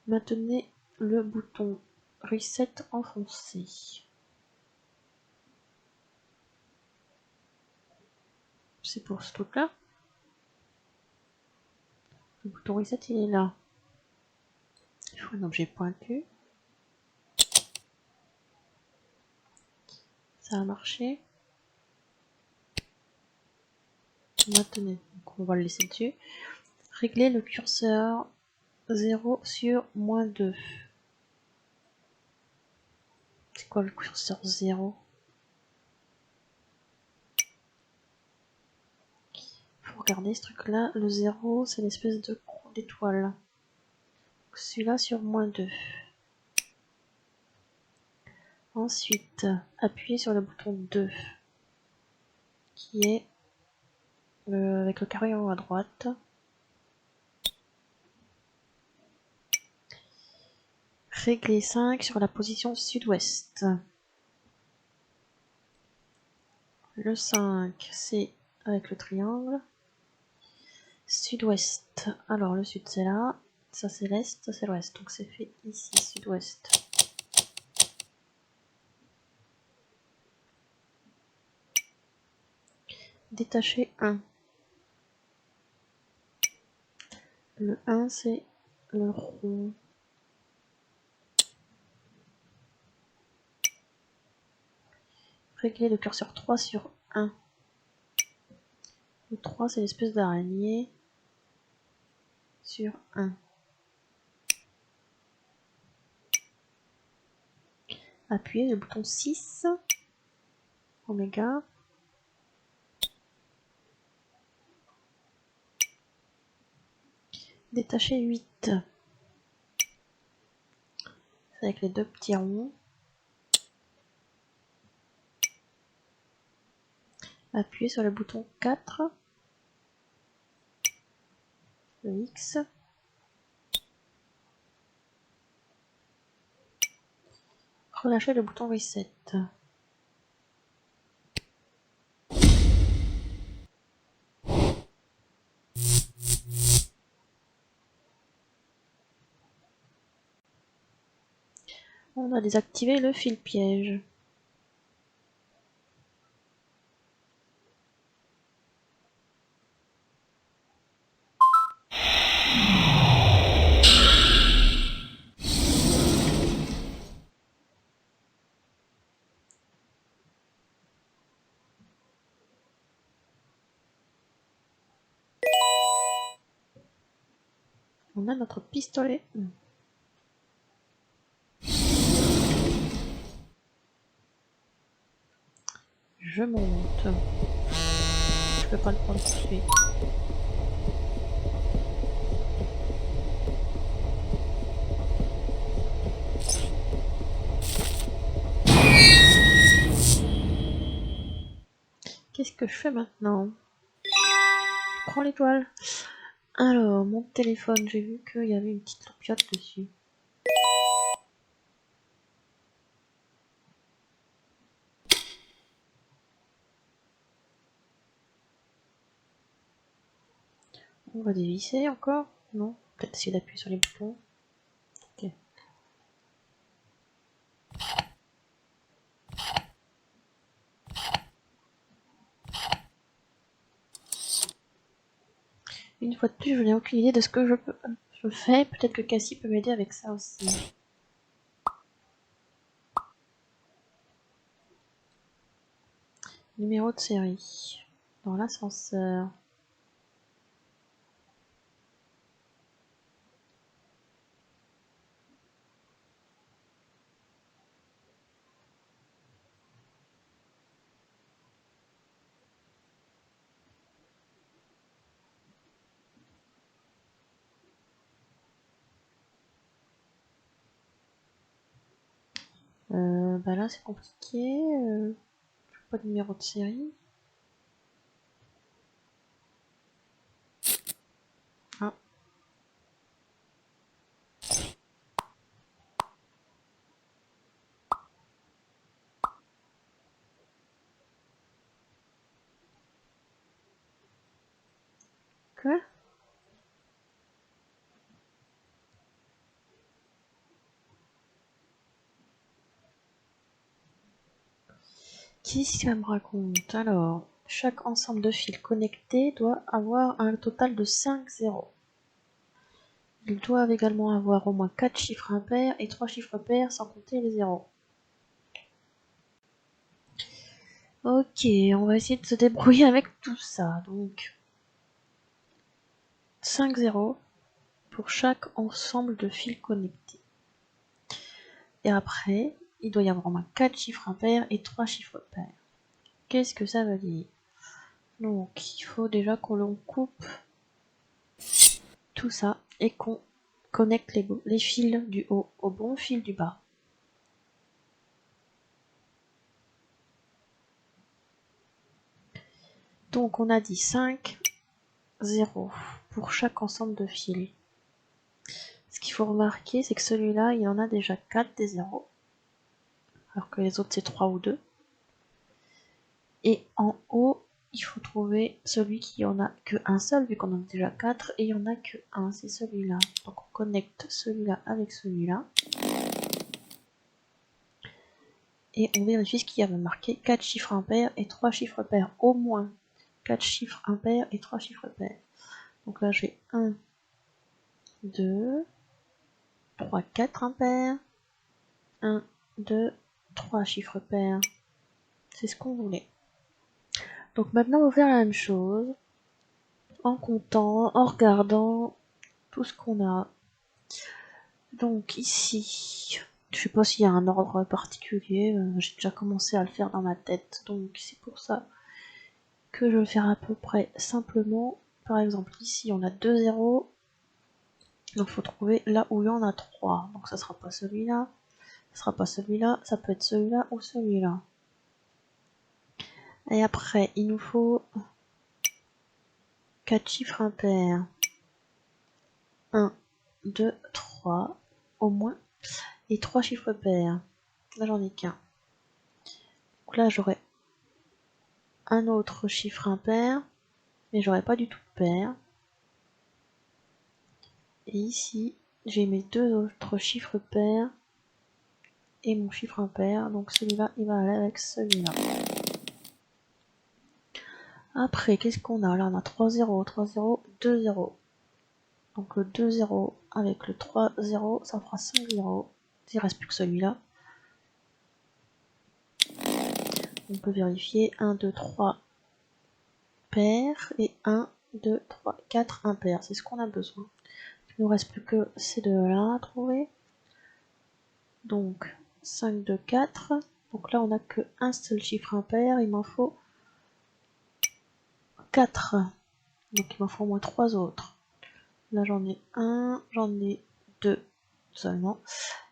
Maintenez le bouton Reset enfoncé. C'est pour ce truc-là. Le bouton reset, il est là. Il faut un objet pointu. Ça a marché. Maintenant, donc on va le laisser dessus. Régler le curseur 0 sur -2. C'est quoi le curseur 0? Faut regarder ce truc là. Le 0, c'est l'espèce de d'étoile. Celui-là sur -2. Ensuite, appuyez sur le bouton 2 qui est avec le carré en haut à droite. Régler 5 sur la position sud-ouest. Le 5, c'est avec le triangle. Sud-ouest. Alors le sud c'est là. Ça c'est l'est, ça c'est l'ouest. Donc c'est fait ici, sud-ouest. Détacher 1. Le 1 c'est le rond. Régler le curseur 3 sur 1. Le 3 c'est l'espèce d'araignée sur 1. Appuyez le bouton 6. Oméga. Détacher 8. C'est avec les deux petits ronds. Appuyez sur le bouton 4. Le X. Relâchez le bouton reset. On a désactivé le fil piège. On a notre pistolet. Je monte. Je peux pas le prendre tout de suite. Qu'est-ce que je fais maintenant? Je prends l'étoile. Alors, mon téléphone, j'ai vu qu'il y avait une petite lampiote dessus. On va dévisser encore? Non? Peut-être essayer d'appuyer sur les boutons. Ok. Une fois de plus, je n'ai aucune idée de ce que je fais. Peut-être que Cassie peut m'aider avec ça aussi. Numéro de série. Dans l'ascenseur. Bah là c'est compliqué. Pas de numéro de série. Ah. Quoi? Qu'est-ce qu'elle me raconte? Alors, chaque ensemble de fils connectés doit avoir un total de 5 zéros. Ils doivent également avoir au moins 4 chiffres impairs et 3 chiffres pairs sans compter les zéros. Ok, on va essayer de se débrouiller avec tout ça. Donc, 5 zéros pour chaque ensemble de fils connectés. Et après, il doit y avoir au moins 4 chiffres impairs et 3 chiffres pairs. Qu'est-ce que ça veut dire? Donc, il faut déjà qu'on coupe tout ça et qu'on connecte les fils du haut au bon fil du bas. Donc, on a dit 5 0 pour chaque ensemble de fils. Ce qu'il faut remarquer, c'est que celui-là, il en a déjà 4 des 0, alors que les autres, c'est 3 ou 2. Et en haut, il faut trouver celui qui en a que un seul, vu qu'on en a déjà 4, et il n'y en a que un, c'est celui-là. Donc on connecte celui-là avec celui-là. Et on vérifie ce qu'il y avait marqué 4 chiffres impairs et 3 chiffres pairs. Au moins 4 chiffres impairs et 3 chiffres pairs. Donc là j'ai 1, 2, 3, 4 impairs. 1, 2, 3 chiffres pairs. C'est ce qu'on voulait. Donc maintenant on va faire la même chose. En comptant, en regardant tout ce qu'on a. Donc ici, je sais pas s'il y a un ordre particulier, j'ai déjà commencé à le faire dans ma tête, donc c'est pour ça que je vais le faire à peu près simplement. Par exemple ici on a 2 zéros, donc il faut trouver là où il y en a 3. Donc ça sera pas celui-là, ça sera pas celui-là, ça peut être celui-là ou celui-là. Et après il nous faut 4 chiffres impairs. 1, 2, 3 au moins. Et 3 chiffres pairs. Là j'en ai qu'un. Donc là j'aurai un autre chiffre impair, mais j'aurai pas du tout de pair. Et ici, j'ai mes deux autres chiffres pairs et mon chiffre impair. Donc celui-là, il va aller avec celui-là. Après, qu'est-ce qu'on a? Là, on a 3 0, 3 0, 2 0. Donc le 2 0 avec le 3 0, ça fera 5 0. Il reste plus que celui-là. On peut vérifier 1, 2, 3 pairs et 1, 2, 3, 4 impairs. C'est ce qu'on a besoin. Il nous reste plus que ces deux-là à trouver. Donc 5, 2, 4. Donc là on n'a que un seul chiffre impair. Il m'en faut 4. Donc il m'en faut au moins 3 autres. Là j'en ai 1, j'en ai 2 seulement.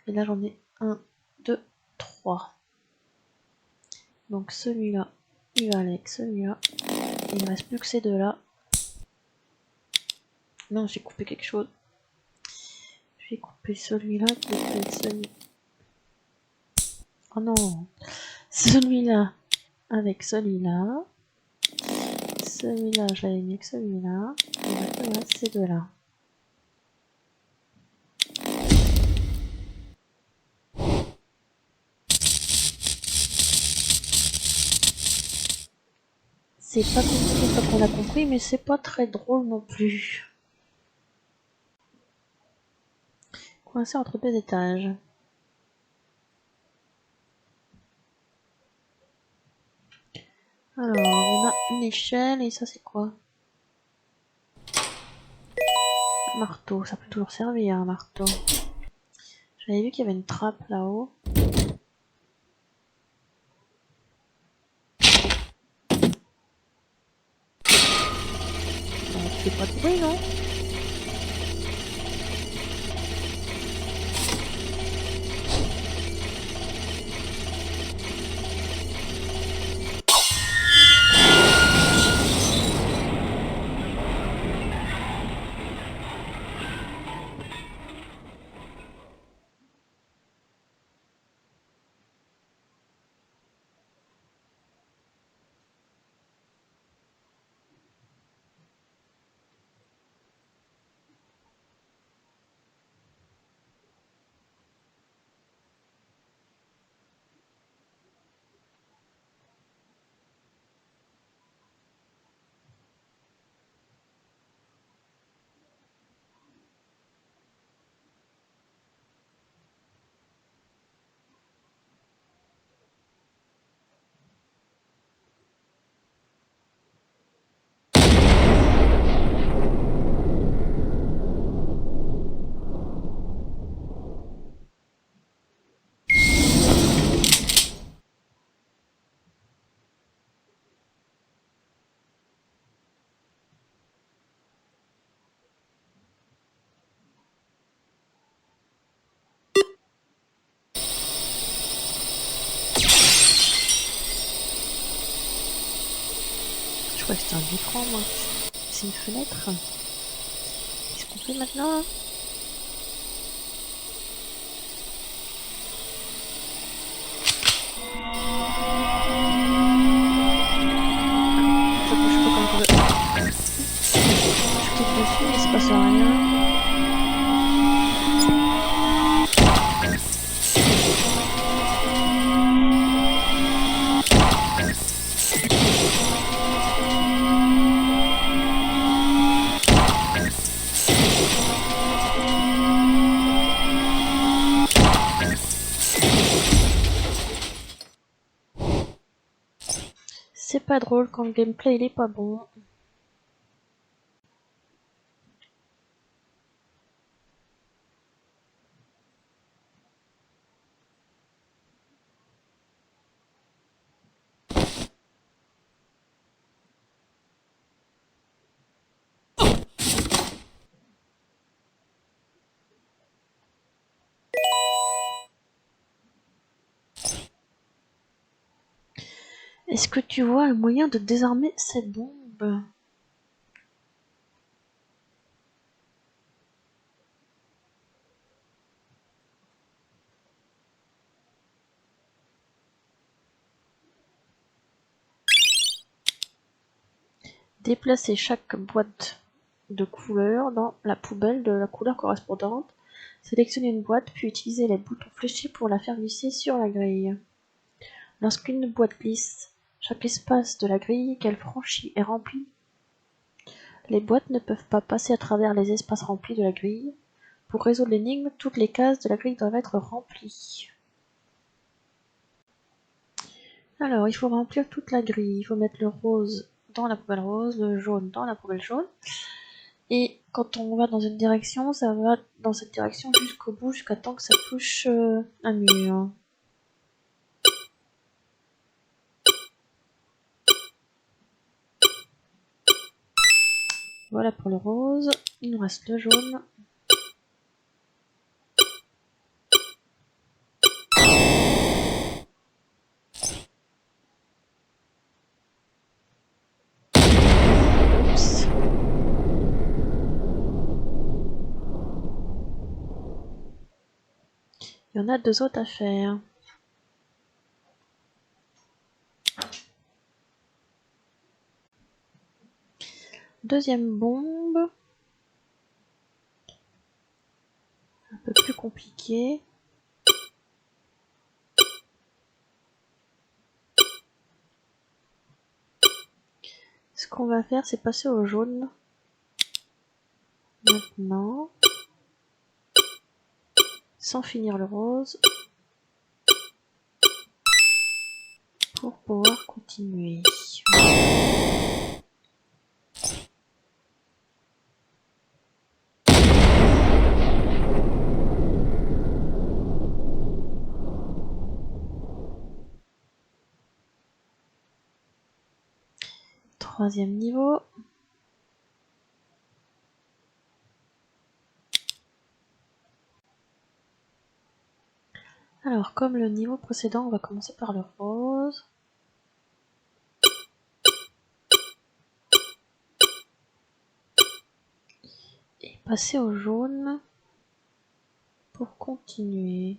Et là j'en ai 1, 2, 3. Donc celui-là, il va aller avec celui-là. Il ne reste plus que ces deux-là. Non, j'ai coupé quelque chose. Je vais couper celui-là qui est avec celui. Oh non! Celui-là avec celui-là. Celui-là, je l'avais mis avec celui-là. Et maintenant, il reste ces deux-là. C'est pas compliqué une fois qu'on a compris, mais c'est pas très drôle non plus. Coincé entre deux étages. Alors, on a une échelle, et ça c'est quoi? Un marteau, ça peut toujours servir un marteau. J'avais vu qu'il y avait une trappe là-haut. Ça fait pas de bruit, non? crois que c'était un écran, moi. C'est une fenêtre. Qu'est-ce qu'on fait maintenant? Ça bouge pas comme je veux. Je clique dessus, il se passe rien. C'est pas drôle quand le gameplay il est pas bon. Est-ce que tu vois un moyen de désarmer cette bombe? Déplacer chaque boîte de couleur dans la poubelle de la couleur correspondante. Sélectionnez une boîte, puis utilisez les boutons fléchés pour la faire glisser sur la grille. Lorsqu'une boîte glisse, chaque espace de la grille qu'elle franchit est rempli. Les boîtes ne peuvent pas passer à travers les espaces remplis de la grille. Pour résoudre l'énigme, toutes les cases de la grille doivent être remplies. Alors, il faut remplir toute la grille. Il faut mettre le rose dans la poubelle rose, le jaune dans la poubelle jaune. Et quand on va dans une direction, ça va dans cette direction jusqu'au bout, jusqu'à temps que ça touche un mur. Voilà pour le rose. Il nous reste le jaune. Oups. Il y en a 2 autres à faire. Deuxième bombe. Un peu plus compliqué. Ce qu'on va faire, c'est passer au jaune. Maintenant. Sans finir le rose. Pour pouvoir continuer. Troisième niveau. Alors, comme le niveau précédent, on va commencer par le rose. Et passer au jaune pour continuer.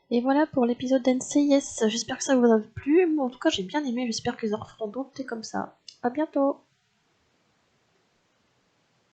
Et voilà pour l'épisode d'NCIS. J'espère que ça vous a plu. Moi, en tout cas, j'ai bien aimé. J'espère qu'ils en referont d'autres comme ça. À bientôt.